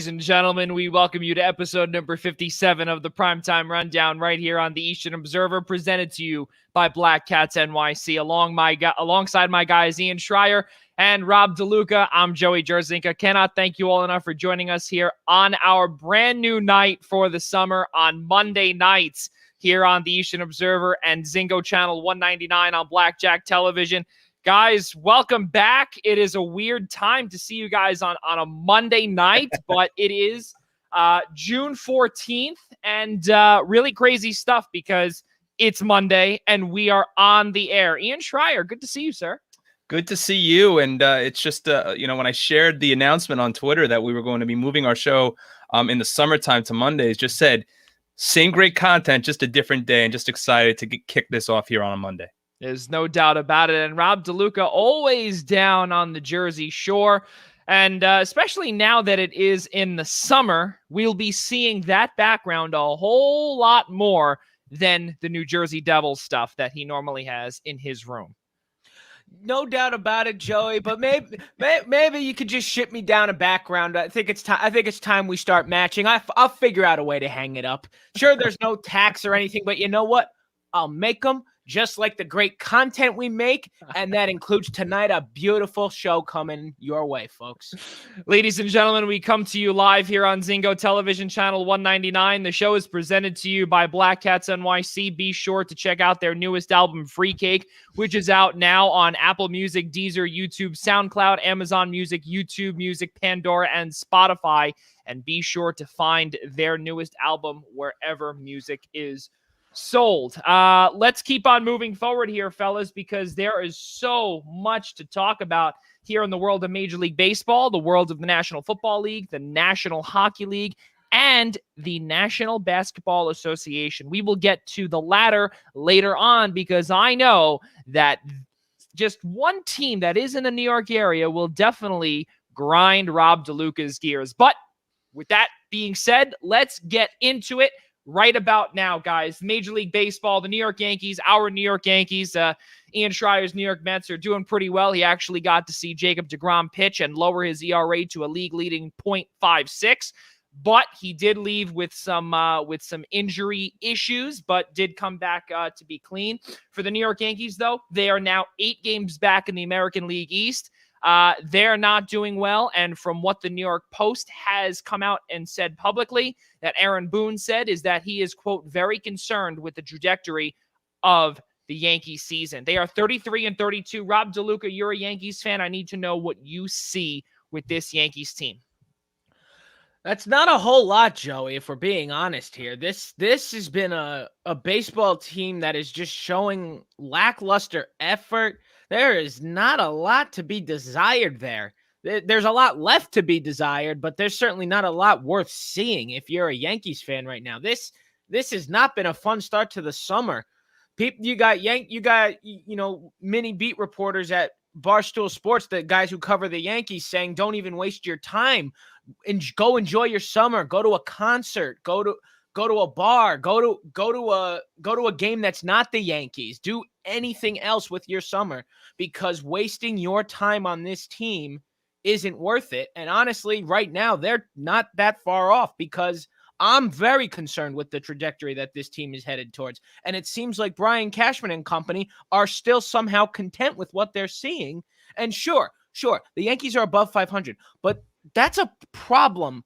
Ladies and gentlemen, we welcome you to episode number 57 of the Primetime Rundown right here on the Eastern Observer, presented to you by Black Cats NYC. Alongside my guys Ian Schraier and Rob DeLuca, I'm Joey Jarzynka. Cannot thank you all enough for joining us here on our brand new night for the summer on Monday nights here on the Eastern Observer and Zingo Channel 199 on Blackjack Television. Guys, welcome back. It is a weird time to see you guys on a Monday night, but it is June 14th and really crazy stuff because it's Monday and we are on the air. Ian Schraier, good to see you, sir. Good to see you. And it's just, when I shared the announcement on Twitter that we were going to be moving our show in the summertime to Mondays, just said, same great content, just a different day, and just excited to kick this off here on a Monday. There's no doubt about it. And Rob DeLuca always down on the Jersey Shore. And especially now that it is in the summer, we'll be seeing that background a whole lot more than the New Jersey Devils stuff that he normally has in his room. No doubt about it, Joey. But maybe you could just ship me down a background. I think it's time we start matching. I'll figure out a way to hang it up. Sure, there's no tax or anything, but you know what? I'll make them. Just like the great content we make, and that includes tonight a beautiful show coming your way, folks. Ladies and gentlemen, we come to you live here on Zingo Television Channel 199. The show is presented to you by Black Cats NYC. Be sure to check out their newest album, Free Cake, which is out now on Apple Music, Deezer, YouTube, SoundCloud, Amazon Music, YouTube Music, Pandora, and Spotify. And be sure to find their newest album wherever music is sold. Let's keep on moving forward here, fellas, because there is so much to talk about here in the world of Major League Baseball, the world of the National Football League, the National Hockey League, and the National Basketball Association. We will get to the latter later on because I know that just one team that is in the New York area will definitely grind Rob DeLuca's gears. But with that being said, let's get into it. Right about now, guys, Major League Baseball, the New York Yankees, our New York Yankees, Ian Schreier's New York Mets are doing pretty well. He actually got to see Jacob deGrom pitch and lower his ERA to a league-leading .56, but he did leave with some injury issues, but did come back to be clean. For the New York Yankees, though, they are now 8 games back in the American League East. They're not doing well, and from what the New York Post has come out and said publicly, that Aaron Boone said, is that he is, quote, very concerned with the trajectory of the Yankees season. They are 33-32. Rob DeLuca, you're a Yankees fan. I need to know what you see with this Yankees team. That's not a whole lot, Joey, if we're being honest here. This has been a baseball team that is just showing lackluster effort. There is not a lot to be desired there. There's a lot left to be desired, but there's certainly not a lot worth seeing if you're a Yankees fan right now. This has not been a fun start to the summer. You got mini beat reporters at Barstool Sports, the guys who cover the Yankees, saying don't even waste your time and go enjoy your summer. Go to a concert. Go to a bar. Go to a game that's not the Yankees. Do anything else with your summer, because wasting your time on this team isn't worth it. And honestly, right now, they're not that far off, because I'm very concerned with the trajectory that this team is headed towards. And it seems like Brian Cashman and company are still somehow content with what they're seeing. And sure, the Yankees are above 500, but that's a problem.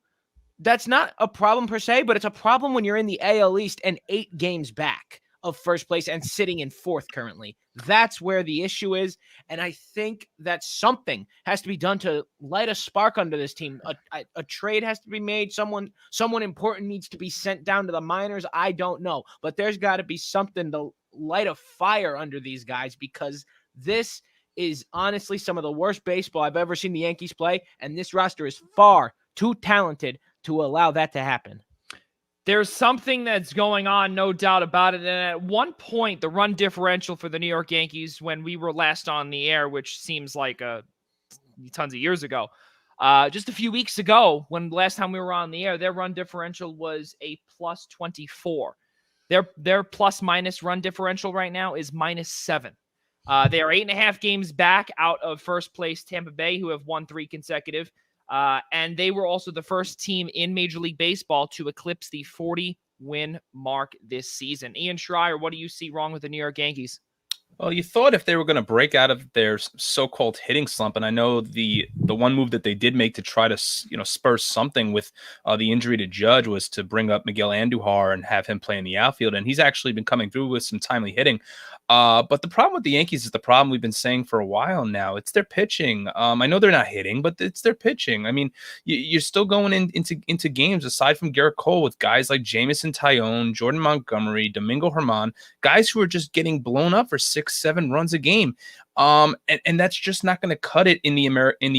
That's not a problem per se, but it's a problem when you're in the AL East and 8 games back of first place and sitting in 4th currently. That's where the issue is. And I think that something has to be done to light a spark under this team. A trade has to be made. Someone important needs to be sent down to the minors. I don't know, but there's got to be something to light a fire under these guys, because this is honestly some of the worst baseball I've ever seen the Yankees play. And this roster is far too talented to allow that to happen. There's something that's going on, no doubt about it. And at one point, the run differential for the New York Yankees, when we were last on the air, which seems like tons of years ago, just a few weeks ago, when last time we were on the air, their run differential was a plus 24. Their plus minus run differential right now is -7. They are 8.5 games back out of first place Tampa Bay, who have won 3 consecutive. And they were also the first team in Major League Baseball to eclipse the 40-win mark this season. Ian Schraier, what do you see wrong with the New York Yankees? Well, you thought if they were going to break out of their so-called hitting slump, and I know the one move that they did make to try to spur something with the injury to Judge was to bring up Miguel Andujar and have him play in the outfield, and he's actually been coming through with some timely hitting. But the problem with the Yankees is the problem we've been saying for a while now. It's their pitching. I know they're not hitting, but it's their pitching. I mean, you're still going into games aside from Garrett Cole with guys like Jamison Tyone, Jordan Montgomery, Domingo Germán, guys who are just getting blown up for 6-7 runs a game. And that's just not going to cut it in the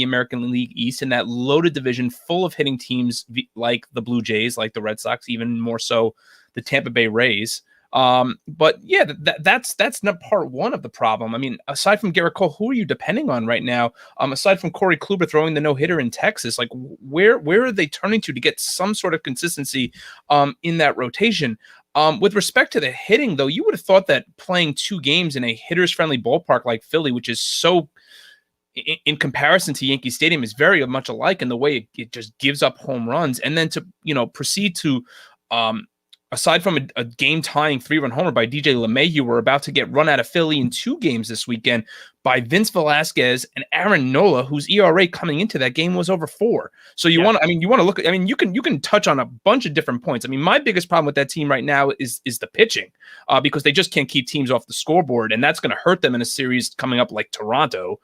American League East, in that loaded division full of hitting teams like the Blue Jays, like the Red Sox, even more so the Tampa Bay Rays. But yeah, that's not part one of the problem. I mean, aside from Garrett Cole, who are you depending on right now? Aside from Corey Kluber throwing the no-hitter in Texas, like where are they turning to get some sort of consistency in that rotation? With respect to the hitting, though, you would have thought that playing 2 games in a hitters-friendly ballpark like Philly, which is so, in comparison to Yankee Stadium, is very much alike in the way it just gives up home runs, and then to proceed to aside from a game-tying 3-run homer by DJ LeMahieu, we're about to get run out of Philly in 2 games this weekend by Vince Velasquez and Aaron Nola, whose ERA coming into that game was over 4. So you want to look at, you can touch on a bunch of different points. I mean, my biggest problem with that team right now is the pitching, because they just can't keep teams off the scoreboard, and that's going to hurt them in a series coming up like Toronto,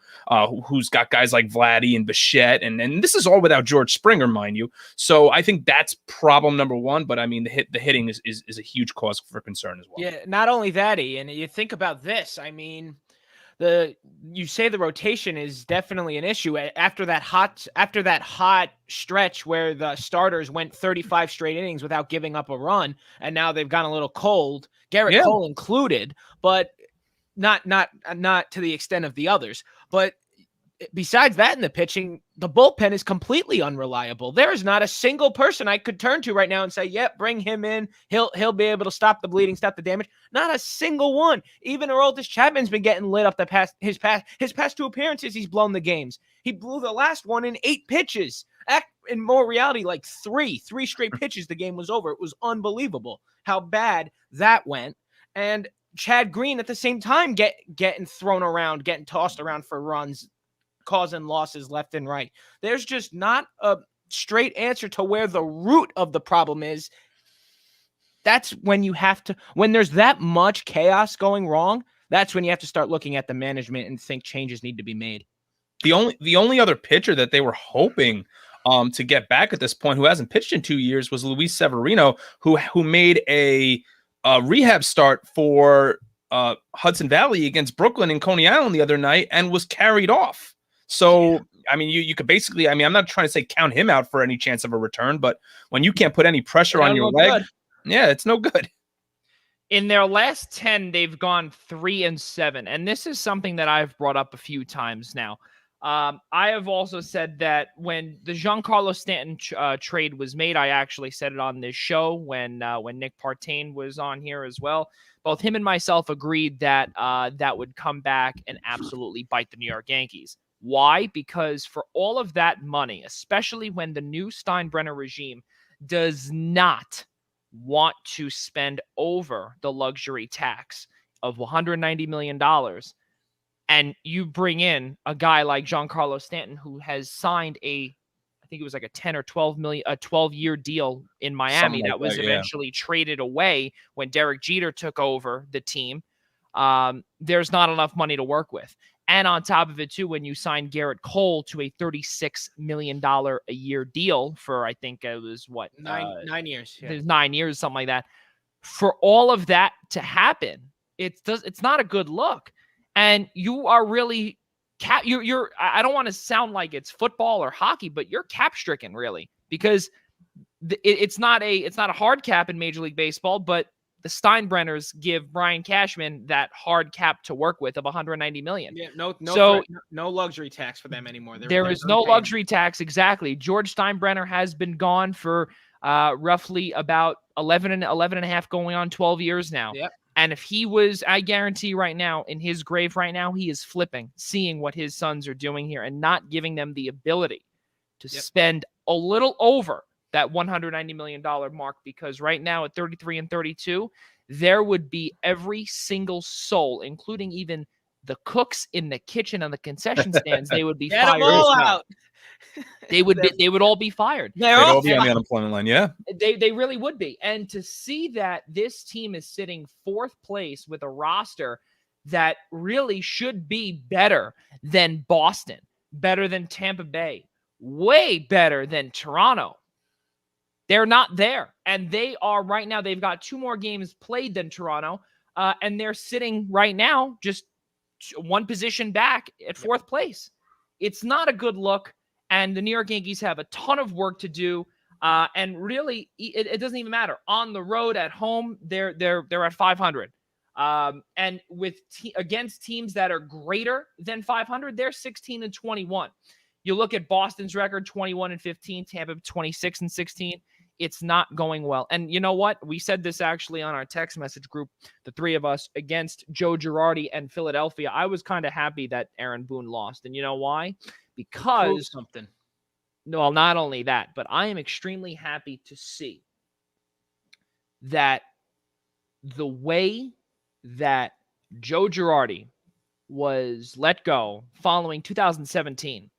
who's got guys like Vladdy and Bichette, and this is all without George Springer, mind you. So I think that's problem number one. But I mean, the hitting is a huge cause for concern as well. Yeah, not only that, Ian, you think about this. I mean, you say the rotation is definitely an issue after that hot stretch where the starters went 35 straight innings without giving up a run, and now they've gone a little cold, Garrett Cole included, but not to the extent of the others. But besides that, in the pitching, the bullpen is completely unreliable. There is not a single person I could turn to right now and say, "Yep, bring him in. He'll be able to stop the bleeding, stop the damage." Not a single one. Even Aroldis Chapman's been getting lit up his past 2 appearances. He's blown the games. He blew the last one in 8 pitches. In more reality, like three straight pitches, the game was over. It was unbelievable how bad that went. And Chad Green at the same time getting thrown around, getting tossed around for runs, causing losses left and right. There's just not a straight answer to where the root of the problem is. That's when when there's that much chaos going wrong, that's when you have to start looking at the management and think changes need to be made. The only other pitcher that they were hoping to get back at this point, who hasn't pitched in 2 years, was Luis Severino, who made a rehab start for Hudson Valley against Brooklyn and Coney Island the other night and was carried off. So, I mean, you could basically, I mean, I'm not trying to say count him out for any chance of a return, but when you can't put any pressure on your leg, it's no good. In their last 10, they've gone 3-7. And this is something that I've brought up a few times now. I have also said that when the Giancarlo Stanton trade was made, I actually said it on this show when Nick Partain was on here as well. Both him and myself agreed that that would come back and absolutely bite the New York Yankees. Why? Because for all of that money, especially when the new Steinbrenner regime does not want to spend over the luxury tax of $190 million, and you bring in a guy like Giancarlo Stanton, who has signed I think it was like a 10 or 12-year deal in Miami that was eventually traded away when Derek Jeter took over the team. There's not enough money to work with. And on top of it, too, when you sign Garrett Cole to a $36 million a year deal for, I think it was 9 years. Yeah. 9 years, something like that. For all of that to happen, it's not a good look. And you are really you're I don't want to sound like it's football or hockey, but you're cap stricken, really, because it's not a hard cap in Major League Baseball, but the Steinbrenners give Brian Cashman that hard cap to work with of $190 million. Yeah, no luxury tax for them anymore. There is no luxury tax. Exactly. George Steinbrenner has been gone for roughly about 11 and a half, going on 12 years now. Yep. And if he was, I guarantee right now, in his grave right now, he is flipping, seeing what his sons are doing here and not giving them the ability to spend a little over that $190 million mark, because right now at 33 and 32, there would be every single soul, including even the cooks in the kitchen and the concession stands. They would be Get fired. them all out. They would all be fired. They'd all be on the unemployment line. Yeah, they really would be. And to see that this team is sitting 4th place with a roster that really should be better than Boston, better than Tampa Bay, way better than Toronto. They're not there. And they are right now, they've got 2 more games played than Toronto. And they're sitting right now just 1 position back at 4th place. It's not a good look. And the New York Yankees have a ton of work to do. And really, it doesn't even matter. On the road, at home, they're at 500. And with against teams that are greater than 500, they're 16 and 21. You look at Boston's record, 21 and 15, Tampa 26 and 16. It's not going well. And you know what? We said this actually on our text message group, the 3 of us, against Joe Girardi and Philadelphia. I was kind of happy that Aaron Boone lost. And you know why? Because something. Well, not only that, but I am extremely happy to see that the way that Joe Girardi was let go following 2017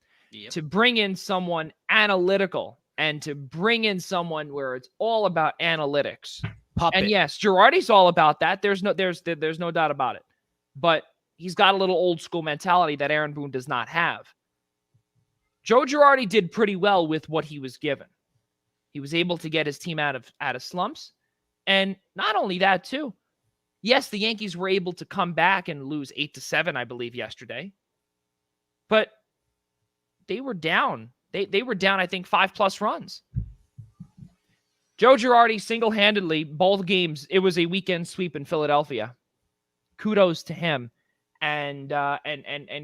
to bring in someone analytical and to bring in someone where it's all about analytics. Puppet. And yes, Girardi's all about that. There's no doubt about it. But he's got a little old school mentality that Aaron Boone does not have. Joe Girardi did pretty well with what he was given. He was able to get his team out of slumps. And not only that, too. Yes, the Yankees were able to come back and lose 8-7, I believe, yesterday. But they were down. They were down, I think, 5+ runs. Joe Girardi single-handedly, both games, it was a weekend sweep in Philadelphia. Kudos to him. And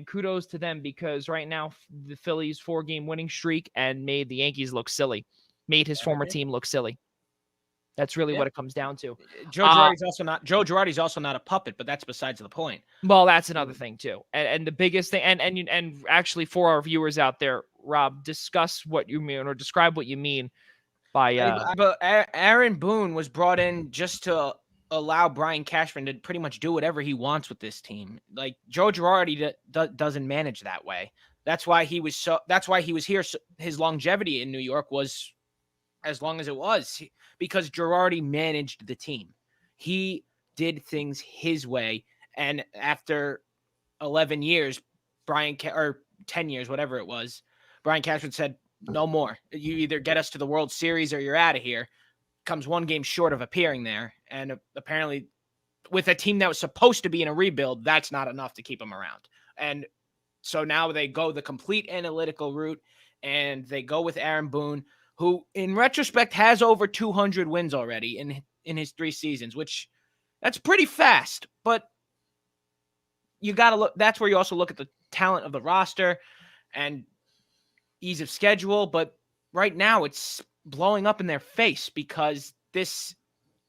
kudos to them, because right now the Phillies 4-game winning streak and made the Yankees look silly, made his former team look silly. That's really what it comes down to. Joe Girardi's also not a puppet, but that's besides the point. Well, that's another thing too. And the biggest thing, and actually for our viewers out there, Rob, discuss what you mean or describe what you mean by. But Aaron Boone was brought in just to allow Brian Cashman to pretty much do whatever he wants with this team. Like Joe Girardi doesn't manage that way. That's why he was here. His longevity in New York was as long as it was, because Girardi managed the team. He did things his way. And after 11 years, or 10 years, whatever it was, Brian Cashman said, no more. You either get us to the World Series or you're out of here. Comes 1 game short of appearing there. And apparently with a team that was supposed to be in a rebuild, that's not enough to keep him around. And so now they go the complete analytical route, and they go with Aaron Boone, who in retrospect has over 200 wins already in his 3 seasons, which that's pretty fast. But you got to look, that's where you also look at the talent of the roster and ease of schedule. But right now it's blowing up in their face because this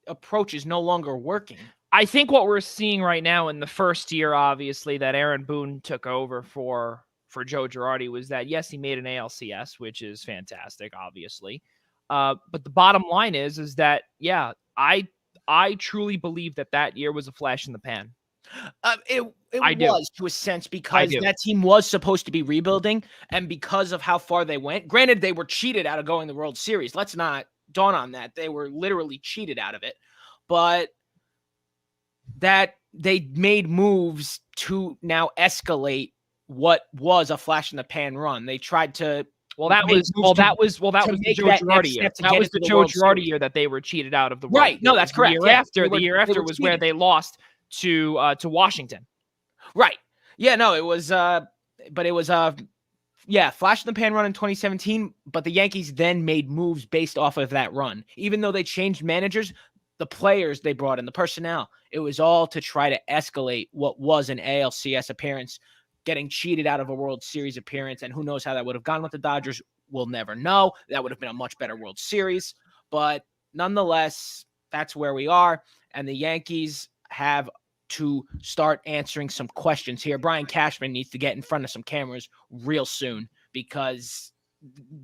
approach is no longer working. I think what we're seeing right now in the first year, obviously, that Aaron Boone took over for Joe Girardi was that, yes, he made an ALCS, which is fantastic, obviously. But the bottom line is that, yeah, I truly believe that year was a flash in the pan. It was to a sense, because that team was supposed to be rebuilding, and because of how far they went. Granted, they were cheated out of going to the World Series. Let's not dawn on that. They were literally cheated out of it. But that they made moves to now escalate what was a flash in the pan run. They tried to. That was the Joe Girardi year. That was the Joe Girardi year that they were cheated out of the World. Right. No, that's correct. The year after was where they lost to Washington. Right. Yeah, no, it was but it was flash in the pan run in 2017, but the Yankees then made moves based off of that run. Even though they changed managers, the players they brought in, the personnel, it was all to try to escalate what was an ALCS appearance, getting cheated out of a World Series appearance, and who knows how that would have gone with the Dodgers. We'll never know. That would have been a much better World Series, but nonetheless, that's where we are, and the Yankees have to start answering some questions here. Brian Cashman needs to get in front of some cameras real soon, because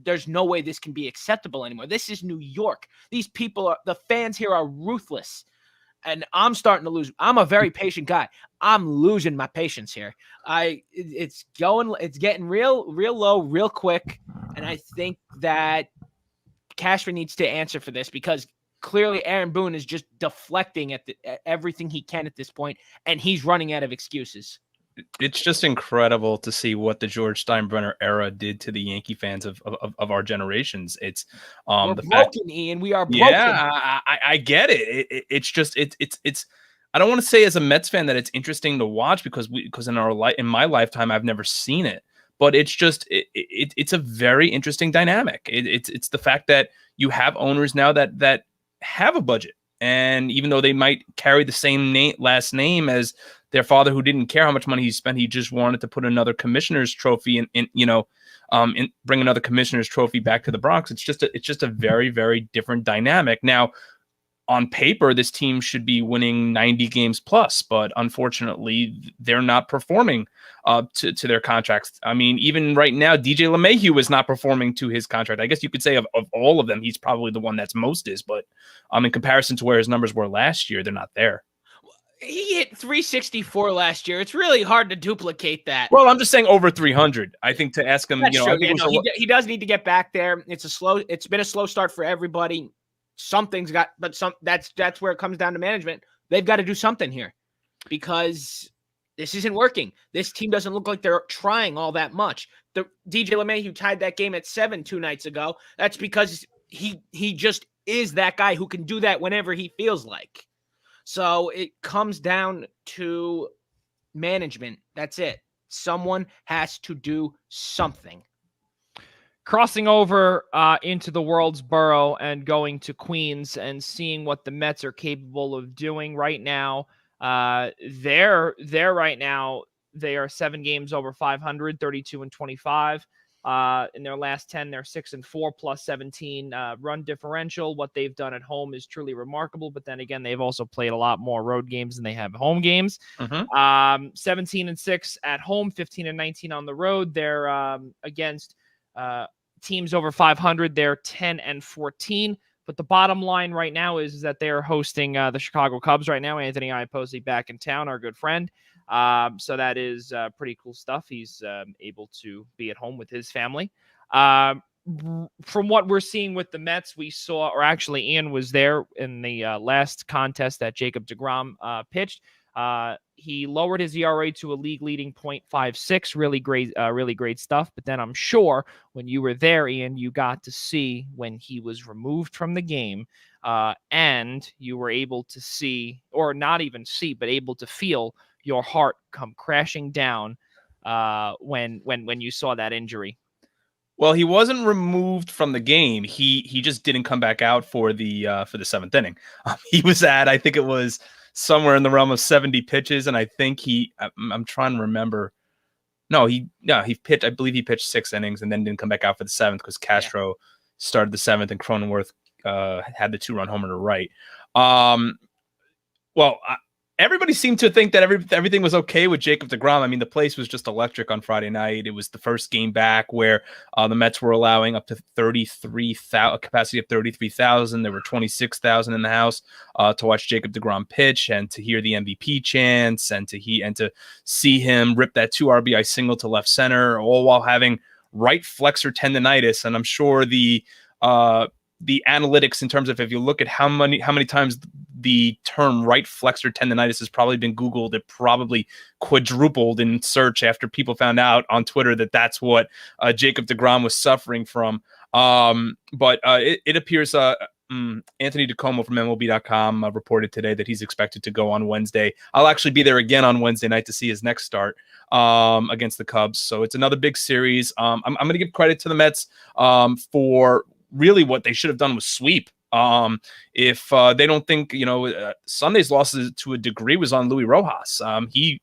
there's no way this can be acceptable anymore. This is New York. These people the fans here are ruthless. And I'm starting to lose. I'm a very patient guy. I'm losing my patience here. It's getting real low, real quick. And I think that Cashman needs to answer for this, because clearly Aaron Boone is just deflecting at everything he can at this point, and he's running out of excuses. It's just incredible to see what the George Steinbrenner era did to the Yankee fans of our generations. It's we're broken, Ian. We are broken. Yeah, I get it. It's just it's. I don't want to say as a Mets fan that it's interesting to watch because in my lifetime I've never seen it. But it's just it's a very interesting dynamic. It's the fact that you have owners now that have a budget, and even though they might carry the same last name as their father, who didn't care how much money he spent, he just wanted to put another commissioner's trophy bring another commissioner's trophy back to the Bronx. It's just a very, very different dynamic. Now, on paper, this team should be winning 90 games plus, but unfortunately, they're not performing to their contracts. I mean, even right now, DJ LeMahieu is not performing to his contract. I guess you could say of all of them, he's probably the one that's most is, but in comparison to where his numbers were last year, they're not there. He hit 364 last year. It's really hard to duplicate that. Well, I'm just saying over 300. I think to ask him, That's true. He does need to get back there. It's been a slow start for everybody. That's where it comes down to management. They've got to do something here, because this isn't working. This team doesn't look like they're trying all that much. The DJ LeMahieu tied that game at 7 2 nights ago. That's because he just is that guy who can do that whenever he feels like. So it comes down to management. That's it. Someone has to do something. Crossing over into the world's borough and going to Queens and seeing what the Mets are capable of doing right now. They're right now. They are 7 games over 500, 32-25. In their last 10, they're 6-4 plus 17 run differential. What they've done at home is truly remarkable. But then again, they've also played a lot more road games than they have home games. 17-6 at home, 15-19 on the road. They're against teams over 500. They're 10-14. But the bottom line right now is that they're hosting the Chicago Cubs right now. Anthony Iapoce back in town, our good friend. So that is pretty cool stuff. He's able to be at home with his family. From what we're seeing with the Mets, we saw, or actually Ian was there in the last contest that Jacob deGrom pitched. He lowered his ERA to a league-leading .56. Really great stuff. But then I'm sure when you were there, Ian, you got to see when he was removed from the game, and you were able to see, or not even see, but able to feel your heart come crashing down when you saw that injury. Well, he wasn't removed from the game. He just didn't come back out for the 7th inning. He was at, I think it was somewhere in the realm of 70 pitches, and I think I'm trying to remember. He pitched. I believe he pitched 6 innings and then didn't come back out for the 7th because Castro started the 7th and Cronenworth had the 2-run homer to right. Everybody seemed to think that everything was okay with Jacob deGrom. I mean, the place was just electric on Friday night. It was the first game back where the Mets were allowing up to 33,000, a capacity of 33,000. There were 26,000 in the house to watch Jacob deGrom pitch and to hear the MVP chants and to see him rip that 2 RBI single to left center, all while having right flexor tendonitis. And I'm sure the analytics in terms of if you look at how many times the term right flexor tendonitis has probably been Googled, it probably quadrupled in search after people found out on Twitter that that's what Jacob deGrom was suffering from. But it appears Anthony DeComo from MLB.com reported today that he's expected to go on Wednesday. I'll actually be there again on Wednesday night to see his next start against the Cubs. So it's another big series. I'm going to give credit to the Mets for really what they should have done was sweep. If they don't think, Sunday's losses to a degree was on Louis Rojas. He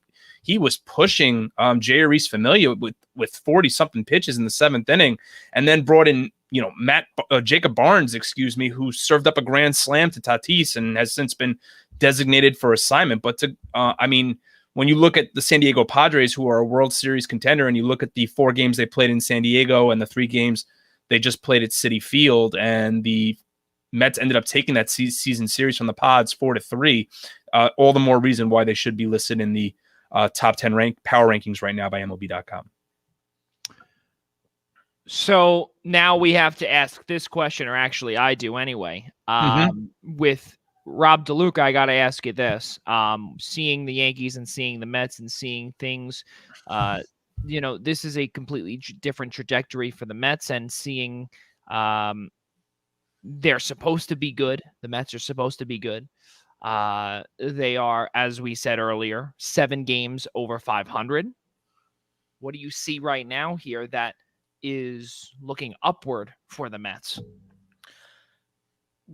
was pushing Janoris Familia with 40 something pitches in the 7th inning, and then brought in, Jacob Barnes, who served up a grand slam to Tatis and has since been designated for assignment. But when you look at the San Diego Padres, who are a World Series contender, and you look at the 4 games they played in San Diego and the 3 games They just played at Citi Field, and the Mets ended up taking that season series from the Pods 4-3. All the more reason why they should be listed in the top 10 power rankings right now by MLB.com. So now we have to ask this question, or actually I do anyway. With Rob DeLuca, I got to ask you this. Seeing the Yankees and seeing the Mets and seeing things, this is a completely different trajectory for the Mets, and seeing they're supposed to be good. The Mets are supposed to be good. They are, as we said earlier, 7 games over 500. What do you see right now here that is looking upward for the Mets?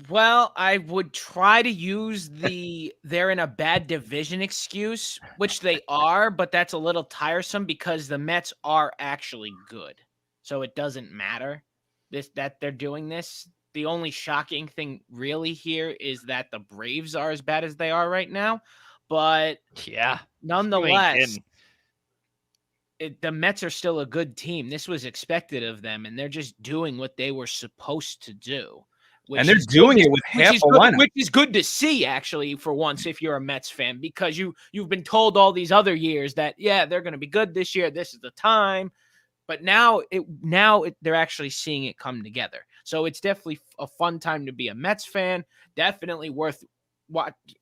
Well, I would try to use they're in a bad division excuse, which they are, but that's a little tiresome because the Mets are actually good. So it doesn't matter that they're doing this. The only shocking thing really here is that the Braves are as bad as they are right now. But yeah, nonetheless, the Mets are still a good team. This was expected of them, and they're just doing what they were supposed to do. And they're doing it with half a lineup. Which is good to see, actually, for once, if you're a Mets fan, because you've been told all these other years that, yeah, they're going to be good this year. This is the time. But now they're actually seeing it come together. So it's definitely a fun time to be a Mets fan. Definitely worth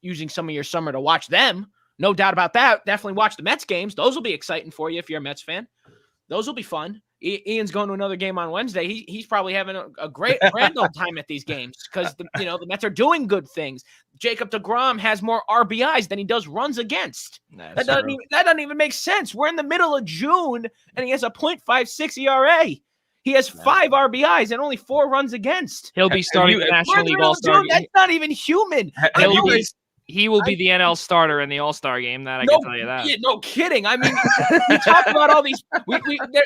using some of your summer to watch them. No doubt about that. Definitely watch the Mets games. Those will be exciting for you if you're a Mets fan. Those will be fun. Ian's going to another game on Wednesday. He's probably having a great grand old time at these games because the Mets are doing good things. Jacob deGrom has more RBIs than he does runs against. That doesn't even make sense. We're in the middle of June and he has a .56 ERA. He has 5 RBIs and only 4 runs against. He'll be starting the National League All-Star. That's not even human. He will be the NL starter in the All-Star game. That I can tell you that. Yeah, no kidding. I mean, we talk about all these.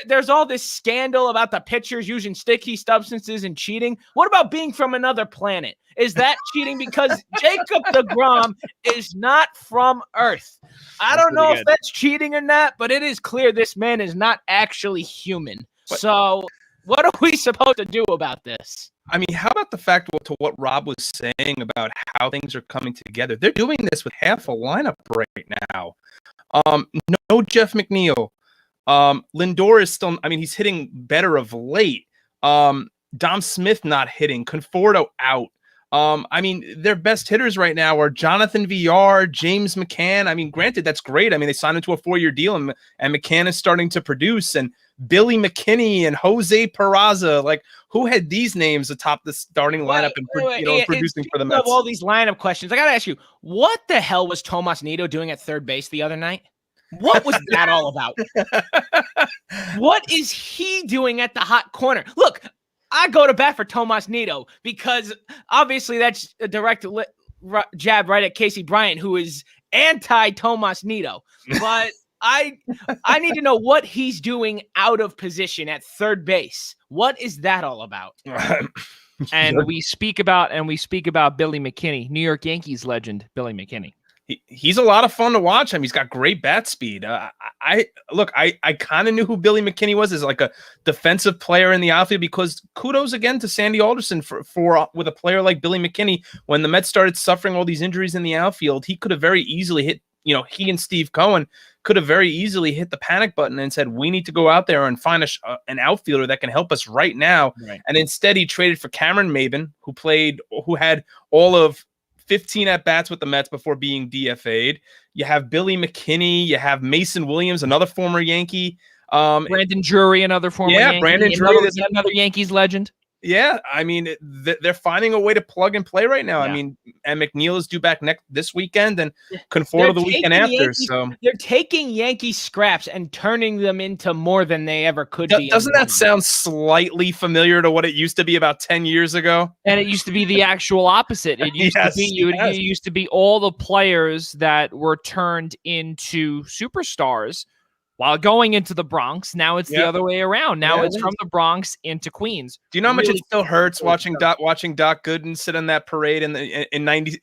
There's all this scandal about the pitchers using sticky substances and cheating. What about being from another planet? Is that cheating? Because Jacob deGrom is not from Earth. I don't know if that's cheating or not, but it is clear this man is not actually human. So what are we supposed to do about this? I mean, how about the fact to what Rob was saying about how things are coming together? They're doing this with half a lineup right now. No Jeff McNeil. Lindor is still, I mean, he's hitting better of late. Dom Smith not hitting. Conforto out. I mean, their best hitters right now are Jonathan VR, James McCann. I mean, granted, that's great. I mean, they signed him to a 4-year deal, and McCann is starting to produce, and Billy McKinney and Jose Peraza. Like, who had these names atop the starting lineup and producing for the Mets? All these lineup questions. I got to ask you, what the hell was Tomas Nido doing at third base the other night? What was that all about? What is he doing at the hot corner? Look, I go to bat for Tomas Nido because obviously that's a direct jab right at Casey Bryant, who is anti-Tomas Nido. But I need to know what he's doing out of position at third base. What is that all about? And we speak about Billy McKinney, New York Yankees legend Billy McKinney. He's a lot of fun to watch. I mean, he's got great bat speed. I kind of knew who Billy McKinney was as like a defensive player in the outfield, because kudos again to Sandy Alderson for with a player like Billy McKinney. When the Mets started suffering all these injuries in the outfield, he could have very easily hit, he and Steve Cohen could have very easily hit the panic button and said, we need to go out there and find an outfielder that can help us right now. Right. And instead he traded for Cameron Maybin, who had all of 15 at-bats with the Mets before being DFA'd. You have Billy McKinney. You have Mason Williams, another former Yankee. Brandon Drury, another former Yankee. Brandon Drury. Another Yankees legend. Yeah, I mean, they're finding a way to plug and play right now. Yeah. I mean, and McNeil is due back this weekend, and Conforto the weekend after. So they're taking Yankee scraps and turning them into more than they ever could be. Doesn't that sound slightly familiar to what it used to be about 10 years ago? And it used to be the actual opposite. It used to be it used to be all the players that were turned into superstars while going into the Bronx. Now it's the other way around. Now it's from the Bronx into Queens. Do you know how much it still hurts watching Doc Gooden sit on that parade in 90?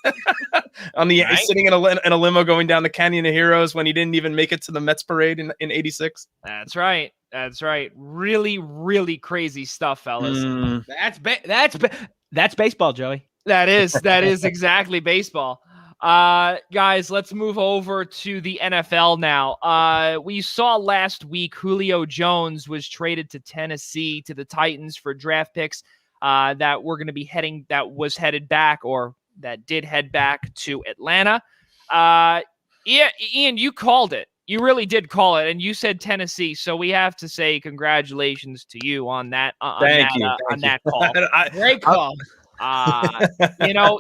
Sitting in a limo going down the Canyon of Heroes when he didn't even make it to the Mets parade in '86. That's right. That's right. Really, really crazy stuff, fellas. That's baseball, Joey. That is exactly baseball. Guys, let's move over to the NFL now. We saw last week Julio Jones was traded to Tennessee to the Titans for draft picks that was headed back or that did head back to Atlanta. Ian, you called it. You really did call it, and you said Tennessee. So we have to say congratulations to you on that. Thank you. That call. Great call.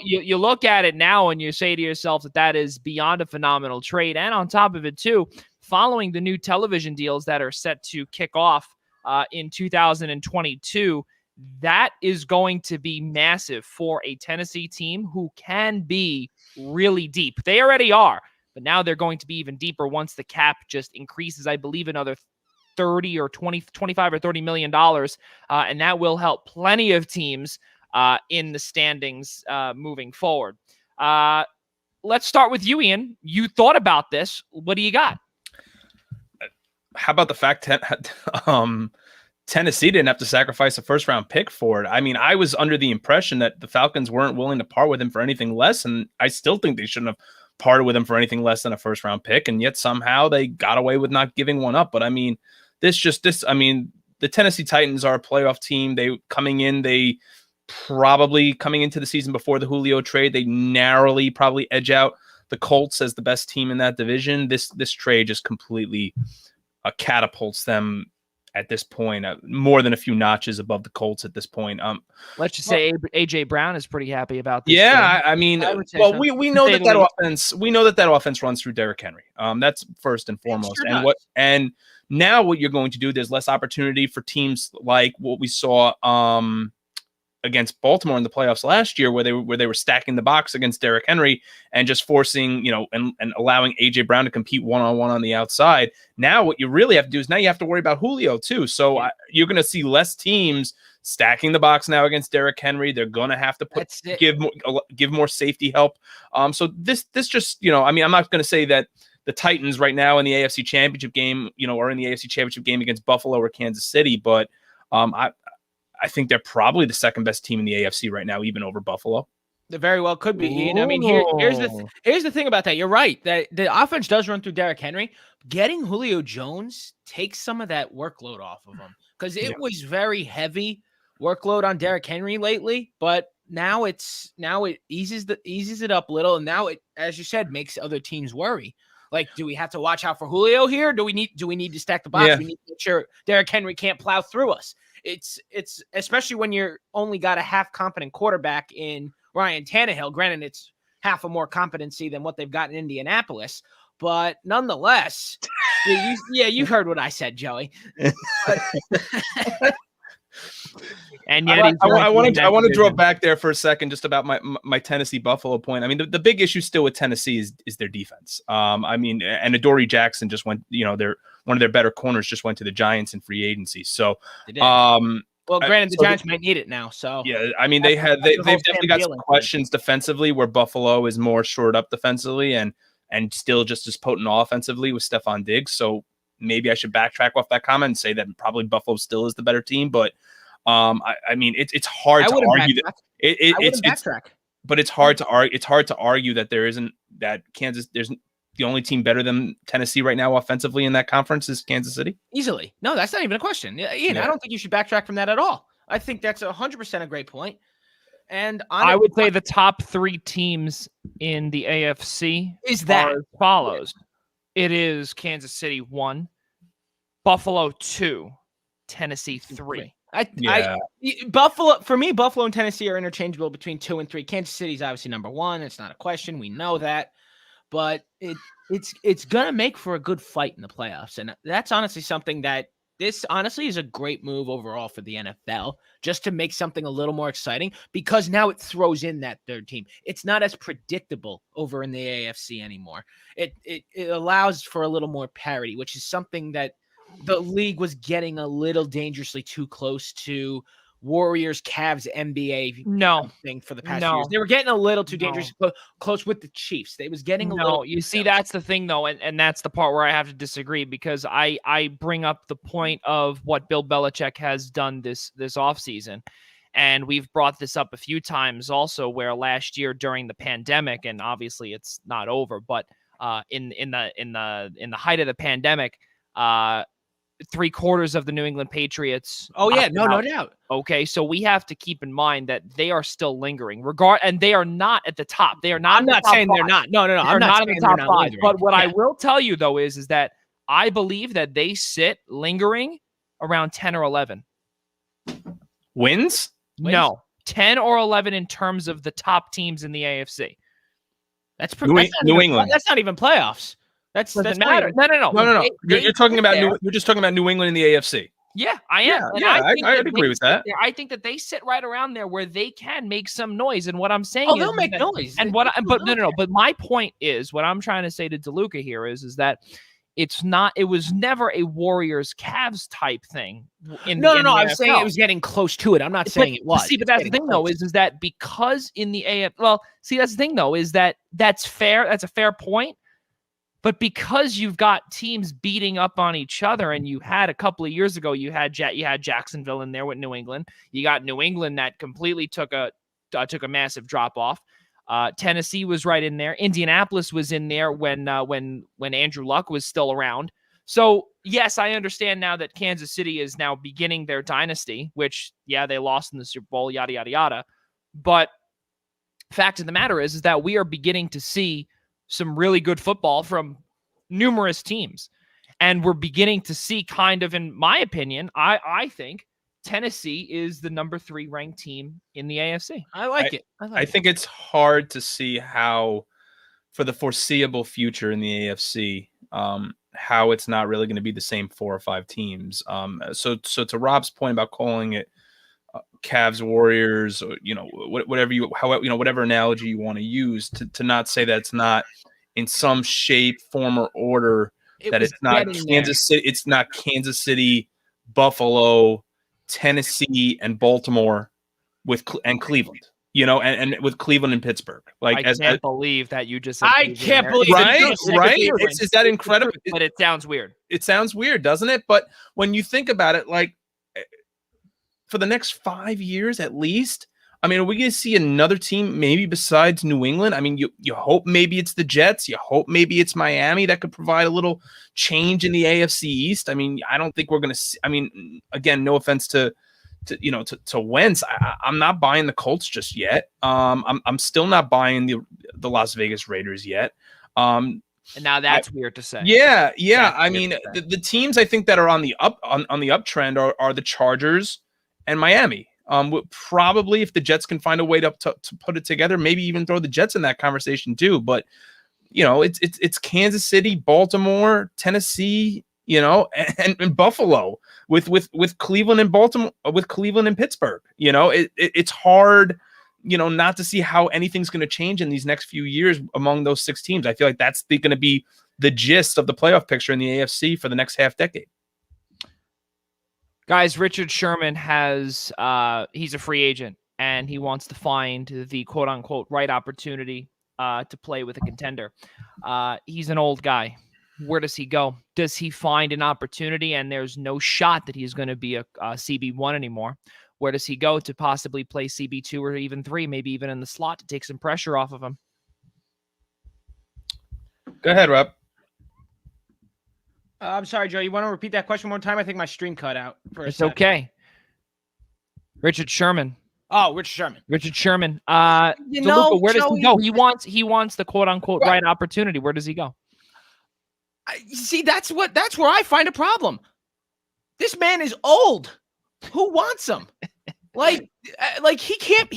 You look at it now and you say to yourself that is beyond a phenomenal trade. And on top of it, too, following the new television deals that are set to kick off in 2022, that is going to be massive for a Tennessee team who can be really deep. They already are, but now they're going to be even deeper once the cap just increases, I believe, another 30 or 20, 25 or $30 million. And that will help plenty of teams in the standings moving forward. Let's start with you, Ian. You thought about this. What do you got? How about the fact Tennessee didn't have to sacrifice a first-round pick for it? I mean, I was under the impression that the Falcons weren't willing to part with him for anything less, and I still think they shouldn't have parted with him for anything less than a first-round pick, and yet somehow they got away with not giving one up. But I mean, the Tennessee Titans are a playoff team. Coming into the season before the Julio trade, they narrowly probably edge out the Colts as the best team in that division. This trade just completely catapults them at this point, more than a few notches above the Colts at this point. Let's just say AJ Brown is pretty happy about this. Yeah, I mean, we know that offense runs through Derrick Henry. That's first and foremost. And now what you're going to do, there's less opportunity for teams like what we saw against Baltimore in the playoffs last year, where they were stacking the box against Derrick Henry and just forcing, and allowing AJ Brown to compete one-on-one on the outside. Now what you really have to do is now you have to worry about Julio too. So you're going to see less teams stacking the box now against Derrick Henry. They're going to have to give more safety help. So this just, I'm not going to say that the Titans right now in the AFC Championship game, are in the AFC Championship game against Buffalo or Kansas City, but I think they're probably the second best team in the AFC right now, even over Buffalo. They very well could be. Ian. I mean, here's the thing about that. You're right that the offense does run through Derrick Henry. Getting Julio Jones takes some of that workload off of him because it was very heavy workload on Derrick Henry lately. But now it eases it up a little, and now it, as you said, makes other teams worry. Like, do we have to watch out for Julio here? Do we need to stack the box? Yeah. We need to make sure Derrick Henry can't plow through us. It's especially when you're only got a half competent quarterback in Ryan Tannehill. Granted, it's half a more competency than what they've got in Indianapolis, but nonetheless, you've heard what I said, Joey. And yet I want to draw back there for a second, just about my Tennessee Buffalo point. I mean, the big issue still with Tennessee is their defense. And Adoree Jackson just went, one of their better corners just went to the Giants in free agency. So, granted, the Giants might need it now. So yeah, I mean, they've definitely got some questions defensively where Buffalo is more shored up defensively and still just as potent offensively with Stephon Diggs. So maybe I should backtrack off that comment and say that probably Buffalo still is the better team, but. I mean, it's hard to argue that but it's hard to argue. It's hard to argue that there's the only team better than Tennessee right now offensively in that conference is Kansas City. Easily. No, that's not even a question. Ian, I don't think you should backtrack from that at all. I think that's 100% a great point. And I would say the top three teams in the AFC is that as follows. It is Kansas City 1, Buffalo 2, Tennessee 3. Buffalo and Tennessee are interchangeable between 2 and 3. Kansas City's obviously number 1. It's not a question. We know that, but it's gonna make for a good fight in the playoffs, and that's honestly something that this honestly is a great move overall for the NFL, just to make something a little more exciting because now it throws in that third team. It's not as predictable over in the AFC anymore. It allows for a little more parity, which is something that the league was getting a little dangerously too close to Warriors Cavs NBA No, thing for the past few years. no, They were getting a little too no. dangerous, close with the Chiefs. They was getting a No, little. you see, that's the thing, though, and that's the part where I have to disagree, because I bring up the point of what Bill Belichick has done this offseason. And we've brought this up a few times also, where last year during the pandemic, and obviously it's not over, but in the height of the pandemic, 3/4 of the New England Patriots. Oh yeah, no out. doubt. Okay, so we have to keep in mind that they are still lingering, and they are not at the top. They are not. I'm not saying they're not. No. I'm not in the top 5. lingering. But what I will tell you though is that I believe that they sit lingering around 10 or 11 Wins? No, 10 or 11 in terms of the top teams in the AFC. That's New England. That's not even playoffs. That's matter. No. You're talking about you're just talking about New England in the AFC. Yeah, I am. I'd agree with that. I think that they sit right around there where they can make some noise. And what I'm saying they'll make noise. And but my point is, what I'm trying to say to DeLuca here is that it was never a Warriors Cavs type thing. No. I'm saying it was getting close to it. I'm not saying it was. See, but that's the thing though, is that because in the that's the thing though, is that's fair. That's a fair point. But because you've got teams beating up on each other, and you had a couple of years ago, you had Jacksonville in there with New England. You got New England that completely took a massive drop off. Tennessee was right in there. Indianapolis was in there when Andrew Luck was still around. So yes, I understand now that Kansas City is now beginning their dynasty, which they lost in the Super Bowl, yada yada yada. But fact of the matter is that we are beginning to see some really good football from numerous teams. And we're beginning to see kind of, in my opinion, I think Tennessee is the number 3 ranked team in the AFC. I like it. I think it's hard to see how, for the foreseeable future in the AFC, how it's not really going to be the same 4 or 5 teams. So to Rob's point about calling it Cavs, Warriors, or, whatever analogy you want to use, to not say that it's not in some shape, form, or order, that it's not Kansas City. It's not Kansas City, Buffalo, Tennessee, and Baltimore and Cleveland. And with Cleveland and Pittsburgh. Like, I can't believe that you just. I can't believe right. Is that incredible? But it sounds weird. It sounds weird, doesn't it? But when you think about it, like, for the next 5 years at least, I mean, are we going to see another team maybe besides New England? I mean, you hope maybe it's the Jets. You hope maybe it's Miami that could provide a little change in the AFC East. I mean, I don't think we're going to see. I mean, again, no offense to Wentz. I'm not buying the Colts just yet. I'm still not buying the Las Vegas Raiders yet. And now that's weird to say. Yeah. I mean, the teams I think that are on the uptrend are the Chargers and Miami. Probably, if the Jets can find a way to put it together, maybe even throw the Jets in that conversation too. But it's Kansas City, Baltimore, Tennessee, and Buffalo with Cleveland and Baltimore, with Cleveland and Pittsburgh. It's hard, not to see how anything's going to change in these next few years among those 6 teams. I feel like that's going to be the gist of the playoff picture in the AFC for the next half decade. Guys, Richard Sherman he's a free agent, and he wants to find the quote-unquote right opportunity to play with a contender. He's an old guy. Where does he go? Does he find an opportunity, and there's no shot that he's going to be a CB1 anymore? Where does he go to possibly play CB2 or even 3, maybe even in the slot, to take some pressure off of him? Go ahead, Rob. I'm sorry, Joe. You want to repeat that question one more time? I think my stream cut out for a It's second. okay. Richard Sherman. Oh, Richard Sherman. Where does he go? He wants the quote unquote right opportunity. Where does he go? See, that's where I find a problem. This man is old. Who wants him? Like he can't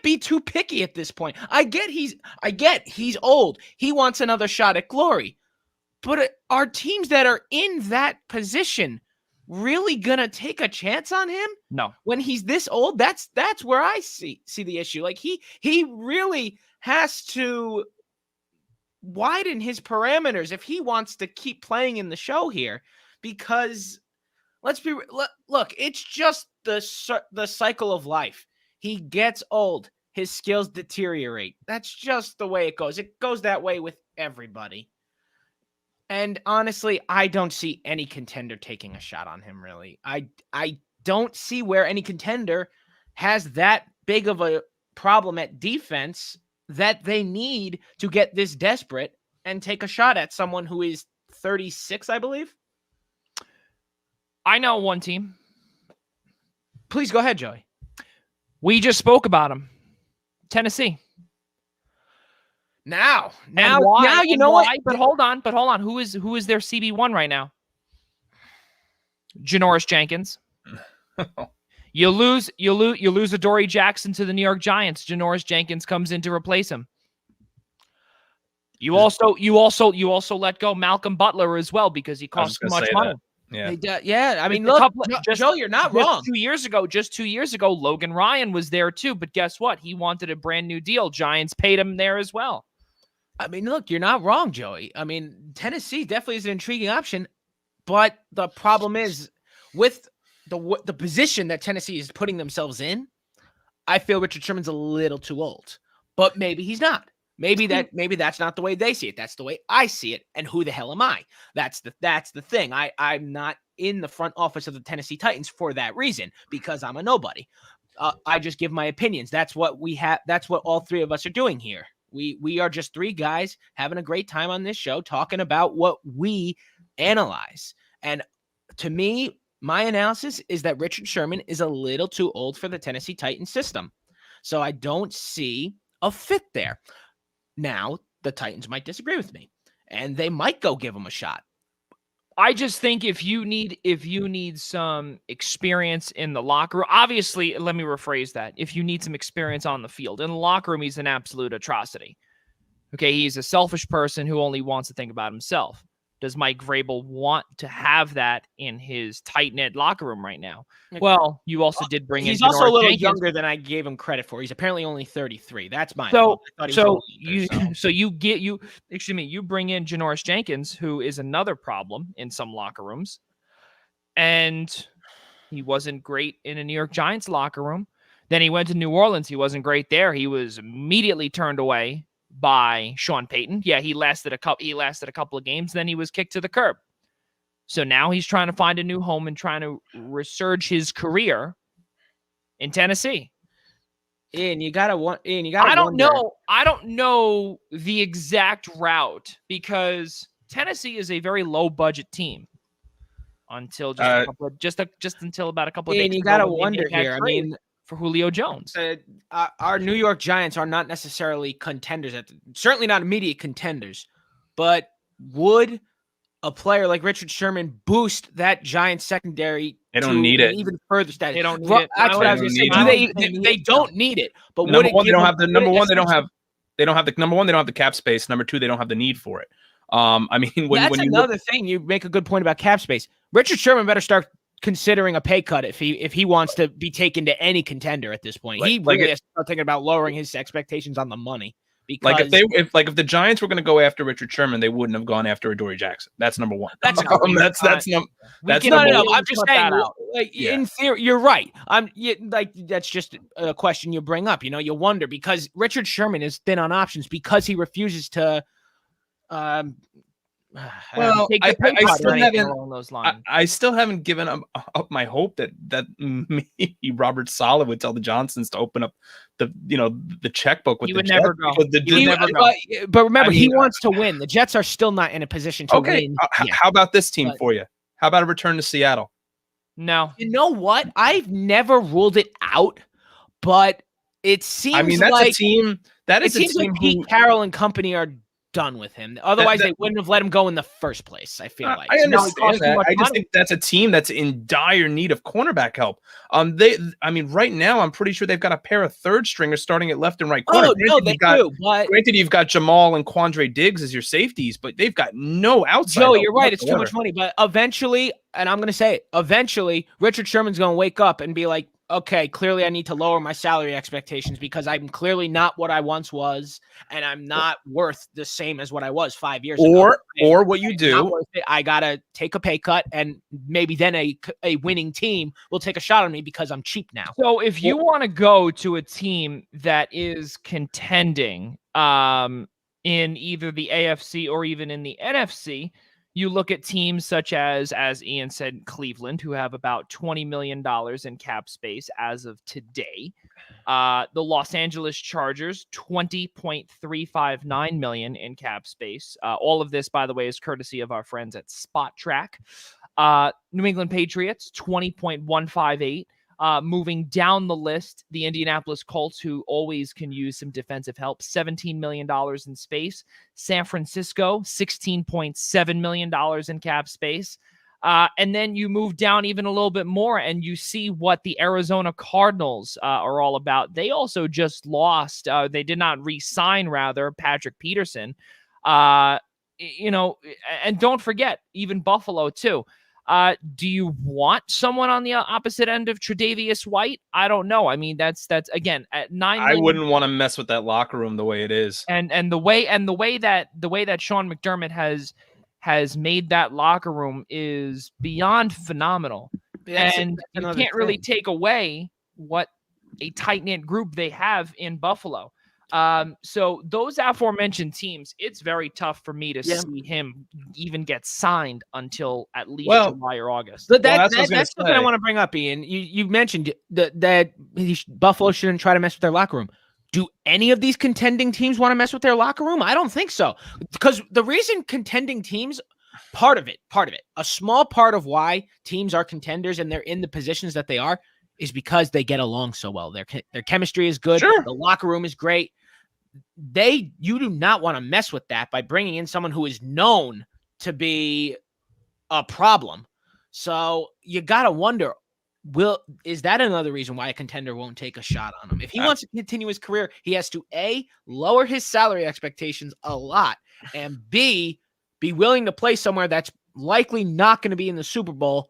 be too picky at this point. I get he's old. He wants another shot at glory. But are teams that are in that position really gonna take a chance on him? No. When he's this old, that's where I see the issue. Like he really has to widen his parameters if he wants to keep playing in the show here, because Look, it's just the cycle of life. He gets old. His skills deteriorate. That's just the way it goes. It goes that way with everybody. And honestly, I don't see any contender taking a shot on him, really. I don't see where any contender has that big of a problem at defense that they need to get this desperate and take a shot at someone who is 36, I believe. I know one team. Please go ahead, Joey. We just spoke about him. Tennessee. Now you know what? But hold on. Who is their CB1 right now? Janoris Jenkins. You lose Adoree Jackson to the New York Giants. Janoris Jenkins comes in to replace him. You also let go Malcolm Butler as well because he cost too much money. Yeah. I mean, look, Joe, you're not wrong. 2 years ago, Logan Ryan was there too. But guess what? He wanted a brand new deal. Giants paid him there as well. I mean, look, you're not wrong, Joey. I mean, Tennessee definitely is an intriguing option. But the problem is with the position that Tennessee is putting themselves in, I feel Richard Sherman's a little too old. But maybe he's not. Maybe that's not the way they see it. That's the way I see it. And who the hell am I? That's the thing. I'm not in the front office of the Tennessee Titans for that reason, because I'm a nobody. I just give my opinions. That's what we have. That's what all three of us are doing here. We are just three guys having a great time on this show, talking about what we analyze. And to me, my analysis is that Richard Sherman is a little too old for the Tennessee Titans system. So I don't see a fit there. Now, the Titans might disagree with me, and they might go give him a shot. I just think if you need some experience in the locker room, obviously, let me rephrase that. If you need some experience on the field, in the locker room, he's an absolute atrocity. Okay, he's a selfish person who only wants to think about himself. Does Mike Vrabel want to have that in his tight-knit locker room right now? Well, you also did bring in He's also a little Jenkins. younger than I gave him credit for. He's apparently only 33. That's my fault. You bring in Janoris Jenkins, who is another problem in some locker rooms, and he wasn't great in a New York Giants locker room. Then he went to New Orleans. He wasn't great there. He was immediately turned away by Sean Payton. Yeah, he lasted a couple of games, then he was kicked to the curb. So now he's trying to find a new home and trying to resurge his career in Tennessee. I don't know the exact route because Tennessee is a very low budget team until until about a couple of days. And you got to wonder here. I mean, for Julio Jones. Our New York Giants are not necessarily contenders, certainly not immediate contenders, but would a player like Richard Sherman boost that Giants secondary? They don't need it. Even further status. They don't need it. That's what I was going to say. They don't need it. But they don't have the number one. They don't have the cap space. Number two, they don't have the need for it. That's another thing. You make a good point about cap space. Richard Sherman better start considering a pay cut if he wants to be taken to any contender at this point. He really has to start thinking about lowering his expectations on the money. Because if the Giants were going to go after Richard Sherman, they wouldn't have gone after Adoree Jackson. That's number one. That's number one. I'm just saying, in theory, you're right. That's just a question you bring up. You wonder because Richard Sherman is thin on options because he refuses to. I still haven't given up my hope that maybe Robert Saleh would tell the Johnsons to open up the checkbook with he the would Jets. never go. But remember, he wants to win. The Jets are still not in a position to win. How about this team for you? How about a return to Seattle? No. You know what? I've never ruled it out, but it seems that's like a team. It seems like Pete Carroll and company are done with him. Otherwise, they wouldn't have let him go in the first place. I feel like. I understand that. I just think that's a team that's in dire need of cornerback help. Right now, I'm pretty sure they've got a pair of third stringers starting at left and right corner. Granted, you've got Jamal and Quandre Diggs as your safeties, but they've got no outside. Joe, you're right. It's too much money. But eventually, and I'm going to say it, eventually, Richard Sherman's going to wake up and be like, okay, clearly I need to lower my salary expectations because I'm clearly not what I once was, and I'm not worth the same as what I was 5 years ago. Or what you I'm not do, worth it. I gotta take a pay cut, and maybe then a winning team will take a shot on me because I'm cheap now. So if you want to go to a team that is contending in either the AFC or even in the NFC, you look at teams such as Ian said, Cleveland, who have about $20 million in cap space as of today. The Los Angeles Chargers, $20.359 million in cap space. All of this, by the way, is courtesy of our friends at Spot Track. New England Patriots, 20.158. Moving down the list, the Indianapolis Colts, who always can use some defensive help, $17 million in space. San Francisco, $16.7 million in cap space. And then you move down even a little bit more and you see what the Arizona Cardinals are all about. They also just lost. They did not re-sign, rather, Patrick Peterson. And don't forget, even Buffalo, too. Do you want someone on the opposite end of Tre'Davious White? I don't know. I mean, that's again at $9 million. I wouldn't want to mess with that locker room the way it is. And the way that Sean McDermott has made that locker room is beyond phenomenal. And you can't really take away what a tight-knit group they have in Buffalo. So those aforementioned teams, it's very tough for me to see him even get signed until at least July or August. But that's something I want to bring up, Ian. You mentioned that Buffalo shouldn't try to mess with their locker room. Do any of these contending teams want to mess with their locker room? I don't think so. Because the reason contending teams, part of it, a small part of why teams are contenders and they're in the positions that they are is because they get along so well. Their chemistry is good. Sure. The locker room is great. You do not want to mess with that by bringing in someone who is known to be a problem. So you got to wonder, is that another reason why a contender won't take a shot on him? If he wants to continue his career, he has to A, lower his salary expectations a lot, and B, be willing to play somewhere that's likely not going to be in the Super Bowl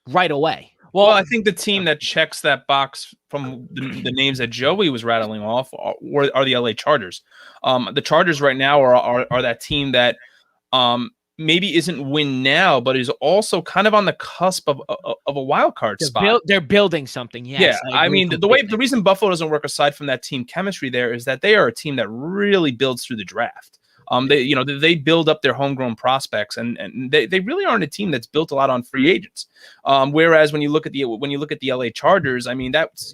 right away. Well, I think the team that checks that box from the names that Joey was rattling off are the LA Chargers. The Chargers right now are that team that maybe isn't win now, but is also kind of on the cusp of a wild card spot. They're building something. Yes, yeah, I mean the reason Buffalo doesn't work aside from that team chemistry there is that they are a team that really builds through the draft. They build up their homegrown prospects, and they really aren't a team that's built a lot on free agents. Whereas when you look at the LA Chargers, I mean that's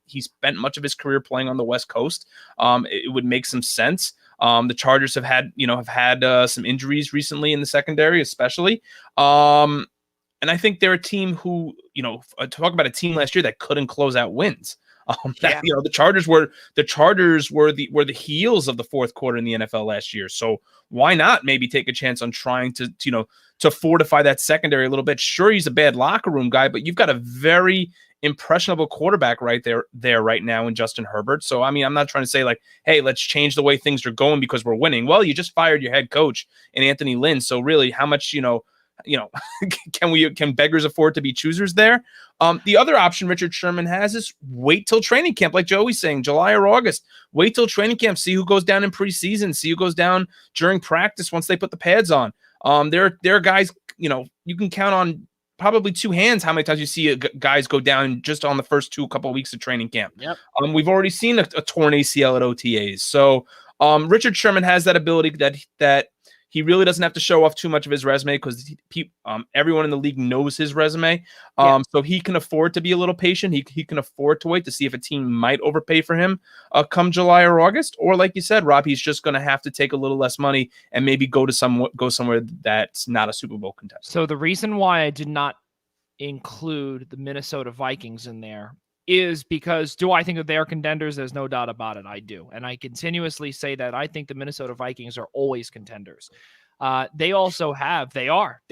he spent much of his career playing on the West Coast. It would make some sense. The Chargers have had some injuries recently in the secondary, especially. And I think they're a team who talk about a team last year that couldn't close out wins. The Chargers were the heels of the fourth quarter in the NFL last year. So why not maybe take a chance on trying to fortify that secondary a little bit? Sure, he's a bad locker room guy, but you've got a very impressionable quarterback right there right now in Justin Herbert. So I mean, I'm not trying to say like, hey, let's change the way things are going because we're winning. Well, you just fired your head coach in Anthony Lynn. So really, how much can beggars afford to be choosers there? The other option Richard Sherman has is wait till training camp, like Joey's saying, July or August. Wait till training camp, see who goes down in preseason, see who goes down during practice once they put the pads on. There are guys, you can count on probably two hands how many times you see guys go down just on the first couple of weeks of training camp. Yep. We've already seen a torn ACL at OTAs. So Richard Sherman has that ability that he really doesn't have to show off too much of his resume because everyone in the league knows his resume. So he can afford to be a little patient. He can afford to wait to see if a team might overpay for him come July or August. Or like you said, Rob, he's just going to have to take a little less money and maybe go somewhere that's not a Super Bowl contender. So the reason why I did not include the Minnesota Vikings in there is because do I think that they are contenders? There's no doubt about it. I do. And I continuously say that I think the Minnesota Vikings are always contenders. They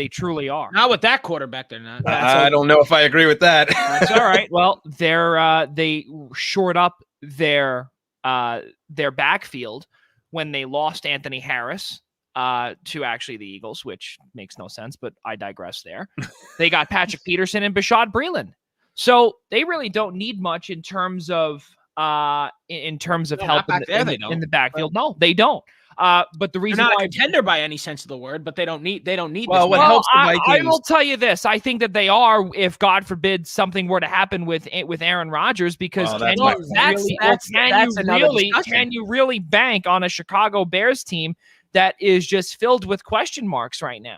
truly are. Not with that quarterback, they're not. I don't know if I agree with that. That's all right. Well, they shored up their backfield when they lost Anthony Harris to actually the Eagles, which makes no sense, but I digress there. They got Patrick Peterson and Bashaud Breeland. So they really don't need much in terms of help in the backfield. No, they don't. But the reason they're not why a contender by any sense of the word, but they don't need. Well, what helps the Vikings? I will tell you this: I think that they are, if God forbid something were to happen with Aaron Rodgers, because can you really bank on a Chicago Bears team that is just filled with question marks right now?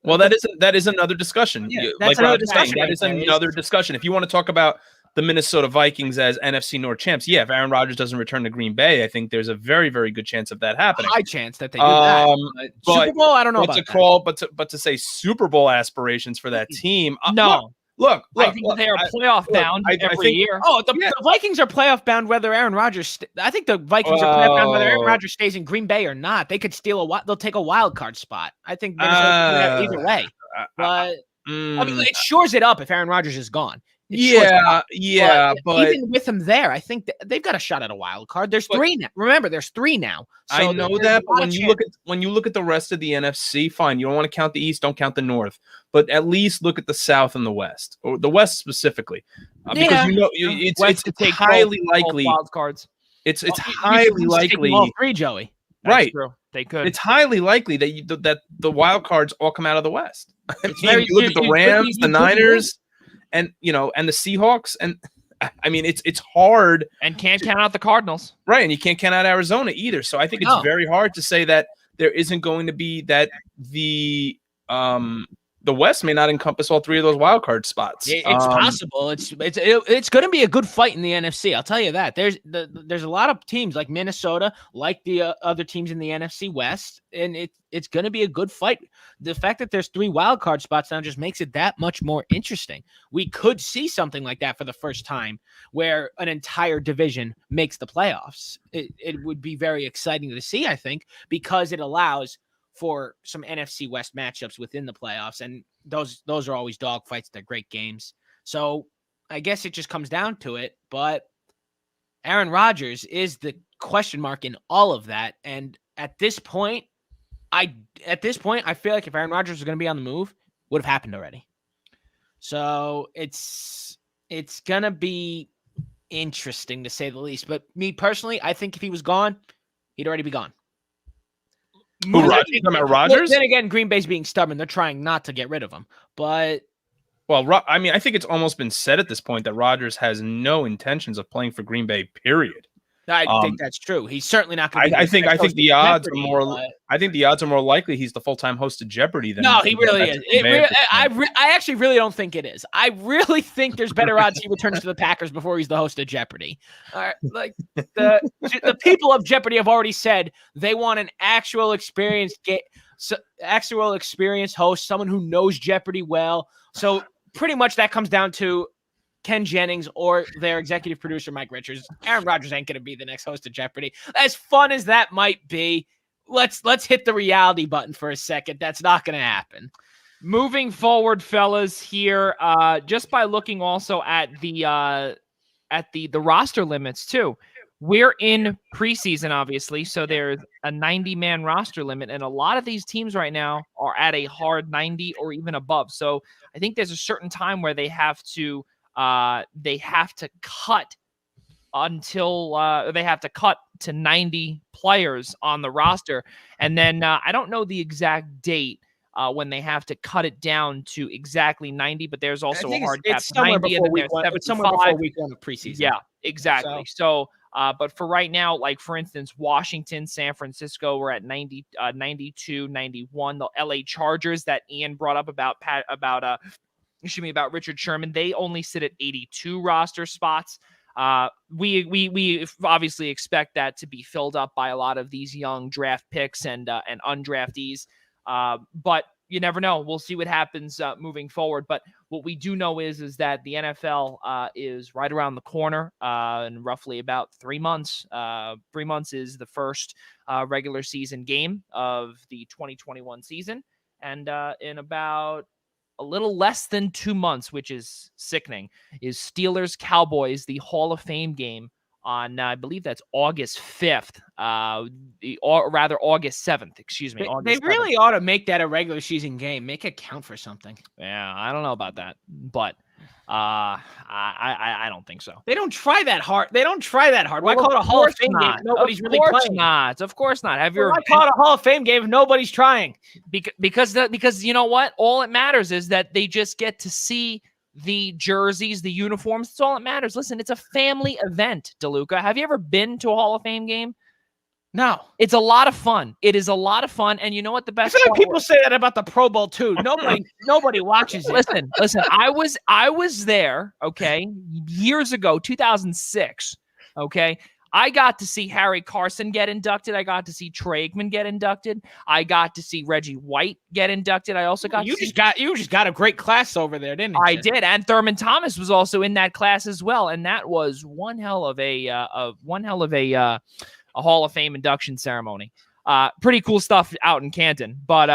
Well, that is another discussion. Yeah, like Rob was saying, that is another discussion. If you want to talk about the Minnesota Vikings as NFC North champs, yeah, if Aaron Rodgers doesn't return to Green Bay, I think there's a very, very good chance of that happening. High chance that they do that. Super Bowl, I don't know about that. But to say Super Bowl aspirations for that team, no. Look, I think they are playoff bound every year. Oh, the Vikings are playoff bound whether Aaron Rodgers. I think the Vikings are playoff bound whether Aaron Rodgers stays in Green Bay or not. They could they'll take a wild card spot. I think Minnesota either way. But I mean, it shores it up if Aaron Rodgers is gone. But even with him there, I think they've got a shot at a wild card. There's three now. Remember, there's three now. So I know that, but when you look at the rest of the NFC, fine. You don't want to count the East, don't count the North, but at least look at the South and the West, or the West specifically, because it's highly likely wild cards. It's highly likely all three, Joey. Right. True. They could. It's highly likely that the wild cards all come out of the West. You look at the Rams, the Niners, and the Seahawks, and I mean it's hard. And can't count out the Cardinals, right? And you can't count out Arizona either. So I think it's very hard to say that there isn't going to be that the West may not encompass all three of those wild card spots. It's possible. It's going to be a good fight in the NFC. I'll tell you that. There's a lot of teams like Minnesota, like the other teams in the NFC West, and it's going to be a good fight. The fact that there's three wild card spots now just makes it that much more interesting. We could see something like that for the first time, where an entire division makes the playoffs. It would be very exciting to see, I think, because it allows for some NFC West matchups within the playoffs. And those are always dogfights. They're great games. So I guess it just comes down to it. But Aaron Rodgers is the question mark in all of that. And at this point, I feel like if Aaron Rodgers was going to be on the move, it would have happened already. So it's going to be interesting to say the least. But me personally, I think if he was gone, he'd already be gone. Rodgers? Then again, Green Bay's being stubborn. They're trying not to get rid of him. But I mean, I think it's almost been said at this point that Rodgers has no intentions of playing for Green Bay, period. I think that's true. He's certainly not going to. I think the odds are more. I think the odds are more likely he's the full-time host of Jeopardy than. No, he really is. I actually really don't think it is. I really think there's better odds he returns to the Packers before he's the host of Jeopardy. All right, like the people of Jeopardy have already said they want an actual experienced host, someone who knows Jeopardy well. So pretty much that comes down to Ken Jennings or their executive producer, Mike Richards. Aaron Rodgers ain't going to be the next host of Jeopardy. As fun as that might be, let's hit the reality button for a second. That's not going to happen. Moving forward, fellas, here, just by looking also at the roster limits too. We're in preseason, obviously, so there's a 90-man roster limit, and a lot of these teams right now are at a hard 90 or even above. So I think there's a certain time where they have to cut to 90 players on the roster. And then I don't know the exact date when they have to cut it down to exactly 90, but there's also a hard cap. It's somewhere before week 1 of preseason. Yeah, exactly. So but for right now, like for instance, Washington, San Francisco, we're at 90, 92, 91. The LA Chargers that Ian brought up about Richard Sherman, they only sit at 82 roster spots. We obviously expect that to be filled up by a lot of these young draft picks and undraftees. But you never know. We'll see what happens moving forward. But what we do know is that the NFL is right around the corner in roughly about 3 months. 3 months is the first regular season game of the 2021 season. And in about a little less than 2 months, which is sickening, is Steelers-Cowboys, the Hall of Fame game on, I believe that's August 5th, or rather August 7th, excuse me. They really ought to make that a regular season game. Make it count for something. Yeah, I don't know about that, but I don't think so. They don't try that hard. Why call it a Hall of Fame game if nobody's really playing? Of course not. Why call it a Hall of Fame game if nobody's trying? Because you know what? All it matters is that they just get to see the jerseys, the uniforms. That's all that matters. Listen, it's a family event, DeLuca. Have you ever been to a Hall of Fame game? No. It's a lot of fun. It is a lot of fun. And you know what the best I feel like people say that about the Pro Bowl too. Nobody watches it. Listen, I was there, okay, years ago, 2006, okay? I got to see Harry Carson get inducted. I got to see Troy Aikman get inducted. I got to see Reggie White get inducted. I also got you just got a great class over there, didn't you? I did, and Thurman Thomas was also in that class as well, and that was one hell of a Hall of Fame induction ceremony. Pretty cool stuff out in Canton, but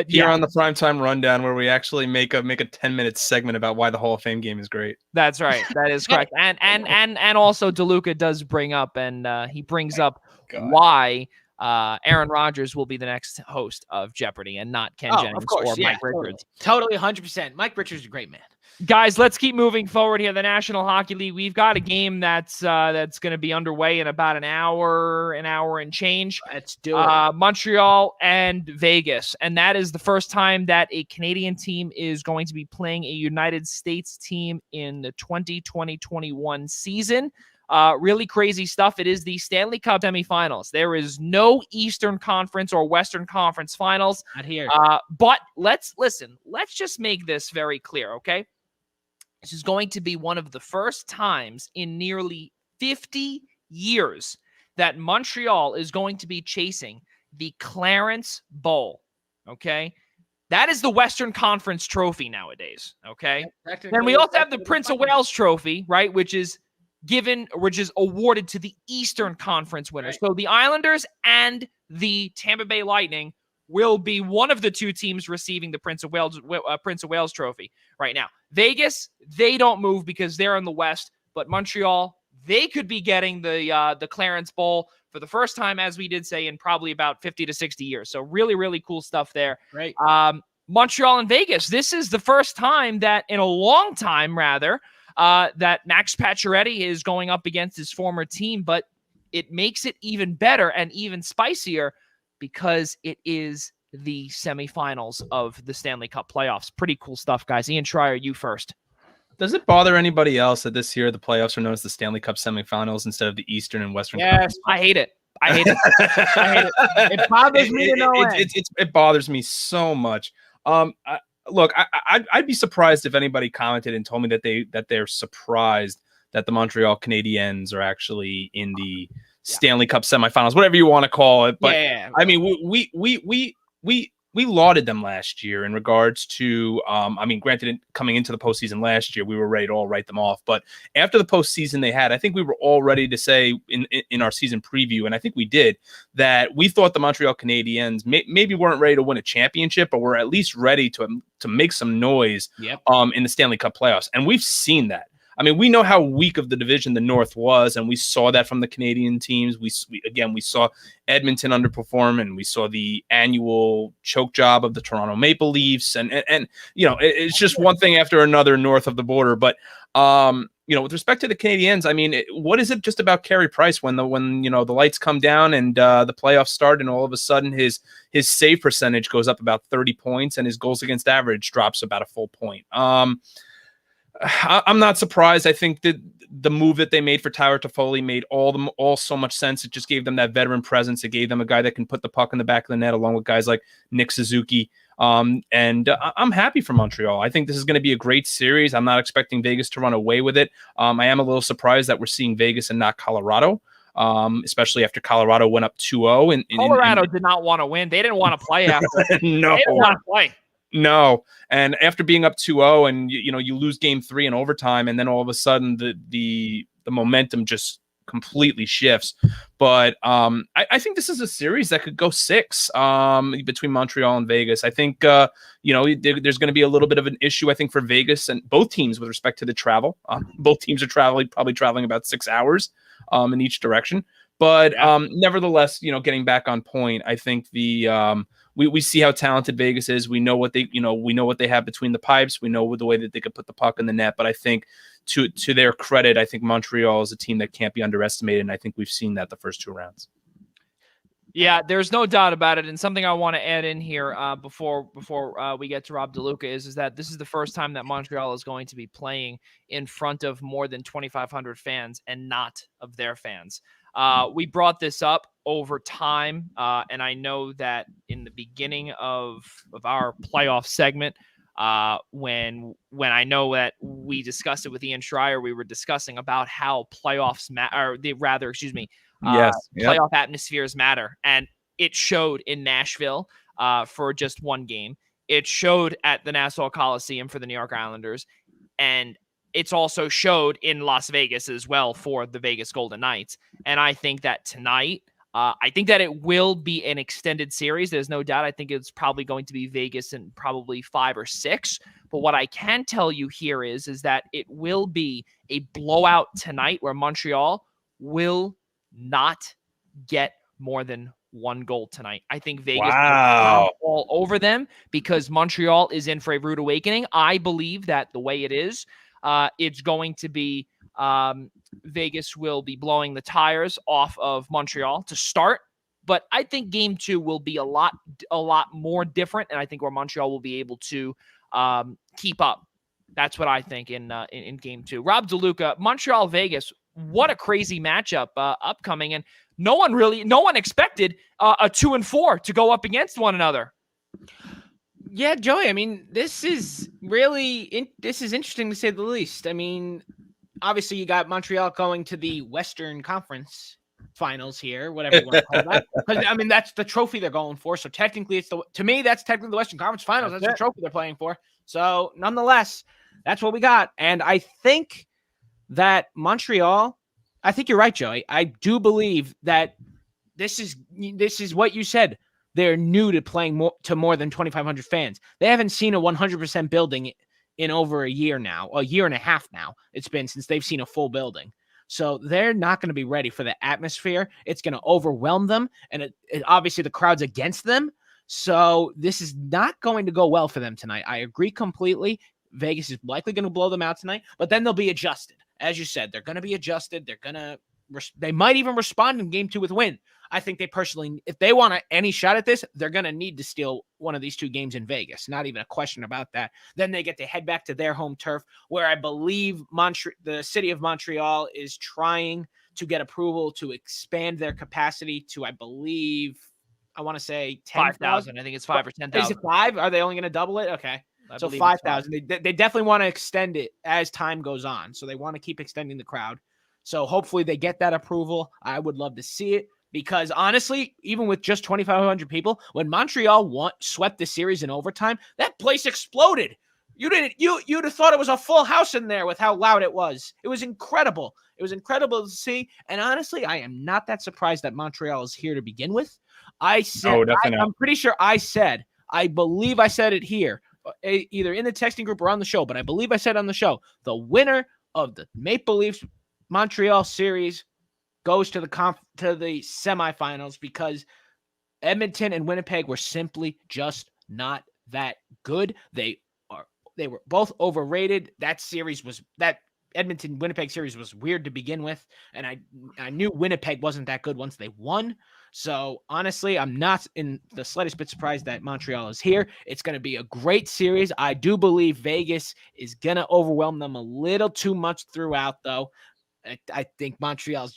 here on the Primetime Rundown, where we actually make a 10-minute segment about why the Hall of Fame game is great. That's right. That is correct. And also DeLuca does bring up, and he brings up why Aaron Rodgers will be the next host of Jeopardy and not Ken Jennings or Mike Richards. Totally 100%. Mike Richards is a great man. Guys, let's keep moving forward here. The National Hockey League. We've got a game that's going to be underway in about an hour and change. Let's do it. Montreal and Vegas, and that is the first time that a Canadian team is going to be playing a United States team in the 2020-21 season. Really crazy stuff. It is the Stanley Cup Semi-Finals. There is no Eastern Conference or Western Conference Finals. Not here. But let's just make this very clear, okay? This is going to be one of the first times in nearly 50 years that Montreal is going to be chasing the Clarence Bowl, okay? That is the Western Conference trophy nowadays, okay? Then we also have the Prince of Wales trophy, right, which is awarded to the Eastern Conference winners. Right. So the Islanders and the Tampa Bay Lightning will be one of the two teams receiving the Prince of Wales trophy right now. Vegas, they don't move because they're in the West, but Montreal, they could be getting the Clarence Bowl for the first time, as we did say, in probably about 50 to 60 years. So really, really cool stuff there. Right. Montreal and Vegas, this is the first time that in a long time, rather, that Max Pacioretty is going up against his former team, but it makes it even better and even spicier because it is the semifinals of the Stanley Cup playoffs. Pretty cool stuff, guys. Ian Schraier, you first. Does it bother anybody else that this year the playoffs are known as the Stanley Cup semifinals instead of the Eastern and Western Conference? I hate it. I hate it. It bothers me to no end. It bothers me so much. Look, I'd be surprised if anybody commented and told me that they're surprised that the Montreal Canadiens are actually in the Stanley Cup semifinals, whatever you want to call it. But I mean, we lauded them last year in regards to, granted, coming into the postseason last year, we were ready to all write them off. But after the postseason they had, I think we were all ready to say in our season preview, and I think we did, that we thought the Montreal Canadiens maybe weren't ready to win a championship, but were at least ready to make some noise in the Stanley Cup playoffs. And we've seen that. I mean, we know how weak of the division the North was, and we saw that from the Canadian teams. We saw Edmonton underperform, and we saw the annual choke job of the Toronto Maple Leafs, and it's just one thing after another north of the border. But with respect to the Canadiens, I mean, what is it just about Carey Price when the lights come down and the playoffs start, and all of a sudden his save percentage goes up about 30 points, and his goals against average drops about a full point. I'm not surprised. I think that the move that they made for Tyler Toffoli made all so much sense. It just gave them that veteran presence. It gave them a guy that can put the puck in the back of the net, along with guys like Nick Suzuki. And I'm happy for Montreal. I think this is going to be a great series. I'm not expecting Vegas to run away with it. I am a little surprised that we're seeing Vegas and not Colorado, especially after Colorado went up 2-0. Colorado did not want to win. They didn't want to play after. No. They didn't want to play. No. And after being up 2-0 and you lose game 3 in overtime, and then all of a sudden the momentum just completely shifts. But I think this is a series that could go 6 between Montreal and Vegas. I think there's going to be a little bit of an issue, I think, for Vegas and both teams with respect to the travel. Both teams are probably traveling about 6 hours. in each direction. But nevertheless, getting back on point, I think we see how talented Vegas is. We know what they have between the pipes. We know the way that they could put the puck in the net. But I think to their credit, I think Montreal is a team that can't be underestimated, and I think we've seen that the first 2 rounds. Yeah, there's no doubt about it. And something I want to add in here before we get to Rob DeLuca is that this is the first time that Montreal is going to be playing in front of more than 2,500 fans and not of their fans. We brought this up over time, and I know that in the beginning of our playoff segment, when I know that we discussed it with Ian Schraier, we were discussing about how playoffs playoff atmospheres matter, and it showed in Nashville for just one game. It showed at the Nassau Coliseum for the New York Islanders, and it's also showed in Las Vegas as well for the Vegas Golden Knights. And I think that tonight, I think that it will be an extended series. There's no doubt. I think it's probably going to be Vegas in probably 5 or 6. But what I can tell you here is that it will be a blowout tonight where Montreal will not get more than 1 goal tonight. I think Vegas will come all over them because Montreal is in for a rude awakening. I believe that the way it is, it's going to be Vegas will be blowing the tires off of Montreal to start. But I think game 2 will be a lot more different, and I think where Montreal will be able to keep up. That's what I think in game 2. Rob DeLuca, Montreal, Vegas. What a crazy matchup upcoming, and no one expected a 2-4 to go up against one another. Yeah, Joey, I mean, this is interesting to say the least. I mean, obviously you got Montreal going to the Western Conference Finals here, whatever you want to call that. Because I mean, that's the trophy they're going for. So technically to me, that's technically the Western Conference Finals. That's the trophy they're playing for. So nonetheless, that's what we got. And I think that Montreal, I think you're right, Joey. I do believe that this is what you said. They're new to playing to more than 2,500 fans. They haven't seen a 100% building in over a year now, a year and a half now. It's been since they've seen a full building. So they're not going to be ready for the atmosphere. It's going to overwhelm them. And it obviously the crowd's against them. So this is not going to go well for them tonight. I agree completely. Vegas is likely going to blow them out tonight, but then they'll be adjusted. As you said, they're going to be adjusted. They might even respond in game 2 with a win. I think they personally, if they want any shot at this, they're going to need to steal one of these 2 games in Vegas. Not even a question about that. Then they get to head back to their home turf, where I believe the city of Montreal is trying to get approval to expand their capacity to, I want to say 5,000. I think it's 5 or 10,000. Is it 5? Are they only going to double it? Okay. So 5,000. They definitely want to extend it as time goes on. So they want to keep extending the crowd. So hopefully they get that approval. I would love to see it. Because honestly, even with just 2,500 people, when Montreal swept the series in overtime, that place exploded. You'd have thought it was a full house in there with how loud it was. It was incredible. It was incredible to see. And honestly, I am not that surprised that Montreal is here to begin with. I'm pretty sure I believe I said it here, either in the texting group or on the show, but I believe I said on the show, the winner of the Maple Leafs Montreal series goes to the semifinals because Edmonton and Winnipeg were simply just not that good. They were both overrated. That Edmonton Winnipeg series was weird to begin with, and I knew Winnipeg wasn't that good once they won. So honestly, I'm not in the slightest bit surprised that Montreal is here. It's going to be a great series. I do believe Vegas is going to overwhelm them a little too much throughout, though. I think Montreal's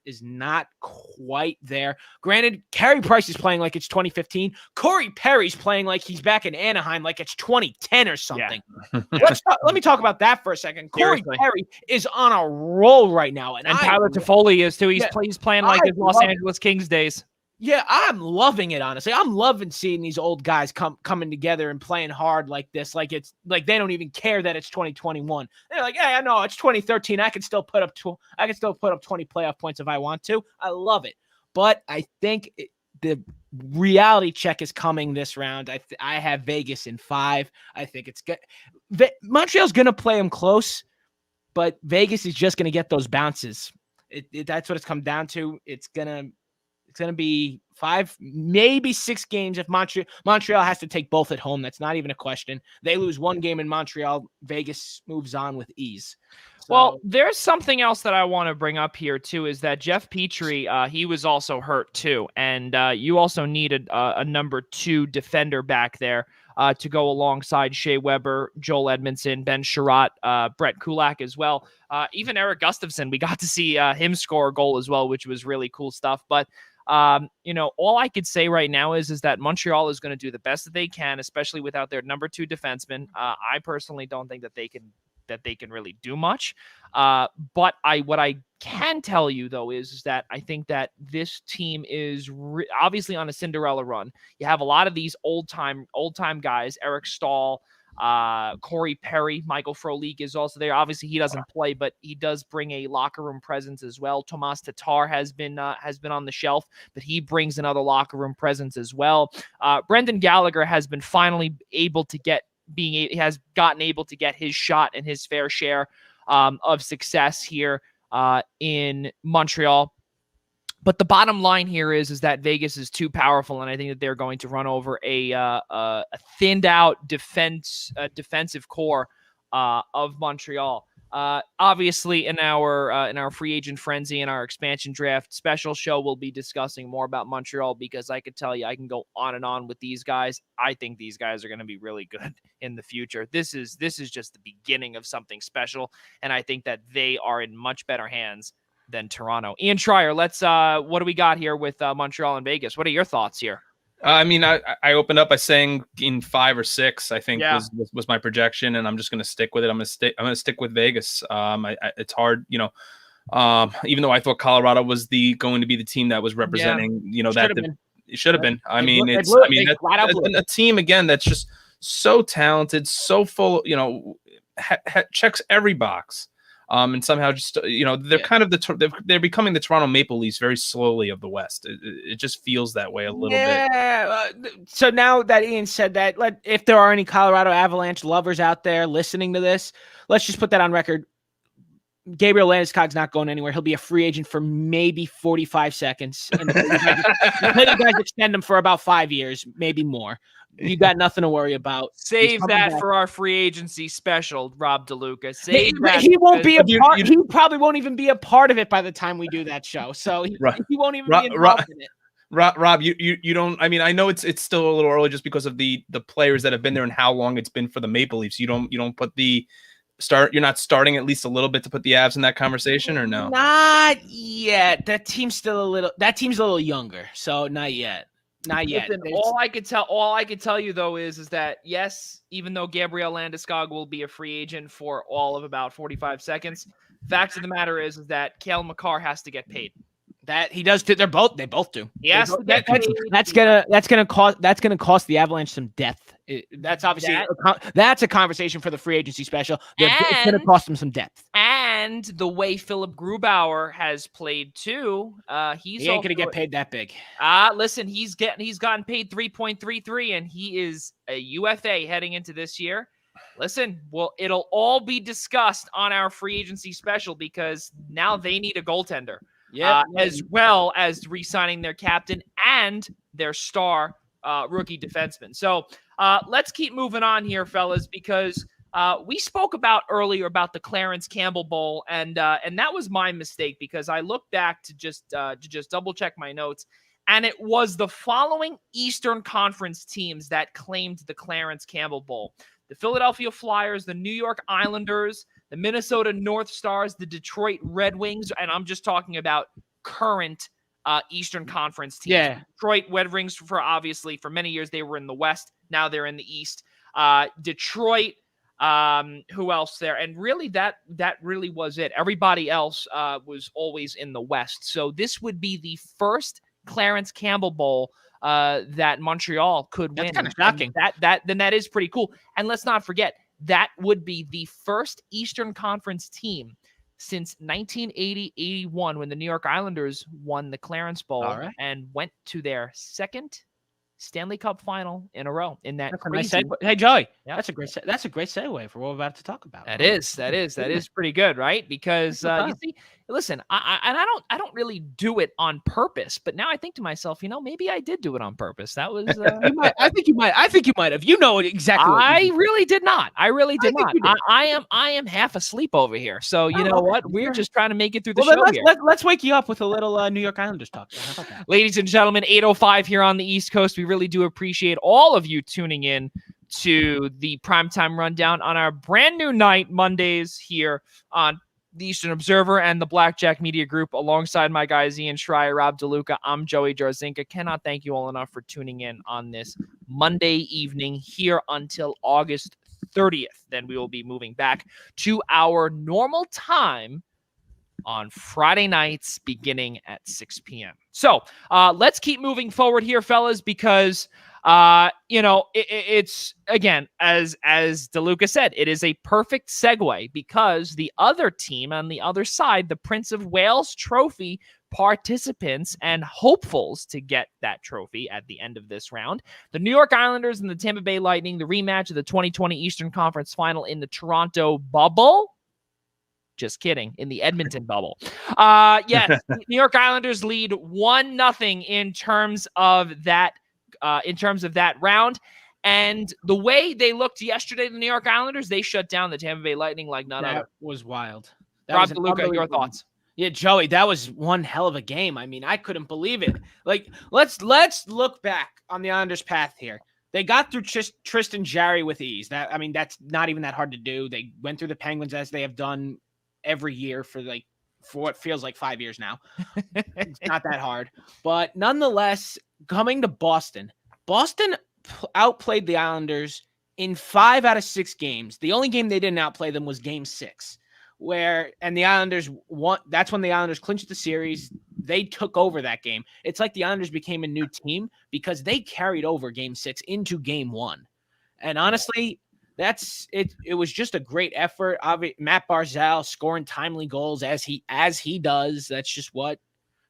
is not quite there. Granted, Carey Price is playing like it's 2015. Corey Perry's playing like he's back in Anaheim, like it's 2010 or something. Yeah. Let me talk about that for a second. Corey Perry is on a roll right now, and Tyler Toffoli is too. He's playing like his Los Angeles Kings days. Yeah, I'm loving it, honestly. I'm loving seeing these old guys coming together and playing hard like this. Like it's like they don't even care that it's 2021. They're like, hey, I know it's 2013. I can still put up 20 playoff points if I want to. I love it. But I think the reality check is coming this round. I have Vegas in 5. I think it's good. Montreal's going to play them close, but Vegas is just going to get those bounces. That's what it's come down to. It's gonna be 5, maybe 6 games if Montreal has to take both at home. That's not even a question. They lose one game in Montreal, Vegas moves on with ease. Well, there's something else that I want to bring up here, too, is that Jeff Petrie, he was also hurt, too. And you also needed a number 2 defender back there to go alongside Shea Weber, Joel Edmondson, Ben Sherratt, Brett Kulak as well. Even Eric Gustafson, we got to see him score a goal as well, which was really cool stuff. But, all I could say right now is that Montreal is going to do the best that they can, especially without their number 2 defenseman. I personally don't think that they can really do much. But what I can tell you, though, is that I think that this team is obviously on a Cinderella run. You have a lot of these old-time guys, Eric Stahl, Corey Perry, Michael Frolik is also there. Obviously, he doesn't play, but he does bring a locker room presence as well. Tomas Tatar has been on the shelf, but he brings another locker room presence as well. Brendan Gallagher has been finally able to get his shot and his fair share of success here in Montreal. But the bottom line here is that Vegas is too powerful, and I think that they're going to run over a thinned out defensive core of Montreal. Obviously, in our free agent frenzy and our expansion draft special show, we'll be discussing more about Montreal, because I could tell you I can go on and on with these guys. I think these guys are going to be really good in the future. This is just the beginning of something special, and I think that they are in much better hands than Toronto. Ian Schraier, let's what do we got here with Montreal and Vegas? What are your thoughts here? I mean, I opened up by saying in 5 or 6, I think was my projection, and I'm just going to stick with it. I'm going to stick with Vegas. It's hard, even though I thought Colorado was going to be the team that was representing, it should have been. I mean, that's a team again that's just so talented, so full, checks every box. And somehow just, they're kind of they're becoming the Toronto Maple Leafs very slowly of the West. It just feels that way a little bit. So now that Ian said that, if there are any Colorado Avalanche lovers out there listening to this, let's just put that on record. Gabriel Landeskog's not going anywhere. He'll be a free agent for maybe 45 seconds. And you guys extend him for about 5 years, maybe more. You got nothing to worry about. Save that for our free agency special, Rob DeLuca. He won't be a part. He probably won't even be a part of it by the time we do that show. So he won't even be involved in it. Rob, you don't. I mean, I know it's still a little early just because of the players that have been there and how long it's been for the Maple Leafs. You don't put the start. You're not starting at least a little bit to put the Avs in that conversation, or no? Not yet. That team's a little younger, so not yet. Not yet. Listen, all I could tell you though is that yes, even though Gabriel Landeskog will be a free agent for all of about 45 seconds, fact of the matter is that Cale Makar has to get paid. That he does. They both do. Yes, that's gonna cost the Avalanche some depth. That's obviously that's a conversation for the free agency special. It's gonna cost them some depth. And the way Philip Grubauer has played too, he ain't gonna get paid that big. Listen, he's gotten paid 3.33, and he is a UFA heading into this year. Listen, well, it'll all be discussed on our free agency special because now they need a goaltender. As well as re-signing their captain and their star rookie defenseman. So let's keep moving on here, fellas, because we spoke earlier about the Clarence Campbell Bowl, and that was my mistake because I looked back to just double check my notes, and it was the following Eastern Conference teams that claimed the Clarence Campbell Bowl: the Philadelphia Flyers, the New York Islanders, the Minnesota North Stars, the Detroit Red Wings, and I'm just talking about current Eastern Conference teams. Yeah. Detroit Red Wings, for many years, they were in the West. Now they're in the East. Detroit, who else there? And really, that really was it. Everybody else was always in the West. So this would be the first Clarence Campbell Bowl that Montreal could win. That's kind of shocking. Then that is pretty cool. And let's not forget, that would be the first Eastern Conference team since 1980-81 when the New York Islanders won the Clarence Bowl and went to their second Stanley Cup final in a row. In that crazy... Hey, Joey, that's a great segue for what we're about to talk about. That is pretty good, right? Because you see, listen, I don't really do it on purpose, but now I think to myself, maybe I did do it on purpose. That was I think you might have. You know exactly. I really did not. I am half asleep over here. So you know what? We're just trying to make it through the show here. Let's wake you up with a little New York Islanders talk. How about that? Ladies and gentlemen, 8:05 here on the East Coast. We really do appreciate all of you tuning in to the Primetime Rundown on our brand new night, Mondays, here on the Eastern Observer and the Blackjack Media Group, alongside my guys Ian Schraier, Rob DeLuca. I'm Joey Jarzynka. Cannot thank you all enough for tuning in on this Monday evening here until August 30th. Then we will be moving back to our normal time on Friday nights beginning at 6 p.m. So let's keep moving forward here, fellas, because it's, again, as DeLuca said, it is a perfect segue because the other team on the other side, the Prince of Wales Trophy participants and hopefuls to get that trophy at the end of this round, the New York Islanders and the Tampa Bay Lightning, the rematch of the 2020 Eastern Conference Final in the Toronto bubble. Just kidding. In the Edmonton bubble. Yes, the New York Islanders lead 1-0 in terms of that round. And the way they looked yesterday, the New York Islanders, they shut down the Tampa Bay Lightning like none other. That was wild. Rob DeLuca, your thoughts? Yeah, Joey, that was one hell of a game. I mean, I couldn't believe it. Like, let's look back on the Islanders' path here. They got through Tristan Jarry with ease. That's not even that hard to do. They went through the Penguins as they have done every year for what feels like 5 years now. It's not that hard. But nonetheless, coming to Boston outplayed the Islanders in 5 out of 6 games. The only game they didn't outplay them was game 6, and the Islanders won. That's when the Islanders clinched the series. They took over that game. It's like the Islanders became a new team because they carried over game 6 into game 1. And honestly, that's it. It was just a great effort. Matt Barzal scoring timely goals as he does. That's just what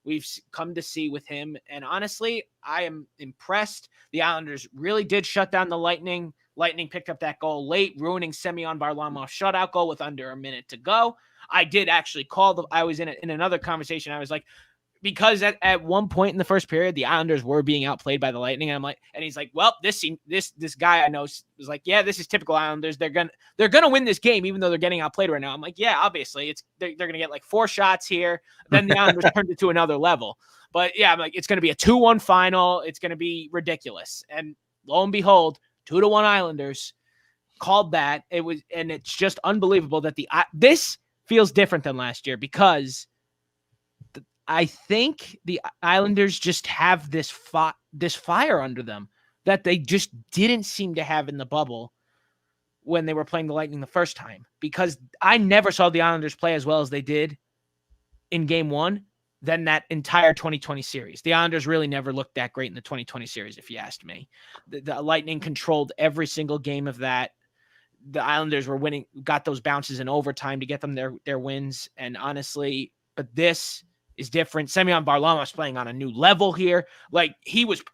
we've come to see with him. And honestly, I am impressed. The Islanders really did shut down the Lightning. Lightning picked up that goal late, ruining Semyon Varlamov's shutout goal with under a minute to go. I did actually I was in another conversation. I was like, because at one point in the first period, the Islanders were being outplayed by the Lightning. And I'm like, and he's like, well, this guy I know was like, yeah, this is typical Islanders. They're gonna win this game, even though they're getting outplayed right now. I'm like, yeah, obviously they're gonna get like 4 shots here. Then the Islanders turned it to another level. But yeah, I'm like, it's gonna be a 2-1 final. It's gonna be ridiculous. And lo and behold, 2-1 Islanders called that. And it's just unbelievable that this feels different than last year because I think the Islanders just have this fire under them that they just didn't seem to have in the bubble when they were playing the Lightning the first time, because I never saw the Islanders play as well as they did in game 1 than that entire 2020 series. The Islanders really never looked that great in the 2020 series, if you asked me. The Lightning controlled every single game of that. The Islanders were winning, got those bounces in overtime to get them their wins. And honestly, but this is different. Semyon Varlamov's playing on a new level here. Like he was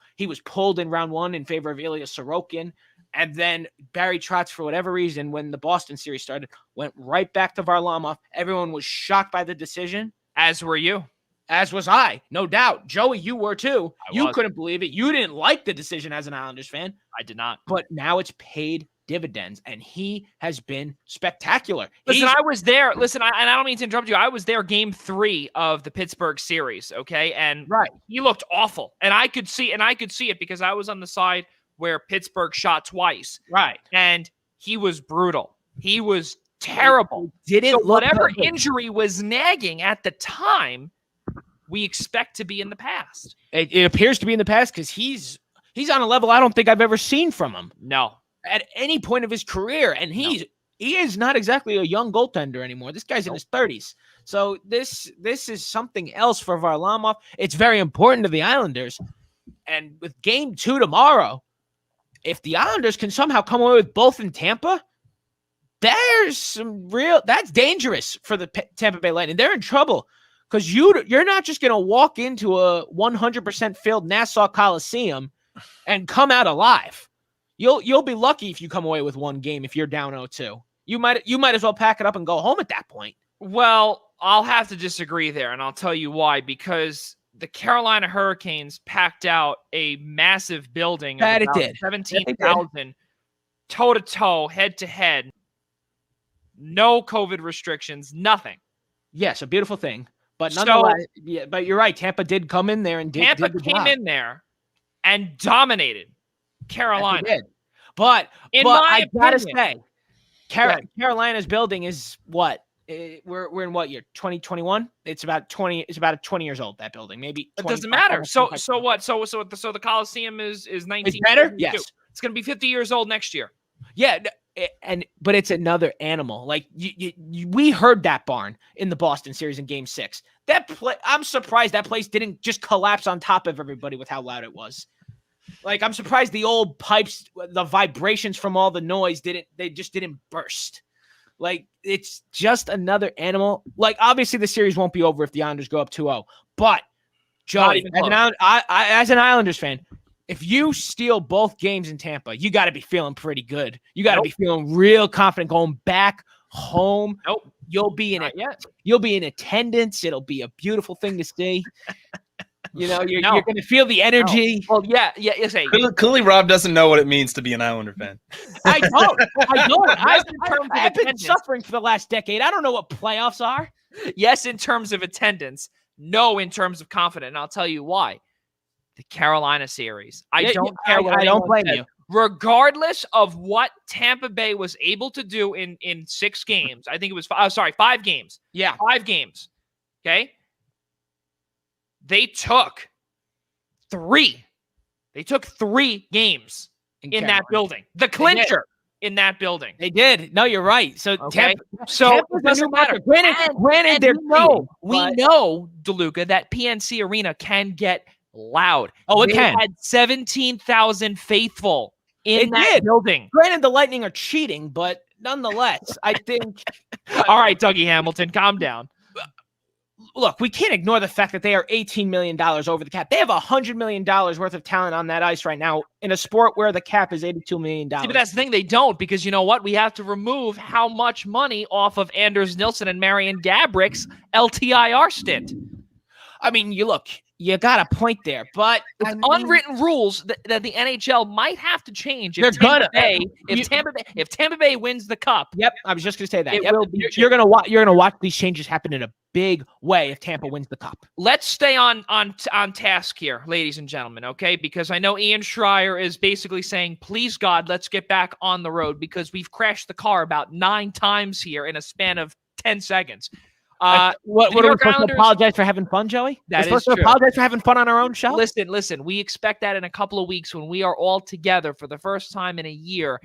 pulled in round 1 in favor of Ilya Sorokin. And then Barry Trotz, for whatever reason, when the Boston series started, went right back to Varlamov. Everyone was shocked by the decision. As were you. As was I, no doubt. Joey, you were too. You couldn't believe it. You didn't like the decision as an Islanders fan. I did not. But now it's paid dividends, and he has been spectacular. Listen, I was there. Listen, I don't mean to interrupt you. I was there game 3 of the Pittsburgh series, okay? And he looked awful. And I could see it because I was on the side where Pittsburgh shot twice. Right. And he was brutal. He was terrible. Whatever injury was nagging at the time, we expect to be in the past. It appears to be in the past because he's on a level I don't think I've ever seen from him. No. At any point of his career. And he is not exactly a young goaltender anymore. This guy's in his 30s. So this is something else for Varlamov. It's very important to the Islanders. And with game 2 tomorrow, if the Islanders can somehow come away with both in Tampa, that's dangerous for the Tampa Bay Lightning. They're in trouble because you're not just going to walk into a 100% filled Nassau Coliseum and come out alive. You'll be lucky if you come away with one game if you're down 0-2. You might as well pack it up and go home at that point. Well, I'll have to disagree there, and I'll tell you why. Because the Carolina Hurricanes packed out a massive building of about 17,000 toe-to-toe, head-to-head. No COVID restrictions, nothing. Yes, a beautiful thing. But nonetheless, yeah, but you're right. Tampa did come in there and did the came job. in there and dominated Carolina. Yes, But I gotta say, Carolina's building is what? We're in what year? 2021. It's about 20 years old. That building, maybe. It doesn't matter. So what? So the Coliseum is 19. It's better. Yes, it's gonna be 50 years old next year. Yeah, but it's another animal. Like we heard that barn in the Boston series in Game 6. I'm surprised that place didn't just collapse on top of everybody with how loud it was. Like, I'm surprised the old pipes, the vibrations from all the noise just didn't burst. Like, it's just another animal. Like, obviously the series won't be over if the Islanders go up 2-0. But, Joey, as an Islanders fan, if you steal both games in Tampa, you got to be feeling pretty good. You got to be feeling real confident going back home. Nope. You'll be in attendance. It'll be a beautiful thing to see. You know, you're going to feel the energy. No. Well, yeah. Clearly, Rob doesn't know what it means to be an Islander fan. I don't. I've been suffering for the last decade. I don't know what playoffs are. Yes, in terms of attendance. No, in terms of confidence. And I'll tell you why. The Carolina series. I don't care what I don't blame you. Regardless of what Tampa Bay was able to do in 6 games. I think it was 5 games. Yeah. 5 games. Okay. They took 3. They took 3 games in that building. The clincher in that building. They did. No, you're right. So okay. It doesn't matter. Granted, we know, DeLuca, that PNC Arena can get loud. Oh, it can. Had 17,000 faithful in that building. Granted, the Lightning are cheating, but nonetheless, I think. All right, Dougie Hamilton, calm down. Look, we can't ignore the fact that they are $18 million over the cap. They have $100 million worth of talent on that ice right now in a sport where the cap is $82 million. See, but that's the thing. They don't, because you know what? We have to remove how much money off of Anders Nilsson and Marian Gabrick's LTIR stint. I mean, you got a point there, but it's unwritten rules that the NHL might have to change if Tampa Bay wins the cup. Yep, I was just going to say that. You're going to watch these changes happen in a big way if Tampa wins the cup. Let's stay on task here, ladies and gentlemen, okay? Because I know Ian Schraier is basically saying, please God, let's get back on the road because we've crashed the car about 9 times here in a span of 10 seconds. What are we supposed to apologize for having fun, Joey? That we're is supposed true. to apologize for having fun on our own show? Listen. We expect that in a couple of weeks when we are all together for the first time in a year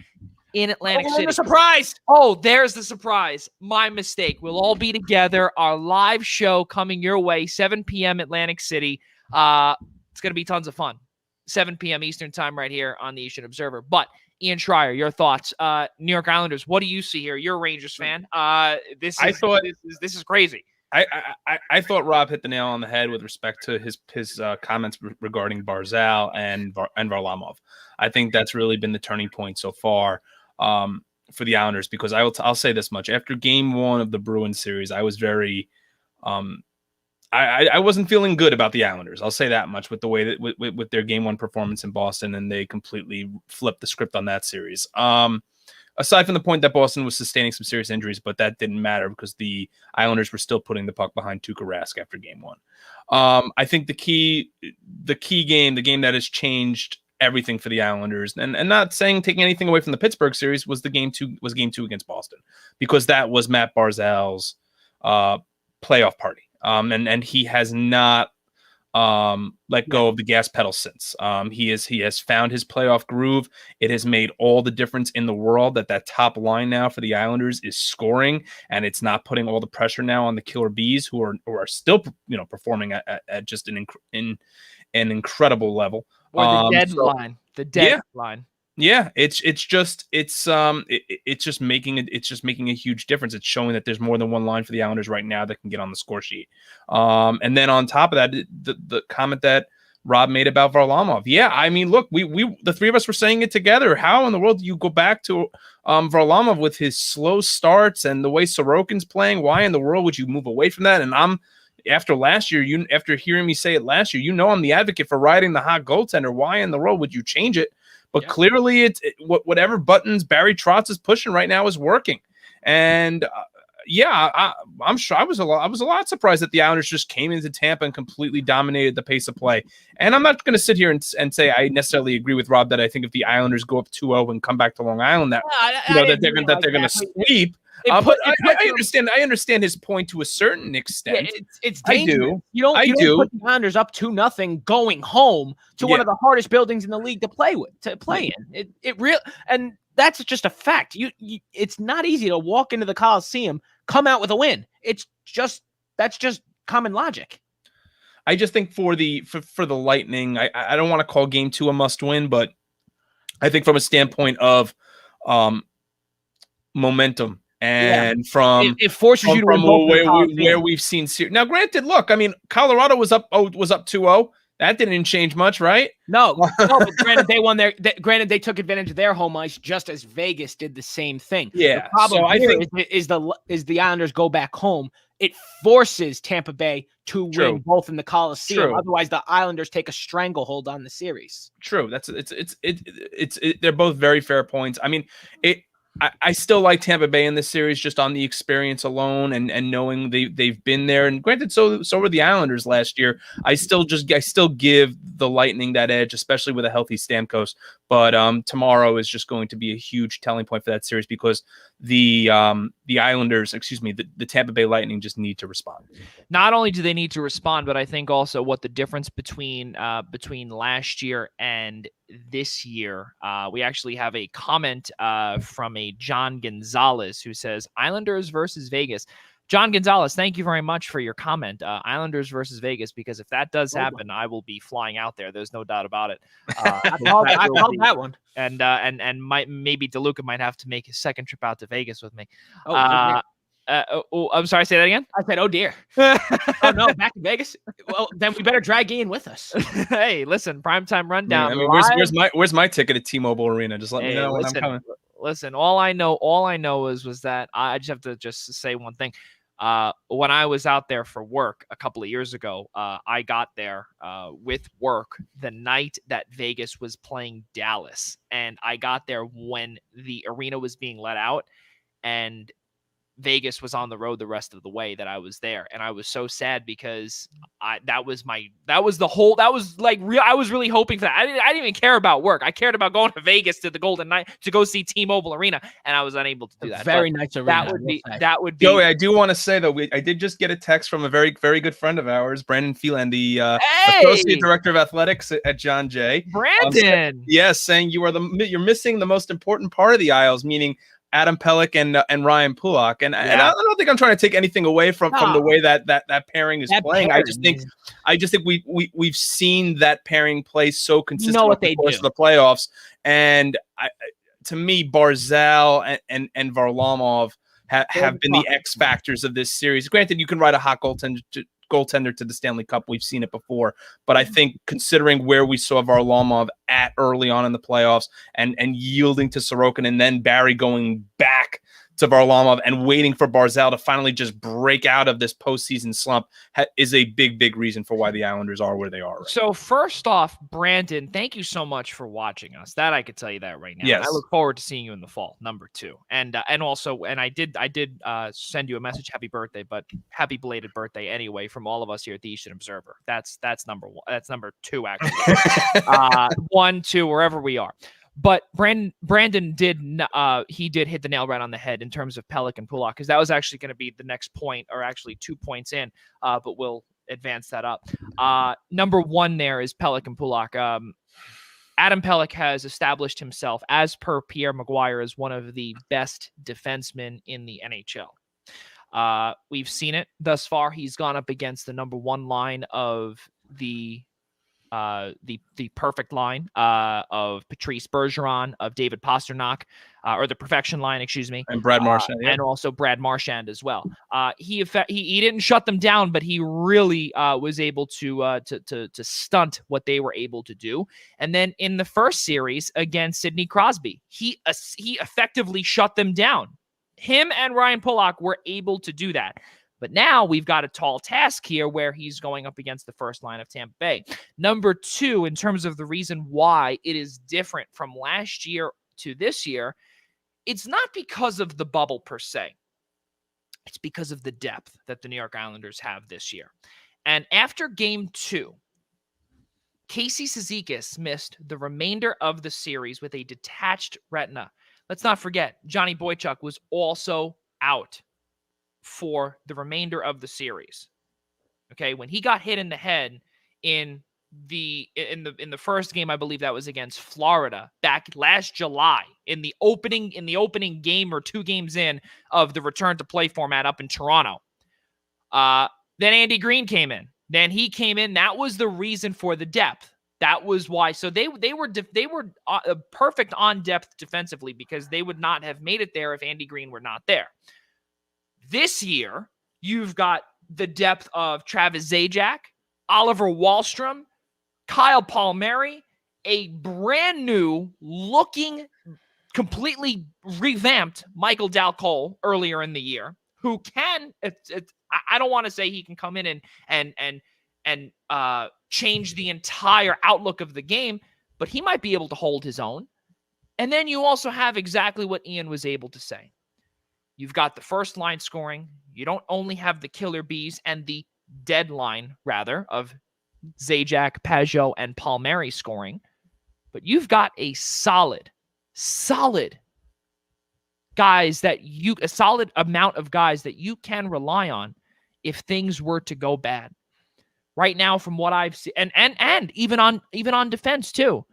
in Atlantic City. The surprise! Oh, there's the surprise. My mistake. We'll all be together. Our live show coming your way, 7 p.m. Atlantic City. It's going to be tons of fun. 7 p.m. Eastern time right here on the Eastern Observer. But Ian Schraier, your thoughts. New York Islanders, what do you see here? You're a Rangers fan. This is crazy. I thought Rob hit the nail on the head with respect to his comments regarding Barzal and Varlamov. I think that's really been the turning point so far for the Islanders, because I'll say this much. After Game 1 of the Bruins series, I was very I wasn't feeling good about the Islanders. I'll say that much with the way that with their Game 1 performance in Boston, and they completely flipped the script on that series. Aside from the point that Boston was sustaining some serious injuries, but that didn't matter because the Islanders were still putting the puck behind Tuukka Rask after Game 1. I think the key game, the game that has changed everything for the Islanders, and not saying taking anything away from the Pittsburgh series, was Game 2 against Boston, because that was Matt Barzal's playoff party. And he has not let go of the gas pedal since. He has found his playoff groove. It has made all the difference in the world that top line now for the Islanders is scoring, and it's not putting all the pressure now on the Killer Bees, who are still performing at just an incredible level. Or the deadline. Line. Yeah, it's just making a huge difference. It's showing that there's more than one line for the Islanders right now that can get on the score sheet. And then on top of that, the comment that Rob made about Varlamov. Yeah, I mean, look, we the three of us were saying it together. How in the world do you go back to Varlamov with his slow starts and the way Sorokin's playing? Why in the world would you move away from that? And after last year, after hearing me say it last year, I'm the advocate for riding the hot goaltender. Why in the world would you change it? But clearly, whatever buttons Barry Trotz is pushing right now is working. And I'm sure I was a lot surprised that the Islanders just came into Tampa and completely dominated the pace of play. And I'm not going to sit here and say I necessarily agree with Rob that I think if the Islanders go up 2-0 and come back to Long Island, that they're going to sweep. But I understand his point to a certain extent. Yeah, it's dangerous. You don't put the Islanders up 2-0 going home to one of the hardest buildings in the league to play in. It real and that's just a fact. It's not easy to walk into the Coliseum, come out with a win. That's just common logic. I just think for the Lightning, I don't want to call Game 2 a must win, but I think from a standpoint of momentum. And it forces you to win where we've seen now. Granted, look, I mean, Colorado was up 2-0. That didn't change much, right? No, but granted, they won granted, they took advantage of their home ice just as Vegas did the same thing. Yeah. The problem is the Islanders go back home. It forces Tampa Bay to win both in the Coliseum. Otherwise, the Islanders take a stranglehold on the series. True. They're both very fair points. I mean, I still like Tampa Bay in this series just on the experience alone and knowing they've been there. And granted, so were the Islanders last year. I still give the Lightning that edge, especially with a healthy Stamkos. But tomorrow is just going to be a huge telling point for that series because the Islanders, the Tampa Bay Lightning just need to respond. Not only do they need to respond, but I think also what the difference between last year and this year, we actually have a comment from a John Gonzalez who says Islanders versus Vegas. John Gonzalez, thank you very much for your comment. Islanders versus Vegas, because if that does happen, I will be flying out there. There's no doubt about it. I called that one. And maybe DeLuca might have to make his second trip out to Vegas with me. I'm sorry, say that again? I said, oh, dear. Oh, no, back to Vegas? Well, then we better drag Ian with us. Hey, listen, Primetime Rundown. I mean, where's my ticket at T-Mobile Arena? Just let me know when I'm coming. Listen, all I know was that I just have to say one thing. When I was out there for work a couple of years ago, I got there with work the night that Vegas was playing Dallas. And I got there when the arena was being let out and Vegas was on the road the rest of the way that I was there. And I was so sad because I was really hoping for that. I didn't even care about work. I cared about going to Vegas to the Golden Knight to go see T-Mobile Arena. And I was unable to do that. Very nice arena. That would be. Joey, I do want to say though, I did just get a text from a very, very good friend of ours, Brandon Phelan, the Associate Director of Athletics at John Jay. Brandon. Yes, saying you're missing the most important part of the Isles, meaning Adam Pellick and Ryan Pulock. And I don't think I'm trying to take anything away from the way that pairing is playing. I just think we've seen that pairing play so consistently over the course of the playoffs. And to me, Barzal and Varlamov have been the X factors of this series. Granted, you can ride a hot goaltender to the Stanley Cup. We've seen it before. But I think considering where we saw Varlamov at early on in the playoffs and yielding to Sorokin and then Barry going back to Varlamov and waiting for Barzal to finally just break out of this postseason slump is a big, big reason for why the Islanders are where they are. Right so first off, Brandon, thank you so much for watching us. That I could tell you that right now. Yes. I look forward to seeing you in the fall, number 2. And also, I did send you a message, happy birthday, but happy belated birthday anyway from all of us here at the Eastern Observer. That's number 1. That's number 2, actually. 1, 2, wherever we are. But Brandon did hit the nail right on the head in terms of Pellick and Pulock, because that was actually going to be the next point, or actually 2 points in, but we'll advance that up. Number 1 there is Pellick and Pulock. Adam Pellick has established himself, as per Pierre Maguire, as one of the best defensemen in the NHL. We've seen it thus far. He's gone up against the number 1 line of the the perfect line of Patrice Bergeron, of David Pastrnak, or the perfection line, excuse me, and Brad Marchand, and also Brad Marchand as well. He didn't shut them down, but he really was able to stunt what they were able to do. And then in the first series against Sidney Crosby, he effectively shut them down. Him and Ryan Pulock were able to do that. But now we've got a tall task here where he's going up against the first line of Tampa Bay. Number two, in terms of the reason why it is different from last year to this year, it's not because of the bubble per se. It's because of the depth that the New York Islanders have this year. And after game 2, Casey Cizikas missed the remainder of the series with a detached retina. Let's not forget, Johnny Boychuk was also out for the remainder of the series. Okay, when he got hit in the head in the first game, I believe that was against Florida back last July in the opening game or 2 games in of the return to play format up in Toronto. Then Andy Green came in. Then he came in. That was the reason for the depth. That was why. So they were perfect on depth defensively because they would not have made it there if Andy Green were not there. This year, you've got the depth of Travis Zajac, Oliver Wahlstrom, Kyle Palmieri, a brand new looking, completely revamped Michael Dal Cole earlier in the year, who can, I don't want to say he can come in and change the entire outlook of the game, but he might be able to hold his own. And then you also have exactly what Ian was able to say. You've got the first line scoring. You don't only have the killer bees and the deadline, rather, of Zajac, Pajot, and Palmieri scoring, but you've got a solid guys a solid amount of guys that you can rely on if things were to go bad. Right now, from what I've seen, and even on defense too,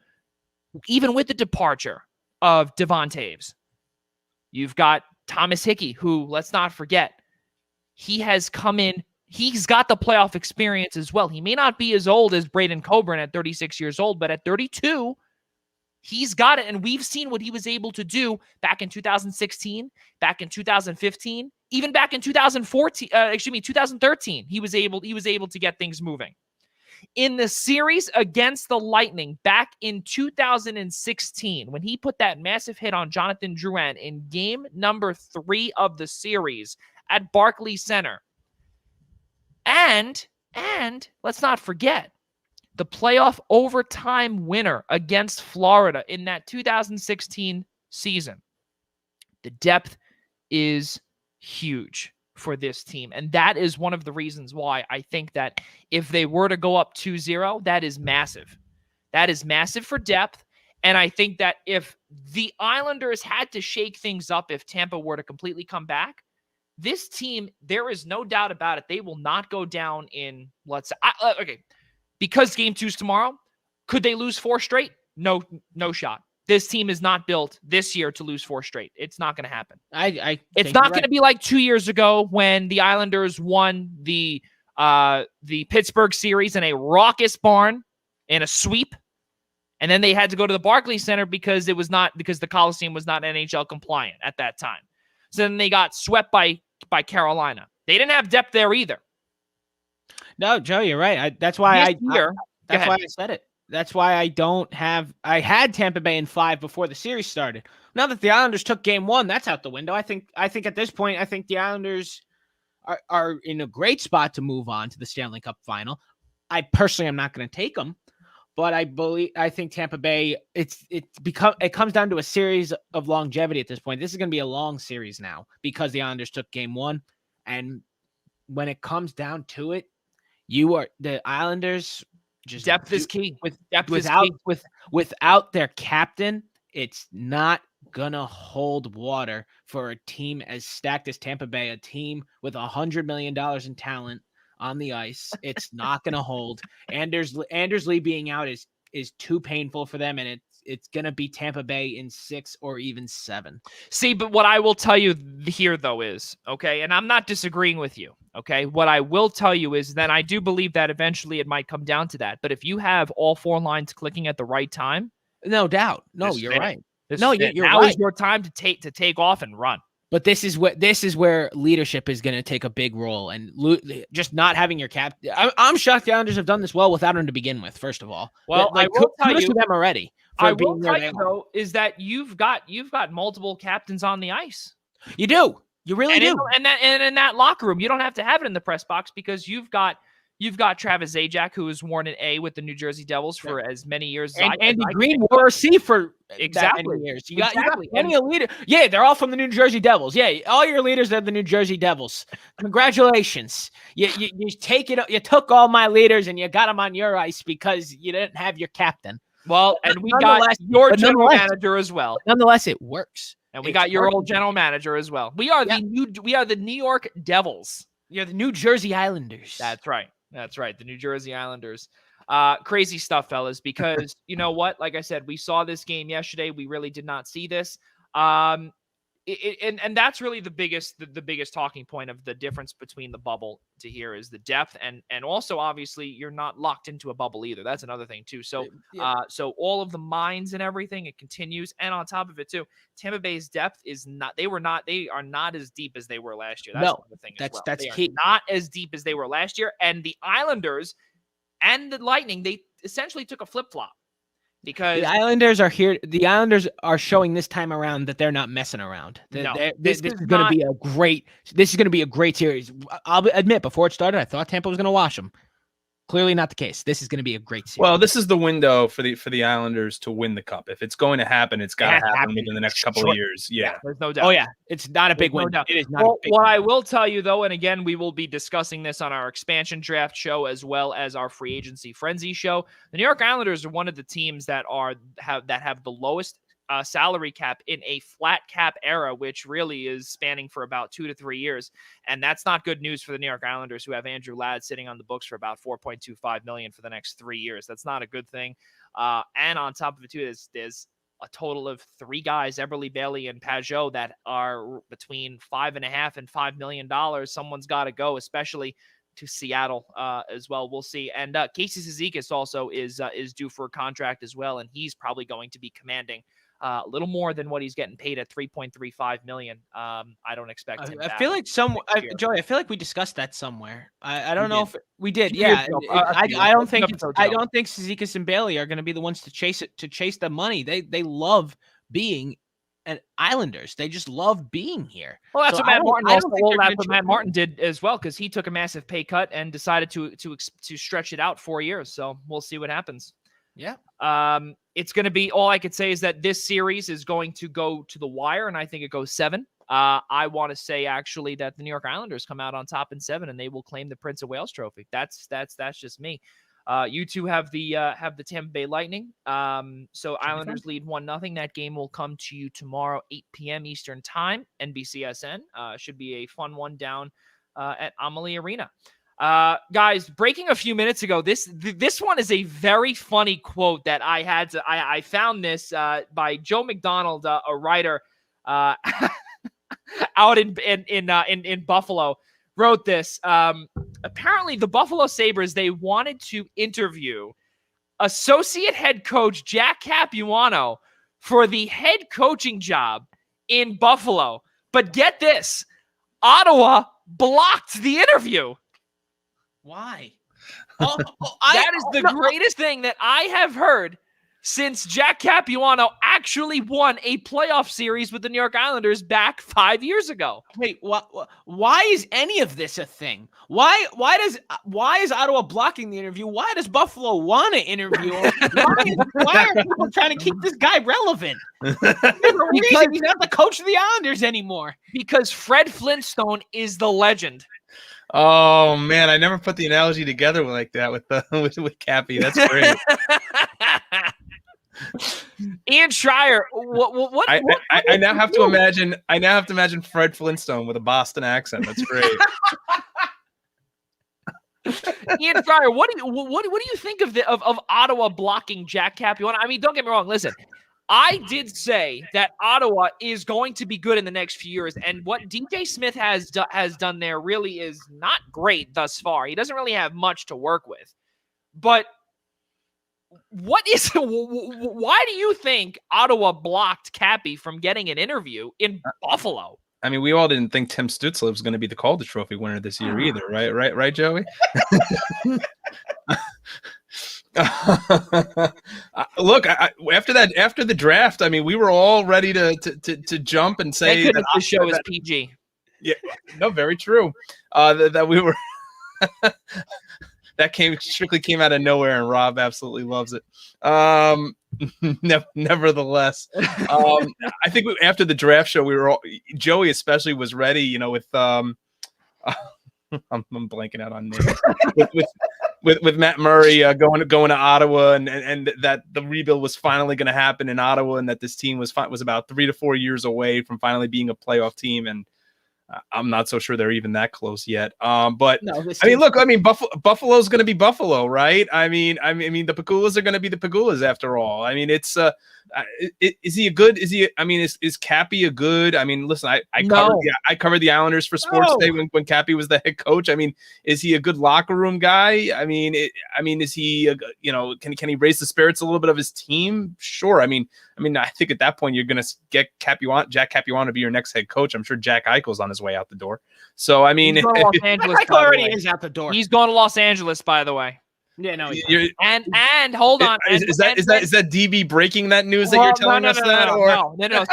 even with the departure of Devon Taves, you've got Thomas Hickey, who, let's not forget, he has come in. He's got the playoff experience as well. He may not be as old as Braden Coburn at 36 years old, but at 32, he's got it. And we've seen what he was able to do back in 2016, back in 2015, even back in 2013. He was able to get things moving. In the series against the Lightning back in 2016, when he put that massive hit on Jonathan Drouin in game number 3 of the series at Barclays Center. And let's not forget the playoff overtime winner against Florida in that 2016 season. The depth is huge for this team. And that is one of the reasons why I think that if they were to go up 2-0, that is massive. That is massive for depth. And I think that if the Islanders had to shake things up, if Tampa were to completely come back, this team, there is no doubt about it, they will not go down in, okay, because game 2's tomorrow, could they lose 4 straight? No shot. This team is not built this year to lose 4 straight. It's not going to happen. It's not going to be like 2 years ago when the Islanders won the Pittsburgh series in a raucous barn in a sweep, and then they had to go to the Barclays Center because the Coliseum was not NHL compliant at that time. So then they got swept by Carolina. They didn't have depth there either. No, Joe, you're right. That's why I said it. That's why I had Tampa Bay in 5 before the series started. Now that the Islanders took game 1, that's out the window. I think at this point, I think the Islanders are in a great spot to move on to the Stanley Cup final. I personally am not going to take them, but I think Tampa Bay, it comes down to a series of longevity at this point. This is going to be a long series now because the Islanders took game 1. And when it comes down to it, the Islanders just depth is key. Without their captain, it's not gonna hold water for a team as stacked as Tampa Bay, a team with $100 million in talent on the ice. It's not gonna hold. Anders Lee being out is too painful for them, and it's going to be Tampa Bay in 6 or even 7. See, but what I will tell you here, though, is, okay, and I'm not disagreeing with you, okay? What I will tell you is that I do believe that eventually it might come down to that. But if you have all 4 lines clicking at the right time, no doubt. No, this you're is it. right. This No, is it. you're Now right. is your time to take off and run. But this is where leadership is going to take a big role, and just not having your cap. I'm shocked the Islanders have done this well without him to begin with. First of all, well, I will tell you, them already. I will tell you though is that you've got multiple captains on the ice. You do. You really do. And in that locker room, you don't have to have it in the press box because you've got Travis Zajac, who has worn an A with the New Jersey Devils for as many years. And Andy Green wore a C for exactly that many years. You got plenty of leaders. Yeah, they're all from the New Jersey Devils. Yeah, all your leaders are the New Jersey Devils. Congratulations. You take it. You took all my leaders and you got them on your ice because you didn't have your captain. Well, and we got your general manager as well. Nonetheless, it works. And we got your old general manager as well. We are the New York Devils. You're the New Jersey Islanders. That's right. That's right. The New Jersey Islanders. Crazy stuff, fellas, because you know what? Like I said, we saw this game yesterday. We really did not see this. And that's really the biggest talking point of the difference between the bubble to here is the depth. And also, obviously, you're not locked into a bubble either. That's another thing, too. So, so all of the mines and everything, it continues. And on top of it, too, Tampa Bay's depth is they are not as deep as they were last year. That's another thing as well. That's they key. Are not as deep as they were last year. And the Islanders and the Lightning, they essentially took a flip-flop. Because the Islanders are here. The Islanders are showing this time around that they're not messing around. This is going to be a great. This is going to be a great series. I'll admit, before it started, I thought Tampa was going to wash them. Clearly not the case. This is going to be a great series. Well, this is the window for the Islanders to win the cup. If it's going to happen, it's got to happen within the next couple of years. Yeah, there's no doubt. Oh yeah, it's not a big win. No, it is not. What I will tell you though, and again, we will be discussing this on our expansion draft show as well as our free agency frenzy show. The New York Islanders are one of the teams that have the lowest salary cap in a flat cap era, which really is spanning for about 2 to 3 years. And that's not good news for the New York Islanders, who have Andrew Ladd sitting on the books for about $4.25 million for the next 3 years. That's not a good thing. And on top of it, too, there's a total of 3 guys, Eberle, Bailey, and Pajot, that are between $5.5 and $5 million. Someone's got to go, especially to Seattle as well. We'll see. And Casey Cizikas also is due for a contract as well, and he's probably going to be commanding a little more than what he's getting paid at $3.35 million. I don't expect him. I feel like Joey, I feel like we discussed that somewhere. I don't know if we did. Yeah, I don't think Cizikas and Bailey are going to be the ones to chase the money. They love being Islanders. They just love being here. Well, that's what Matt Martin also. That's what Matt Martin did as well, because he took a massive pay cut and decided to stretch it out 4 years. So we'll see what happens. Yeah. It's going to be, all I could say is that this series is going to go to the wire, and I think it goes 7. I want to say actually that the New York Islanders come out on top in 7, and they will claim the Prince of Wales trophy. That's just me. You two have the Tampa Bay Lightning. So Islanders lead 1-0. That game will come to you tomorrow, 8 p.m. Eastern Time, NBCSN. Should be a fun one down at Amalie Arena. Guys, breaking a few minutes ago, this one is a very funny quote that I found this by Joe McDonald, a writer out in Buffalo, wrote this. Apparently the Buffalo Sabres, they wanted to interview associate head coach Jack Capuano for the head coaching job in Buffalo. But get this, Ottawa blocked the interview. Why? That is the greatest thing that I have heard since Jack Capuano actually won a playoff series with the New York Islanders back 5 years ago. Wait, why is any of this a thing? Why is Ottawa blocking the interview? Why does Buffalo want to interview him? Why are people trying to keep this guy relevant? Because he's not the coach of the Islanders anymore. Because Fred Flintstone is the legend. Oh man, I never put the analogy together like that with Cappy. That's great. Ian Schraier, what I now have to imagine. I now have to imagine Fred Flintstone with a Boston accent. That's great. Ian Schraier, what do you think of Ottawa blocking Jack Capuano? I mean, don't get me wrong. Listen, I did say that Ottawa is going to be good in the next few years, and what DJ Smith has done there really is not great thus far. He doesn't really have much to work with. But why do you think Ottawa blocked Cappy from getting an interview in Buffalo? I mean, we all didn't think Tim Stützle was going to be the Calder Trophy winner this year either, right, Joey? Look, after the draft, I mean, we were all ready to jump and say that the show is PG. Yeah, no, very true. That we were. That strictly came out of nowhere, and Rob absolutely loves it. Nevertheless, I think after the draft show, we were all, Joey especially was ready, with I'm blanking out on names with Matt Murray going to Ottawa, and that the rebuild was finally going to happen in Ottawa, and that this team was about 3 to 4 years away from finally being a playoff team, and I'm not so sure they're even that close yet. But no, I mean, look, I mean, Buffalo's going to be Buffalo, right? I mean, the Pagulas are going to be the Pagulas after all. I mean, it's is he a good? Is Cappy a good? I mean, listen, I covered the Islanders for Sports Day when Cappy was the head coach. I mean, is he a good locker room guy? I mean, is he can he raise the spirits a little bit of his team? Sure. I mean, I think at that point you're going to get Jack Capuano to be your next head coach. I'm sure Jack Eichel's on his way out the door. So I mean, Eichel already is out the door. He's going to Los Angeles, by the way. Yeah, no. And hold on. Is that DB breaking that news that you're telling us that? No. That's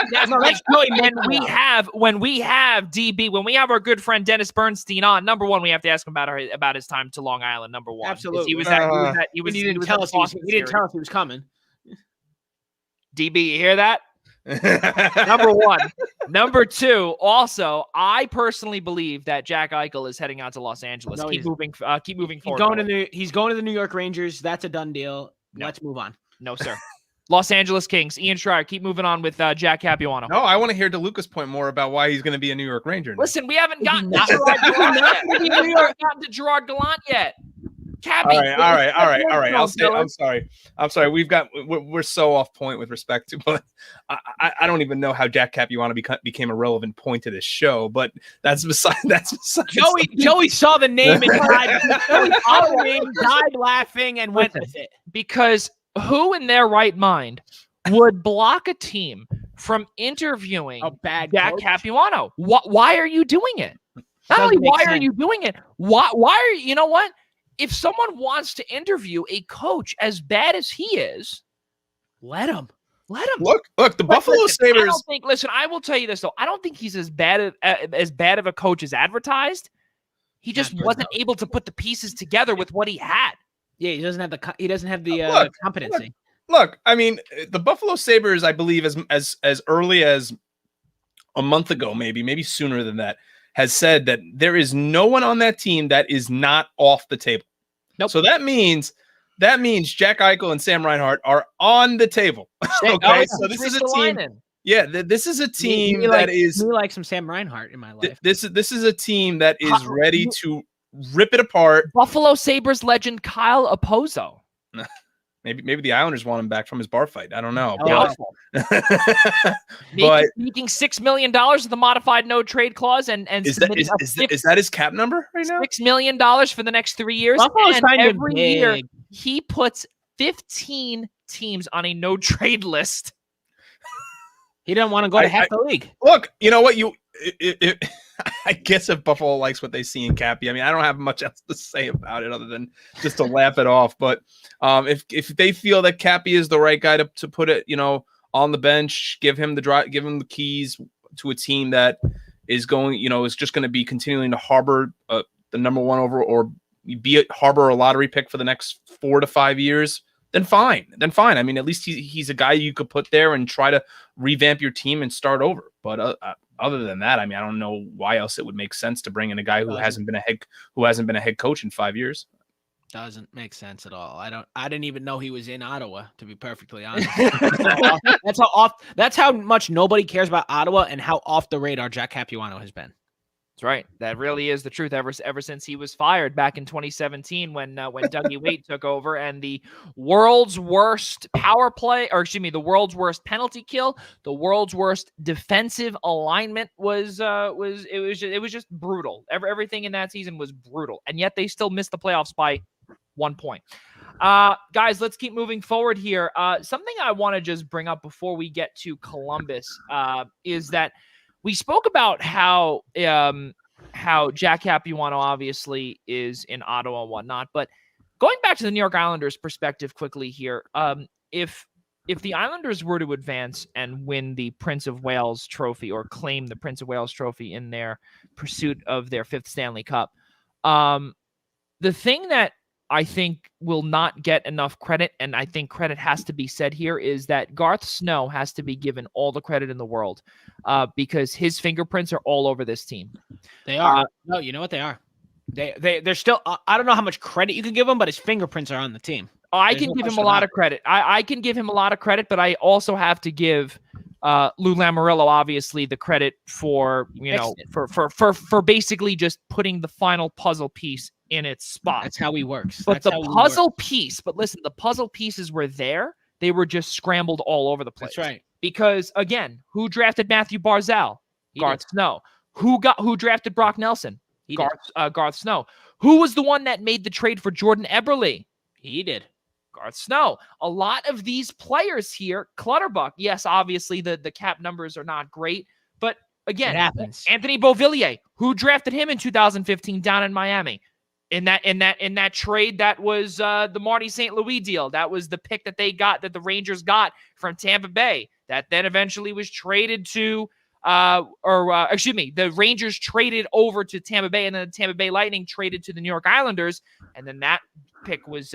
when we have DB, when we have our good friend Dennis Bernstein on. Number one, we have to ask him about his time to Long Island. Number one, absolutely. He didn't tell us he was coming. DB, you hear that? Number one. Number two, also, I personally believe that Jack Eichel is heading out to Los Angeles. No, keep moving forward. He's going to the New York Rangers. That's a done deal. No. Let's move on. No, sir. Los Angeles Kings. Ian Schraier, keep moving on with Jack Capuano. No, I want to hear DeLuca's point more about why he's going to be a New York Ranger. Listen, we haven't gotten to Gerard Gallant yet. Cappy. All right. I'm sorry. We're so off point with respect to, but I don't even know how Jack Capuano became a relevant point to this show. But that's beside. Joey saw the name and died laughing and went with it. Because who in their right mind would block a team from interviewing Jack Capuano? Why are you doing it? Not only why are you doing it, why are you? You know what? If someone wants to interview a coach as bad as he is, let him. Look, the Buffalo Sabres. I will tell you this though. I don't think he's as bad of a coach as advertised. He just wasn't able to put the pieces together with what he had. Yeah, he doesn't have the competency. Look, I mean, the Buffalo Sabres, I believe, as early as a month ago, maybe sooner than that, has said that there is no one on that team that is not off the table. Nope. So that means Jack Eichel and Sam Reinhart are on the table. Okay, so this is a team. Yeah, this is a team that is. Me like some Sam Reinhart in my life. This is a team that is ready to rip it apart. Buffalo Sabres legend Kyle Opozo. Maybe the Islanders want him back from his bar fight. I don't know. Making $6 million with the modified no trade clause, and is that his cap number right now? $6 million for the next 3 years. And every year he puts 15 teams on a no trade list. He doesn't want to go to half the league. Look, you know what? I guess if Buffalo likes what they see in Cappy, I mean, I don't have much else to say about it other than just to laugh it off. But if they feel that Cappy is the right guy to put it, on the bench, give him the keys to a team that is going, is just going to be continuing to harbor the number one over or harbor a lottery pick for the next 4 to 5 years. Then fine. I mean, at least he's a guy you could put there and try to revamp your team and start over. But other than that, I mean, I don't know why else it would make sense to bring in a guy who hasn't been a head coach in 5 years. Doesn't make sense at all. I didn't even know he was in Ottawa, to be perfectly honest. That's how much nobody cares about Ottawa and how off the radar Jack Capuano has been. That's right. That really is the truth. Ever since he was fired back in 2017, when Dougie Waite took over, and the world's worst power play, or excuse me, the world's worst penalty kill, the world's worst defensive alignment was just brutal. Everything in that season was brutal, and yet they still missed the playoffs by 1 point. Guys, let's keep moving forward here. Something I want to just bring up before we get to Columbus is that we spoke about how Jack Capuano obviously is in Ottawa and whatnot, but going back to the New York Islanders' perspective quickly here, if the Islanders were to advance and win the Prince of Wales trophy, or claim the Prince of Wales trophy in their pursuit of their 5th Stanley Cup, the thing that I think will not get enough credit, and I think credit has to be said here, is that Garth Snow has to be given all the credit in the world because his fingerprints are all over this team. They are. No, you know what they are. They're still. I don't know how much credit you can give him, but his fingerprints are on the team. I can give him a lot of credit. I can give him a lot of credit, but I also have to give Lou Lamoriello obviously the credit for for basically just putting the final puzzle piece in its spot. That's how he works. But the puzzle piece, but listen, the puzzle pieces were there. They were just scrambled all over the place. That's right. Because again, who drafted Matthew Barzal? Garth Snow. Who drafted Brock Nelson? Garth Snow. Who was the one that made the trade for Jordan Eberle? He did. Garth Snow. A lot of these players here, Clutterbuck, yes, obviously the cap numbers are not great, but again, it happens. Anthony Beauvillier, who drafted him in 2015 down in Miami. In that trade, that was the Marty St. Louis deal. That was the pick that the Rangers got from Tampa Bay. That then eventually was traded to, the Rangers traded over to Tampa Bay, and then the Tampa Bay Lightning traded to the New York Islanders, and then that pick was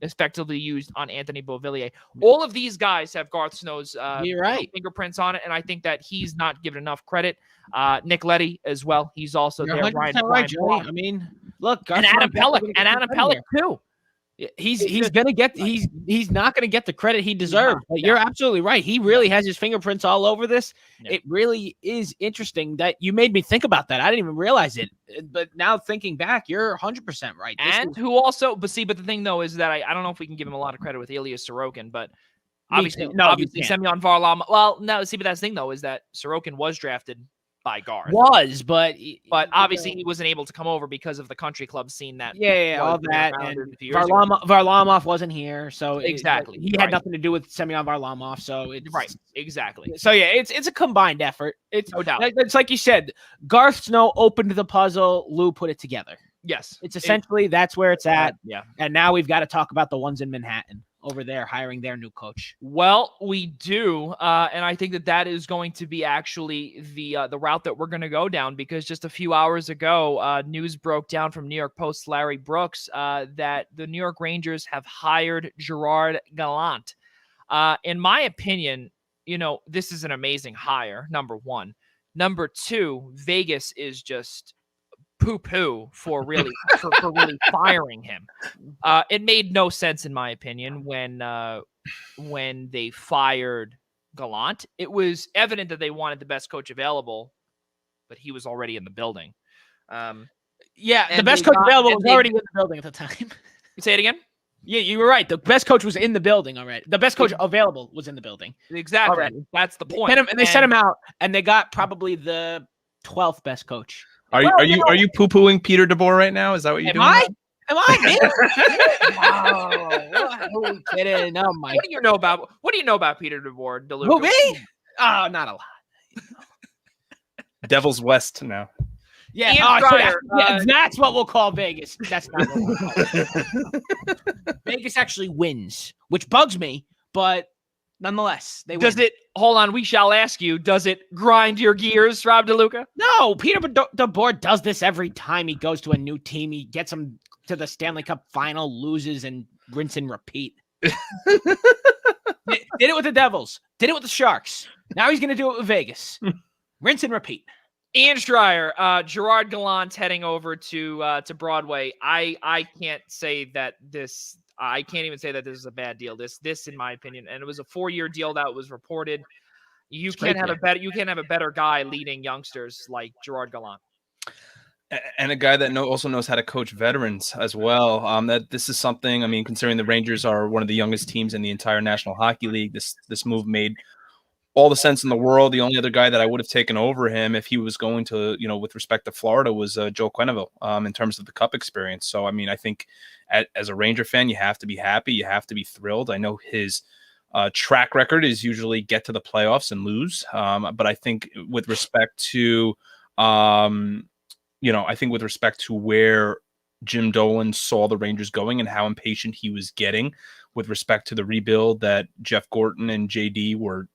effectively used on Anthony Beauvillier. All of these guys have Garth Snow's fingerprints on it, and I think that he's not given enough credit. Nick Leddy as well. He's also there. Right, Joey. I mean, look, Garth and Adam Pellick too. He's gonna get he's not gonna get the credit he deserves. But you're absolutely right. He really has his fingerprints all over this. Yeah. It really is interesting that you made me think about that. I didn't even realize it. But now thinking back, you're 100% right. But the thing though is that I don't know if we can give him a lot of credit with Ilya Sorokin, but obviously Semyon Varlamov. Well, no, but that's the thing though is that Sorokin was drafted by Garth. But obviously he wasn't able to come over because of the country club scene that all that, and Varlamov wasn't here, so exactly he had nothing to do with Semyon Varlamov, so it's exactly. So yeah, it's a combined effort. It's no doubt. It's like you said, Garth Snow opened the puzzle, Lou put it together. Yes, it's essentially that's where it's at. Yeah, and now we've got to talk about the ones in Manhattan over there hiring their new coach. Well, we do, and I think that is going to be actually the route that we're going to go down, because just a few hours ago, news broke down from New York Post's Larry Brooks that the New York Rangers have hired Gerard Gallant. In my opinion, this is an amazing hire, number one. Number two, Vegas is just poo-poo for really firing him. It made no sense in my opinion when they fired Gallant. It was evident that they wanted the best coach available, but he was already in the building. The best coach available was already in the building at the time. Say it again? Yeah, you were right. The best coach was in the building already. The best coach available was in the building. Exactly. Already. That's the point. They sent him out, and they got probably the 12th best coach. Are you poo-pooing Peter DeBoer right now? Is that what you're doing? Am I? Wow. Kidding. Oh my. What do you know about Peter DeBoer? DeLuca? Who, me? Oh, not a lot. Devil's West now. Yeah, that's what we'll call Vegas. That's not what we'll call Vegas actually wins, which bugs me, but nonetheless, they win. Hold on, we shall ask you, does it grind your gears, Rob DeLuca? No, Peter DeBoer does this every time he goes to a new team. He gets them to the Stanley Cup final, loses, and rinse and repeat. Did it with the Devils. Did it with the Sharks. Now he's going to do it with Vegas. Rinse and repeat. Ian Schraier, Gerard Gallant heading over to Broadway. I can't say that this. I can't even say that this is a bad deal. This, in my opinion, and it was a 4-year deal that was reported. You can't have a better guy leading youngsters like Gerard Gallant. And a guy that also knows how to coach veterans as well. That this is something, I mean, considering the Rangers are one of the youngest teams in the entire National Hockey League, this move made all the sense in the world. The only other guy that I would have taken over him if he was going to, with respect to Florida, was Joe Quenneville in terms of the Cup experience. So, I mean, I think as a Ranger fan, you have to be happy. You have to be thrilled. I know his track record is usually get to the playoffs and lose. But I think with respect to, I think with respect to where Jim Dolan saw the Rangers going and how impatient he was getting with respect to the rebuild that Jeff Gorton and JD were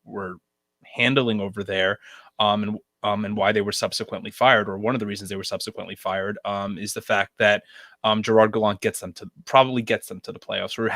handling over there, and why they were subsequently fired, or one of the reasons they were subsequently fired, is the fact that Gerard Gallant gets them to the playoffs, or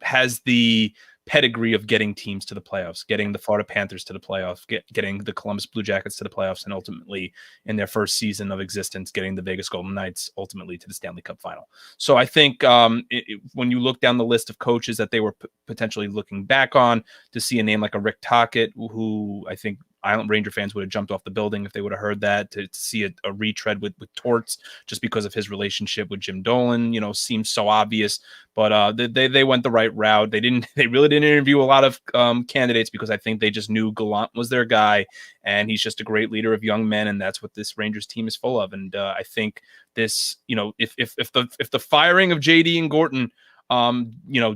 has the pedigree of getting teams to the playoffs, getting the Florida Panthers to the playoffs, getting the Columbus Blue Jackets to the playoffs, and ultimately in their first season of existence, getting the Vegas Golden Knights ultimately to the Stanley Cup final. So I think when you look down the list of coaches that they were potentially looking back on, to see a name like a Rick Tocchet, who I think Island Ranger fans would have jumped off the building if they would have heard that, to see a retread with Torts just because of his relationship with Jim Dolan, seems so obvious, but they went the right route. They really didn't interview a lot of candidates, because I think they just knew Gallant was their guy, and he's just a great leader of young men, and that's what this Rangers team is full of. And I think this, if the firing of JD and Gorton,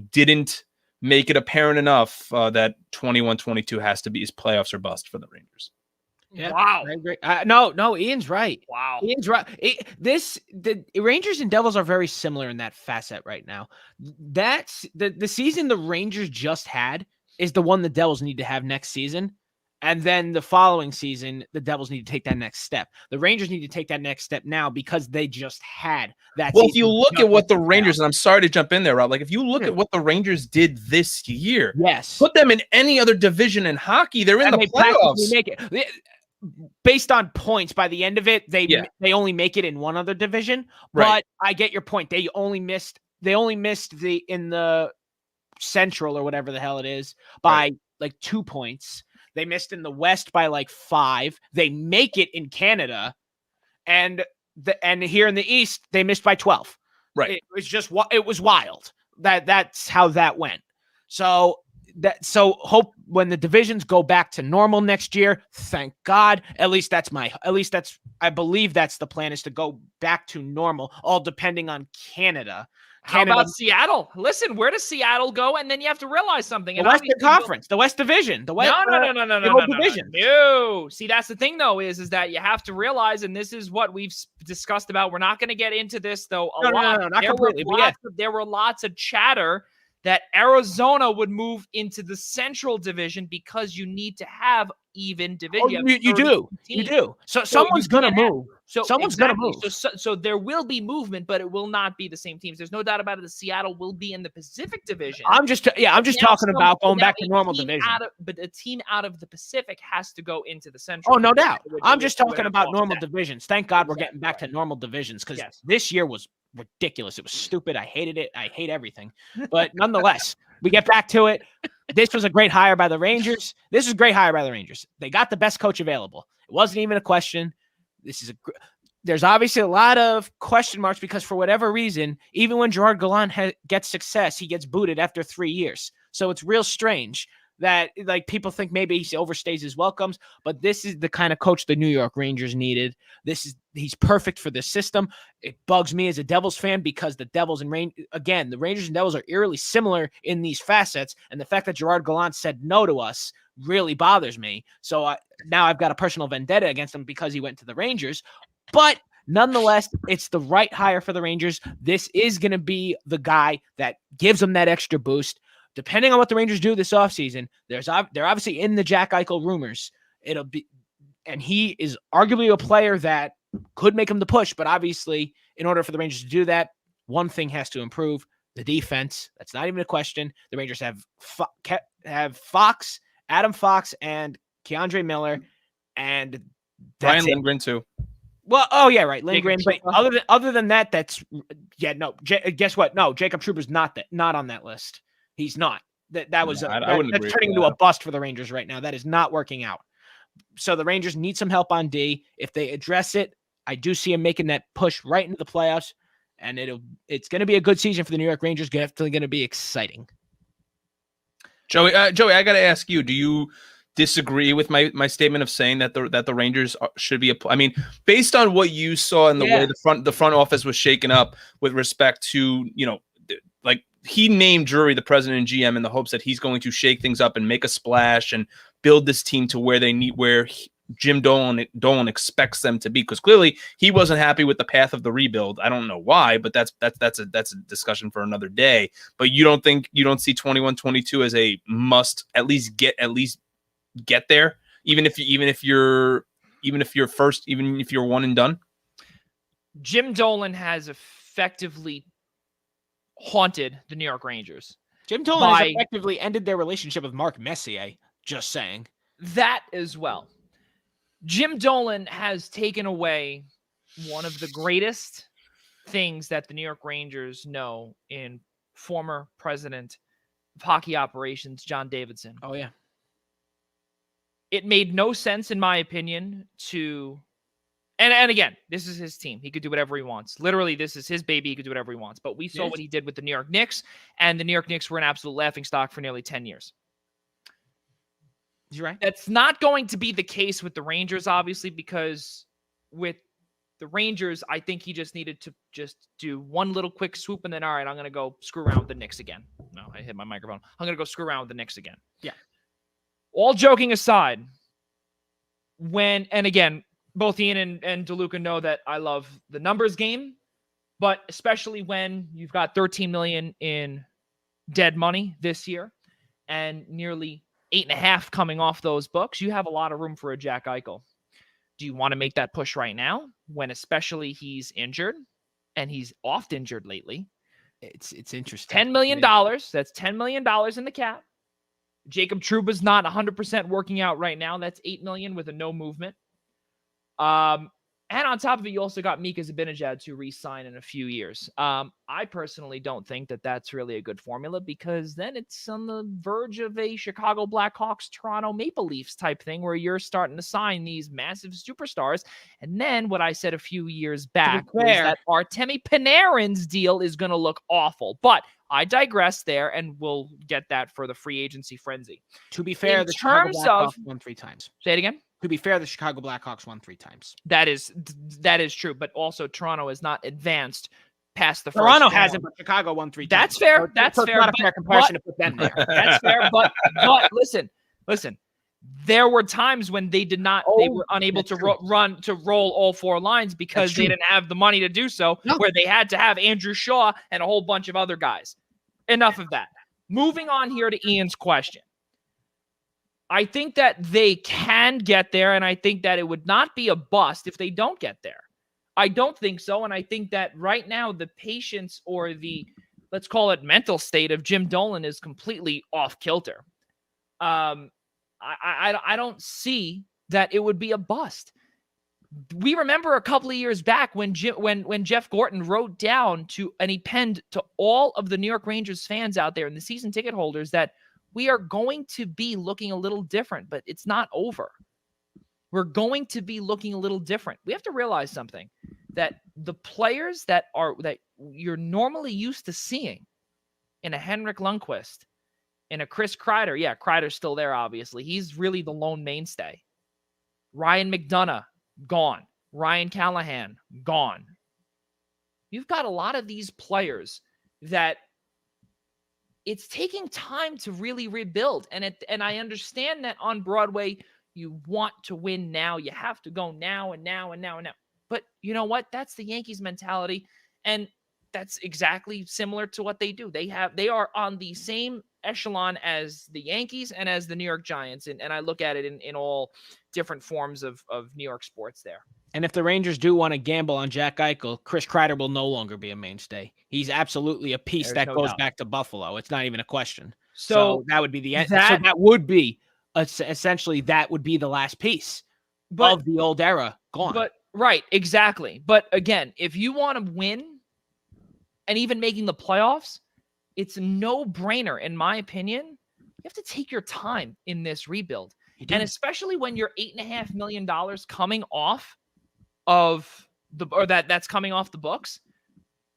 didn't make it apparent enough that 21-22 has to be his playoffs or bust for the Rangers. Yeah, wow. I agree. No, Ian's right. Wow. Ian's right. The Rangers and Devils are very similar in that facet right now. That's the season the Rangers just had is the one the Devils need to have next season. And then the following season, the Devils need to take that next step. The Rangers need to take that next step now because they just had that. Well, if you look at what the Rangers, and I'm sorry to jump in there, Rob, like if you look at what the Rangers did this year, yes, put them in any other division in hockey, they're in the playoffs. Make it. Based on points, by the end of it, they only make it in one other division. Right. But I get your point. They only missed in the Central or whatever the hell it is by like 2 points. They missed in the West by like 5. They make it in Canada, and here in the East they missed by 12. Right. It was wild. That's how that went. So hope when the divisions go back to normal next year. Thank God. I believe that's the plan, is to go back to normal. All depending on Canada. How about Seattle? Listen, where does Seattle go? And then you have to realize something. The Western Conference, the West Division, the West. No. Division. No. See, that's the thing, though, is that you have to realize, and this is what we've discussed about. We're not going to get into this, though. Not completely. There were lots of chatter that Arizona would move into the Central Division because you need to have even division. You do. So someone's going to move. Someone's going to move. So there will be movement, but it will not be the same teams. There's no doubt about it. The Seattle will be in the Pacific Division. I'm just talking about going back to normal division. But a team out of the Pacific has to go into the Central. Oh, no doubt. I'm just talking about normal divisions. Thank God we're getting back to normal divisions, because this year was ridiculous. It was stupid. I hated it. I hate everything. But nonetheless, we get back to it. This was a great hire by the Rangers. They got the best coach available. It wasn't even a question. There's obviously a lot of question marks, because for whatever reason, even when Gerard Gallant gets success, he gets booted after 3 years. So it's real strange that people think maybe he overstays his welcomes, but this is the kind of coach the New York Rangers needed. He's perfect for this system. It bugs me as a Devils fan, because the Devils and the Rangers and Devils are eerily similar in these facets, and the fact that Gerard Gallant said no to us really bothers me. So now I've got a personal vendetta against him because he went to the Rangers, but nonetheless, it's the right hire for the Rangers. This is going to be the guy that gives them that extra boost. Depending on what the Rangers do this offseason, they're obviously in the Jack Eichel rumors. And he is arguably a player that could make him the push, but obviously, in order for the Rangers to do that, one thing has to improve: the defense. That's not even a question. The Rangers have Fox, Adam Fox, and Keandre Miller, and Brian Lindgren too. Well, oh yeah, right, Lindgren. But other than that, guess what? No, Jacob Trouba's not on that list. He's not. That was I wouldn't that's agree turning with into that. a bust for the Rangers right now. That is not working out. So the Rangers need some help on D. If they address it, I do see them making that push right into the playoffs, and it's going to be a good season for the New York Rangers. Definitely going to be exciting. Joey, I got to ask you: do you disagree with my statement of saying that the Rangers should be I mean, based on what you saw in the way the front office was shaken up with respect to, like he named Drury the president and GM in the hopes that he's going to shake things up and make a splash and build this team to where Jim Dolan expects them to be, because clearly he wasn't happy with the path of the rebuild. I don't know why, but that's a discussion for another day. But you don't see 21-22 as a must at least get there, even if you're one and done. Jim Dolan has effectively haunted the New York Rangers. Jim Dolan has effectively ended their relationship with Mark Messier. Just saying that as well. Jim Dolan has taken away one of the greatest things that the New York Rangers know in former president of hockey operations, John Davidson. Oh, yeah. It made no sense, in my opinion, to... And again, this is his team. He could do whatever he wants. Literally, this is his baby. He could do whatever he wants. But we saw what he did with the New York Knicks, and the New York Knicks were an absolute laughingstock for nearly 10 years. You're right. That's not going to be the case with the Rangers, obviously, because with the Rangers, I think he just needed to just do one little quick swoop and then, all right, I'm going to go screw around with the Knicks again. No, I hit my microphone. I'm going to go screw around with the Knicks again. Yeah. All joking aside, and again, both Ian and DeLuca know that I love the numbers game, but especially when you've got $13 million in dead money this year and nearly 8.5 coming off those books, you have a lot of room for a Jack Eichel. Do you want to make that push right now, when especially he's injured, and he's oft injured lately? It's interesting. $10 million. That's $10 million in the cap. Jacob Trouba's not 100% working out right now. That's $8 million with a no movement. And on top of it, you also got Mika Zibanejad to re-sign in a few years. I personally don't think that that's really a good formula, because then it's on the verge of a Chicago Blackhawks, Toronto Maple Leafs type thing, where you're starting to sign these massive superstars. And then what I said a few years back was that Artemi Panarin's deal is going to look awful. But I digress there, and we'll get that for the free agency frenzy. To be fair, in terms of won 3 times. Say it again. To be fair, the Chicago Blackhawks won 3 times. That is true, but also Toronto has not advanced past the first Toronto round. hasn't, but Chicago won 3 times. That's fair. That's fair. Not a fair comparison to put them there. That's fair. But listen. There were times when they did not. They were unable to roll all 4 lines because they didn't have the money to do so. No. Where they had to have Andrew Shaw and a whole bunch of other guys. Enough of that. Moving on here to Ian's question. I think that they can get there, and I think that it would not be a bust if they don't get there. I don't think so, and I think that right now the patience, or the, let's call it, mental state of Jim Dolan is completely off kilter. I don't see that it would be a bust. We remember a couple of years back when Jeff Gorton wrote down and he penned to all of the New York Rangers fans out there and the season ticket holders that we are going to be looking a little different, but it's not over. We're going to be looking a little different. We have to realize something, that the players that you're normally used to seeing in a Henrik Lundqvist, in a Chris Kreider. Yeah, Kreider's still there, obviously. He's really the lone mainstay. Ryan McDonough, gone. Ryan Callahan, gone. You've got a lot of these players that it's taking time to really rebuild. And I understand that on Broadway, you want to win now. You have to go now and now and now and now. But you know what? That's the Yankees mentality. And that's exactly similar to what they do. They are on the same echelon as the Yankees and as the New York Giants. And I look at it in all different forms of New York sports there. And if the Rangers do want to gamble on Jack Eichel, Chris Kreider will no longer be a mainstay. He's absolutely a piece that goes back to Buffalo. It's not even a question. So that would be the end. So that would be essentially that would be the last piece of the old era gone. But right, exactly. But again, if you want to win and even making the playoffs, it's a no-brainer, in my opinion. You have to take your time in this rebuild. And especially when you're $8.5 million coming off of that's coming off the books,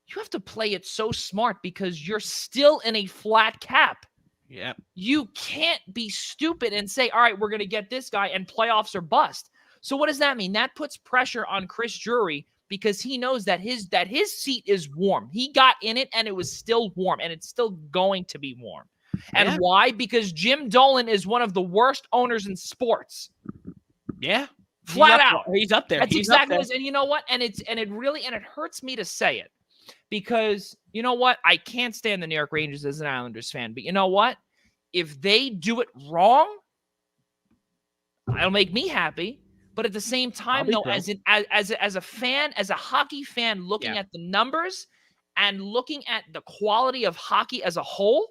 you have to play it so smart because you're still in a flat cap. Yeah. You can't be stupid and say, all right, we're going to get this guy and playoffs are bust. So what does that mean? That puts pressure on Chris Drury because he knows that his seat is warm. He got in it and it was still warm, and it's still going to be warm. And why? Because Jim Dolan is one of the worst owners in sports. Yeah. Flat out. He's up there. That's exactly what it is. And you know what? And it hurts me to say it because you know what? I can't stand the New York Rangers as an Islanders fan, but you know what? If they do it wrong, it'll make me happy. But at the same time, though, as a fan, as a hockey fan, looking at the numbers and looking at the quality of hockey as a whole,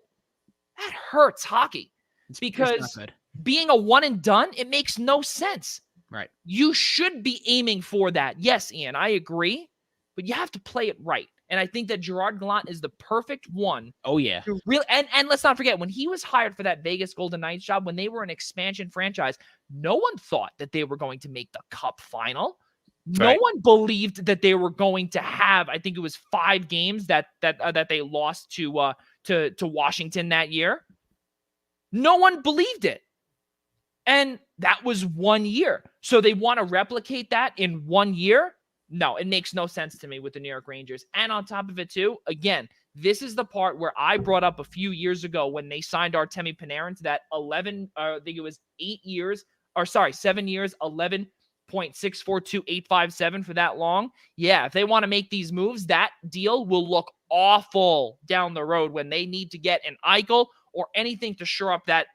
that hurts hockey. Because being a one and done, it makes no sense. Right. You should be aiming for that. Yes, Ian, I agree. But you have to play it right. And I think that Gerard Gallant is the perfect one. Oh, yeah. And let's not forget, when he was hired for that Vegas Golden Knights job, when they were an expansion franchise, no one thought that they were going to make the Cup final. No one believed that they were going to have, I think it was 5 games that they lost to Washington that year. No one believed it. And that was 1 year. So they want to replicate that in 1 year? No, it makes no sense to me with the New York Rangers. And on top of it, too, again, this is the part where I brought up a few years ago when they signed Artemi Panarin to that 7 years, 11.642857 for that long. Yeah, if they want to make these moves, that deal will look awful down the road when they need to get an Eichel or anything to shore up the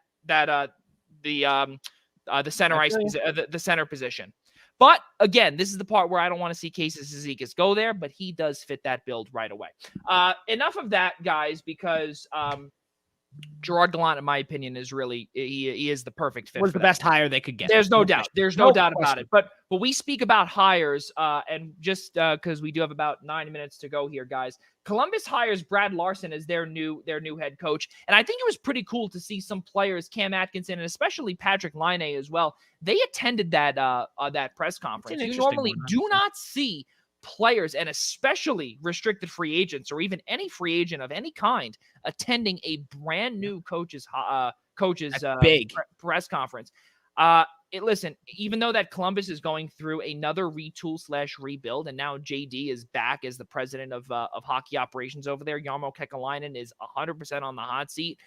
center ice, the center position. But again, this is the part where I don't want to see Casey Cizikas go there, but he does fit that build right away. Enough of that, guys, because Gerard Gallant, in my opinion, is really he is the perfect fit. Was the best hire they could get. There's no doubt. There's no doubt about it. But we speak about hires, and just because we do have about 9 minutes to go here, guys. Columbus hires Brad Larson as their new head coach, and I think it was pretty cool to see some players, Cam Atkinson and especially Patrick Laine as well. They attended that press conference. You normally do not see players, and especially restricted free agents or even any free agent of any kind, attending a brand new coach's press conference. Listen, even though that Columbus is going through another retool/rebuild, and now JD is back as the president of hockey operations over there, Jarmo Kekalainen is 100% on the hot seat.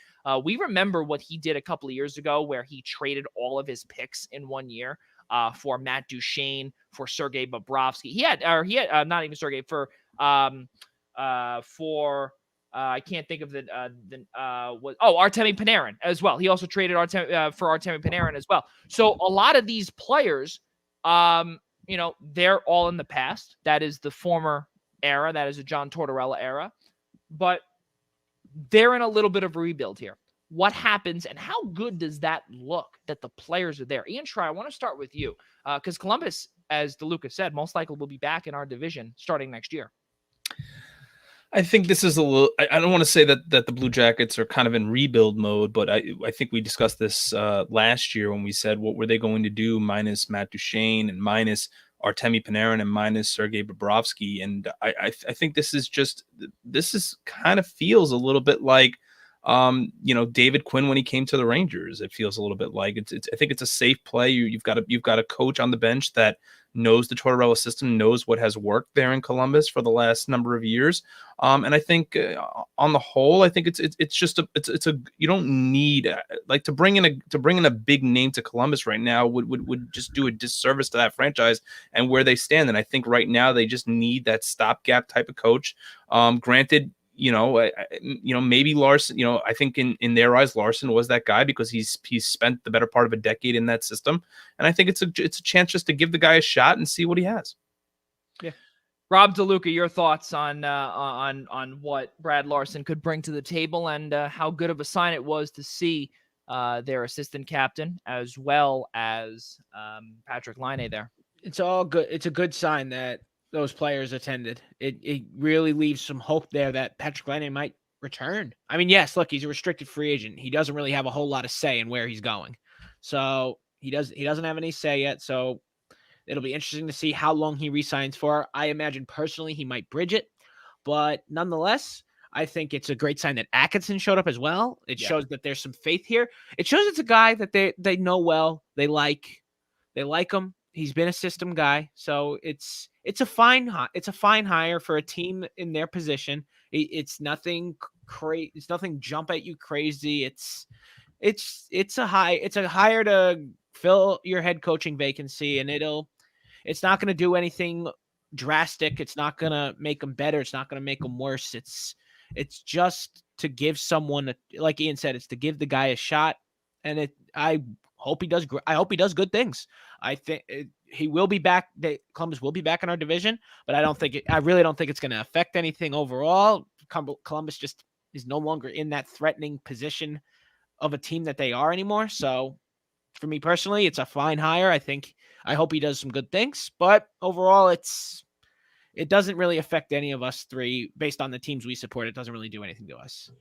We remember what he did a couple of years ago, where he traded all of his picks in 1 year for Matt Duchene, for Sergei Bobrovsky. He had not even Sergei, for I can't think of Artemi Panarin as well. He also traded for Artemi Panarin as well. So a lot of these players, they're all in the past. That is the former era. That is a John Tortorella era. But they're in a little bit of a rebuild here. What happens and how good does that look that the players are there? Ian Schraier, I want to start with you because Columbus, as DeLuca said, most likely will be back in our division starting next year. I think this is a little. I don't want to say that the Blue Jackets are kind of in rebuild mode, but I think we discussed this last year when we said what were they going to do minus Matt Duchene and minus Artemi Panarin and minus Sergei Bobrovsky, and I think this is kind of feels a little bit like David Quinn when he came to the Rangers. It feels a little bit like it's I think it's a safe play. You've got a coach on the bench that knows the Tortorella system, knows what has worked there in Columbus for the last number of years. And I think on the whole, I think it's you don't need to bring in a big name to Columbus right now would just do a disservice to that franchise and where they stand. And I think right now they just need that stopgap type of coach. Granted, maybe Larson, I think in their eyes, Larson was that guy because he's spent the better part of a decade in that system. And I think it's a chance just to give the guy a shot and see what he has. Yeah. Rob DeLuca, your thoughts on what Brad Larson could bring to the table and how good of a sign it was to see their assistant captain as well as Patrick Laine there. It's all good. It's a good sign that those players attended. It really leaves some hope there that Patrick Laine might return. I mean, yes, look, he's a restricted free agent. He doesn't really have a whole lot of say in where he's going. So he doesn't have any say yet. So it'll be interesting to see how long he resigns for. I imagine personally he might bridge it, but nonetheless, I think it's a great sign that Atkinson showed up as well. It shows that there's some faith here. It shows it's a guy that they know well. They like him. He's been a system guy, so it's a fine hire for a team in their position. It's nothing crazy. It's nothing jump at you crazy. It's a hire to fill your head coaching vacancy, and it's not going to do anything drastic. It's not going to make them better. It's not going to make them worse. It's just to give someone, like Ian said, it's to give the guy a shot. And I hope he does good things. I think he will be back. Columbus will be back in our division, but I really don't think it's going to affect anything overall. Columbus just is no longer in that threatening position of a team that they are anymore. So for me personally, it's a fine hire. I hope he does some good things, but overall it doesn't really affect any of us three based on the teams we support. It doesn't really do anything to us.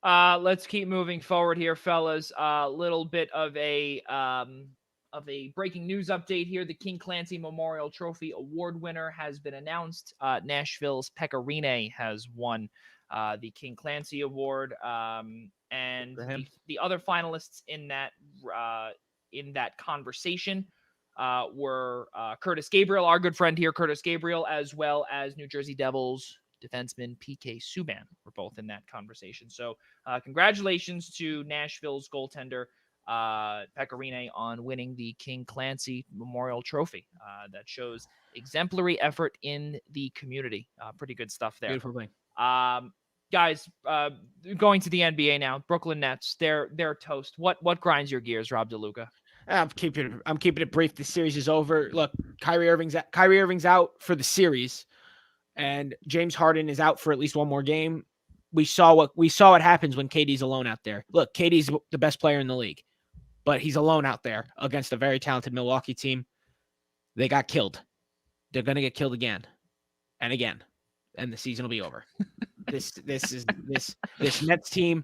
Let's keep moving forward here, fellas. A little bit of a breaking news update here. The King Clancy Memorial Trophy Award winner has been announced. Nashville's Pekka Rinne has won the King Clancy Award. And the other finalists in that conversation were Curtis Gabriel, our good friend here, Curtis Gabriel, as well as New Jersey Devils defenseman PK Subban were both in that conversation. So congratulations to Nashville's goaltender, Pekka Rinne, on winning the King Clancy Memorial Trophy. That shows exemplary effort in the community. Pretty good stuff there. Beautiful thing. Guys, going to the NBA now. Brooklyn Nets, they're toast. What grinds your gears, Rob DeLuca? I'm keeping it brief. The series is over. Look, Kyrie Irving's out for the series, and James Harden is out for at least one more game. We saw what happens when KD's alone out there. Look, KD's the best player in the league, but he's alone out there against a very talented Milwaukee team. They got killed. They're gonna get killed again and again, and the season will be over. This Nets team,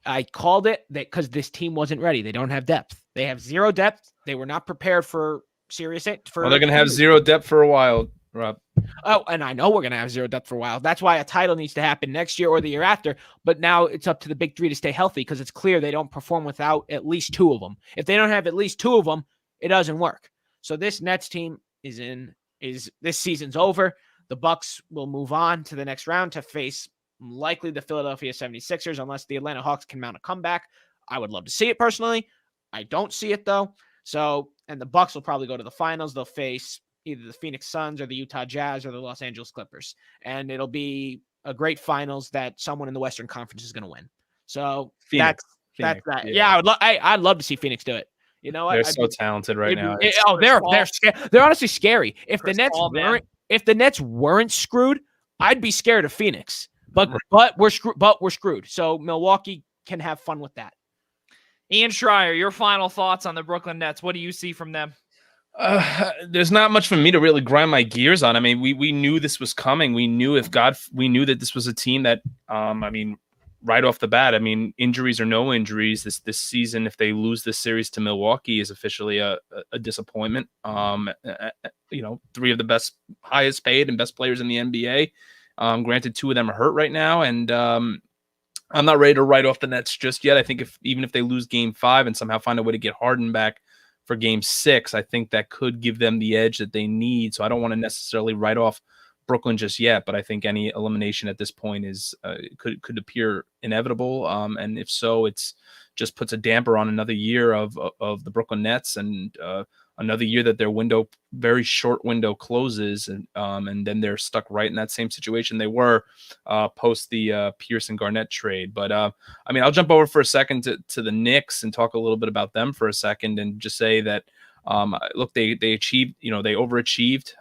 I called it that because this team wasn't ready. They don't have depth. They have zero depth. They were not prepared for serious. They're going to have zero depth for a while, Rob. Oh, and I know we're going to have zero depth for a while. That's why a title needs to happen next year or the year after. But now it's up to the big three to stay healthy because it's clear they don't perform without at least two of them. If they don't have at least two of them, it doesn't work. So this Nets team this season's over. The Bucks will move on to the next round to face likely the Philadelphia 76ers unless the Atlanta Hawks can mount a comeback. I would love to see it personally. I don't see it though. And the Bucks will probably go to the finals. They'll face either the Phoenix Suns or the Utah Jazz or the Los Angeles Clippers. And it'll be a great finals that someone in the Western Conference is going to win. So Phoenix, that's that. Yeah, I'd love to see Phoenix do it. You know, they're so talented right now. They're honestly scary. If the Nets weren't screwed, I'd be scared of Phoenix. But we're screwed. So Milwaukee can have fun with that. Ian Schraier, your final thoughts on the Brooklyn Nets. What do you see from them? There's not much for me to really grind my gears on. I mean, we knew this was coming. We knew that this was a team that, right off the bat, I mean, injuries or no injuries, this season, if they lose this series to Milwaukee, is officially a disappointment. Three of the highest paid and best players in the NBA. Granted, two of them are hurt right now, and I'm not ready to write off the Nets just yet. I think even if they lose Game 5 and somehow find a way to get Harden back for Game 6, I think that could give them the edge that they need. So I don't want to necessarily write off Brooklyn just yet, but I think any elimination at this point is could appear inevitable. And if so, it's just puts a damper on another year of the Brooklyn Nets and another year that their very short window closes, and then they're stuck right in that same situation they were post the Pierce and Garnett trade. But I'll jump over for a second to the Knicks and talk a little bit about them for a second, and just say that look, they achieved, they overachieved.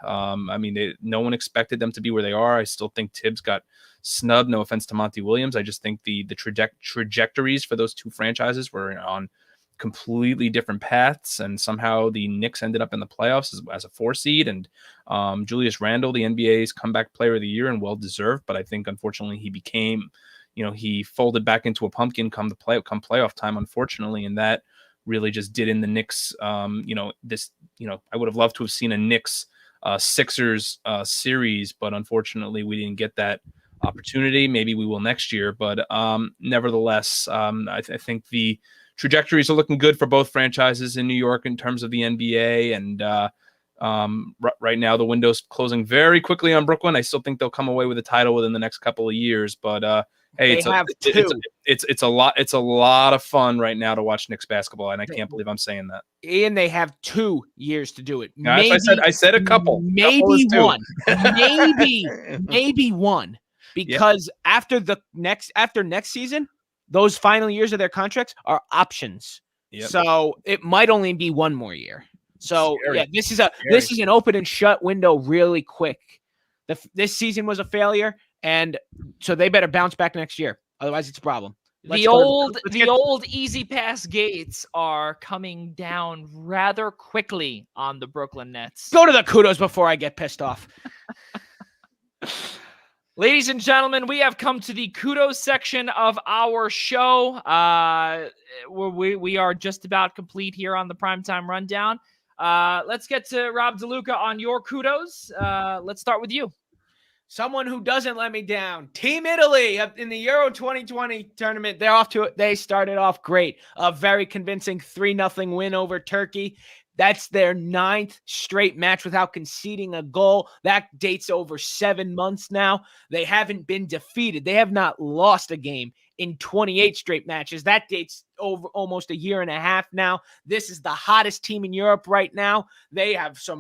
No one expected them to be where they are. I still think Tibbs got snubbed. No offense to Monty Williams. I just think the trajectories for those two franchises were on completely different paths, and somehow the Knicks ended up in the playoffs as a 4 seed. And Julius Randle, the NBA's comeback player of the year, and well deserved. But I think unfortunately he became, he folded back into a pumpkin come playoff time, unfortunately, and that really just did in the Knicks. I would have loved to have seen a Knicks Sixers series, but unfortunately we didn't get that opportunity. Maybe we will next year, but nevertheless, I think the trajectories are looking good for both franchises in New York in terms of the NBA, and right now the window's closing very quickly on Brooklyn. I still think they'll come away with a title within the next couple of years, but hey, it's a lot of fun right now to watch Knicks basketball, and I can't believe I'm saying that. And they have 2 years to do it. Maybe, I said a couple. Maybe one. maybe one. Because after next season, those final years of their contracts are options. Yep. So it might only be 1 more year. So this is an open and shut window really quick. This season was a failure. And so they better bounce back next year. Otherwise, it's a problem. The old easy pass gates are coming down rather quickly on the Brooklyn Nets. Go to the kudos before I get pissed off. Ladies and gentlemen, we have come to the kudos section of our show. We are just about complete here on the Primetime Rundown. Let's get to Rob DeLuca on your kudos. Let's start with you. Someone who doesn't let me down. Team Italy in the Euro 2020 tournament. They started off great. A very convincing 3-0 win over Turkey. That's their 9th straight match without conceding a goal. That dates over 7 months now. They haven't been defeated. They have not lost a game in 28 straight matches. That dates over almost a year and a half now. This is the hottest team in Europe right now. They have a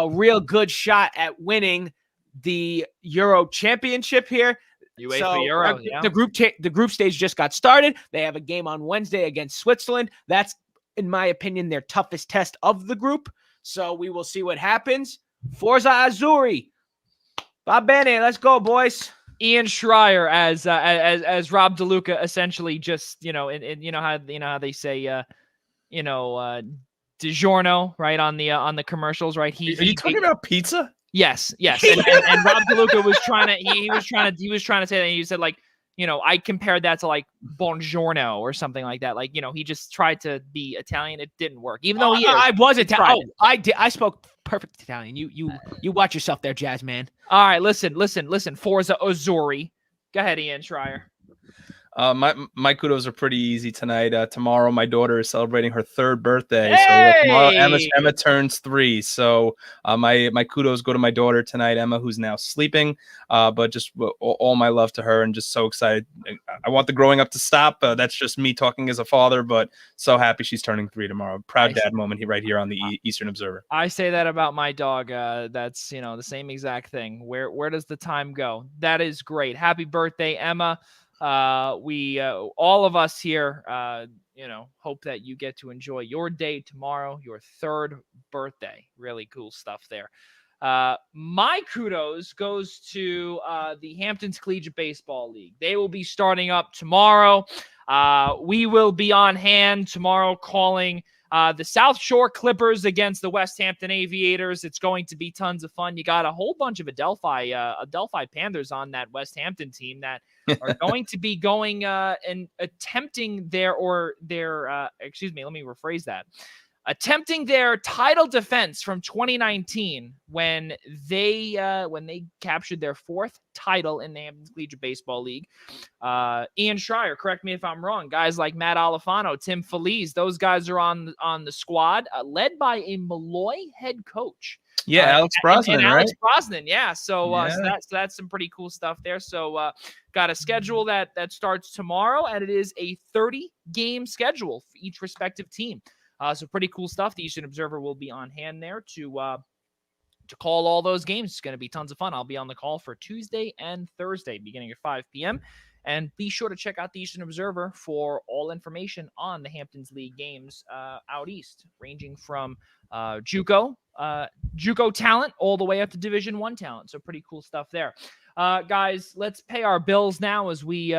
real good shot at winning the Euro championship here. Euro, yeah. The group stage just got started. They have a game on Wednesday against Switzerland. That's, in my opinion, their toughest test of the group. So we will see what happens. Forza Azzurri. Va bene, let's go, boys. Ian Schraier as Rob DeLuca essentially just, and you know how they say DiGiorno, right, on the commercials, right? Are you talking about pizza? Yes. And Rob DeLuca was trying to say that. He said, like, I compared that to like buongiorno or something like that. Like, he just tried to be Italian. It didn't work, even though I was Italian. I spoke perfect Italian. You watch yourself there, jazz man. All right, listen. Forza Azzurri. Go ahead, Ian Schraier. My kudos are pretty easy tonight. Tomorrow, my daughter is celebrating her 3rd birthday. Hey! So tomorrow, Emma turns 3. So my kudos go to my daughter tonight, Emma, who's now sleeping. But just all my love to her, and just so excited. I want the growing up to stop. That's just me talking as a father, but so happy she's turning 3 tomorrow. Proud dad moment right here on the Eastern Observer. I say that about my dog. That's the same exact thing. Where does the time go? That is great. Happy birthday, Emma. We all of us here hope that you get to enjoy your day tomorrow, your 3rd birthday. Really cool stuff there. My kudos goes to the Hamptons Collegiate Baseball League. They will be starting up tomorrow. We will be on hand tomorrow calling the South Shore Clippers against the West Hampton Aviators. It's going to be tons of fun. You got a whole bunch of Adelphi Panthers on that West Hampton team that are going to be going and attempting attempting their title defense from 2019 when they captured their 4th title in the Hamptons Collegiate Baseball League. Ian Schraier, correct me if I'm wrong. Guys like Matt Alifano, Tim Feliz, those guys are on the squad, led by a Malloy head coach. Yeah, Alex Brosnan, and right? Alex Brosnan, yeah. So that's some pretty cool stuff there. So got a schedule that starts tomorrow, and it is a 30-game schedule for each respective team. So pretty cool stuff. The Eastern Observer will be on hand there to call all those games. It's going to be tons of fun. I'll be on the call for Tuesday and Thursday, beginning at 5 p.m. And be sure to check out the Eastern Observer for all information on the Hamptons League games out east, ranging from JUCO talent all the way up to Division I talent. So pretty cool stuff there. Guys, let's pay our bills now as we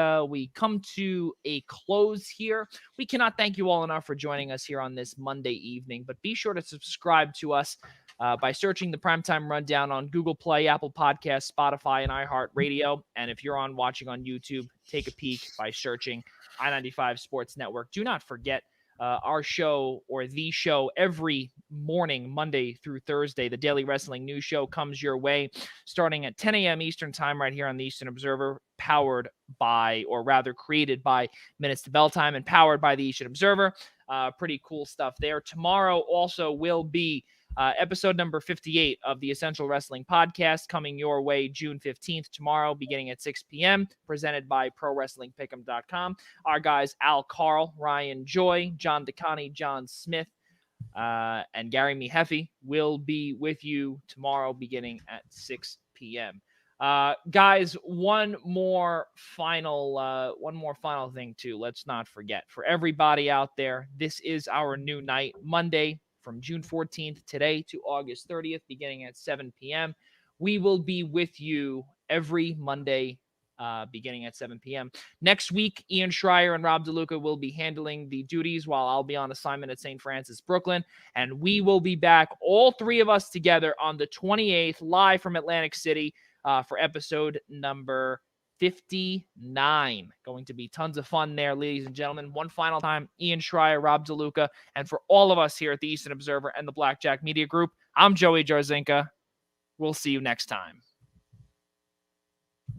come to a close here. We cannot thank you all enough for joining us here on this Monday evening, but be sure to subscribe to us by searching the Primetime Rundown on Google Play, Apple Podcasts, Spotify, and iHeartRadio. And if you're watching on YouTube, take a peek by searching I-95 Sports Network. Do not forget our show, or the show, every morning, Monday through Thursday. The Daily Wrestling News Show comes your way starting at 10 a.m. Eastern Time right here on the Eastern Observer, powered by, or rather created by Minutes to Bell Time and powered by the Eastern Observer. Pretty cool stuff there. Tomorrow also will be episode number 58 of the Essential Wrestling Podcast, coming your way June 15th tomorrow, beginning at 6 p.m., presented by ProWrestlingPick'em.com. Our guys, Al Carl, Ryan Joy, John DeConnie, John Smith, and Gary Miheffi will be with you tomorrow, beginning at 6 p.m. Guys, one more final thing too. Let's not forget, for everybody out there, this is our new night, Monday, from June 14th today to August 30th, beginning at 7 p.m. We will be with you every Monday, beginning at 7 p.m. Next week, Ian Schraier and Rob DeLuca will be handling the duties while I'll be on assignment at St. Francis, Brooklyn. And we will be back, all three of us together, on the 28th, live from Atlantic City, for episode number 59. Going to be tons of fun there, ladies and gentlemen. One final time, Ian Schraier, Rob DeLuca, and for all of us here at the Eastern Observer and the Blackjack Media Group, I'm Joey Jarzynka. We'll see you next time.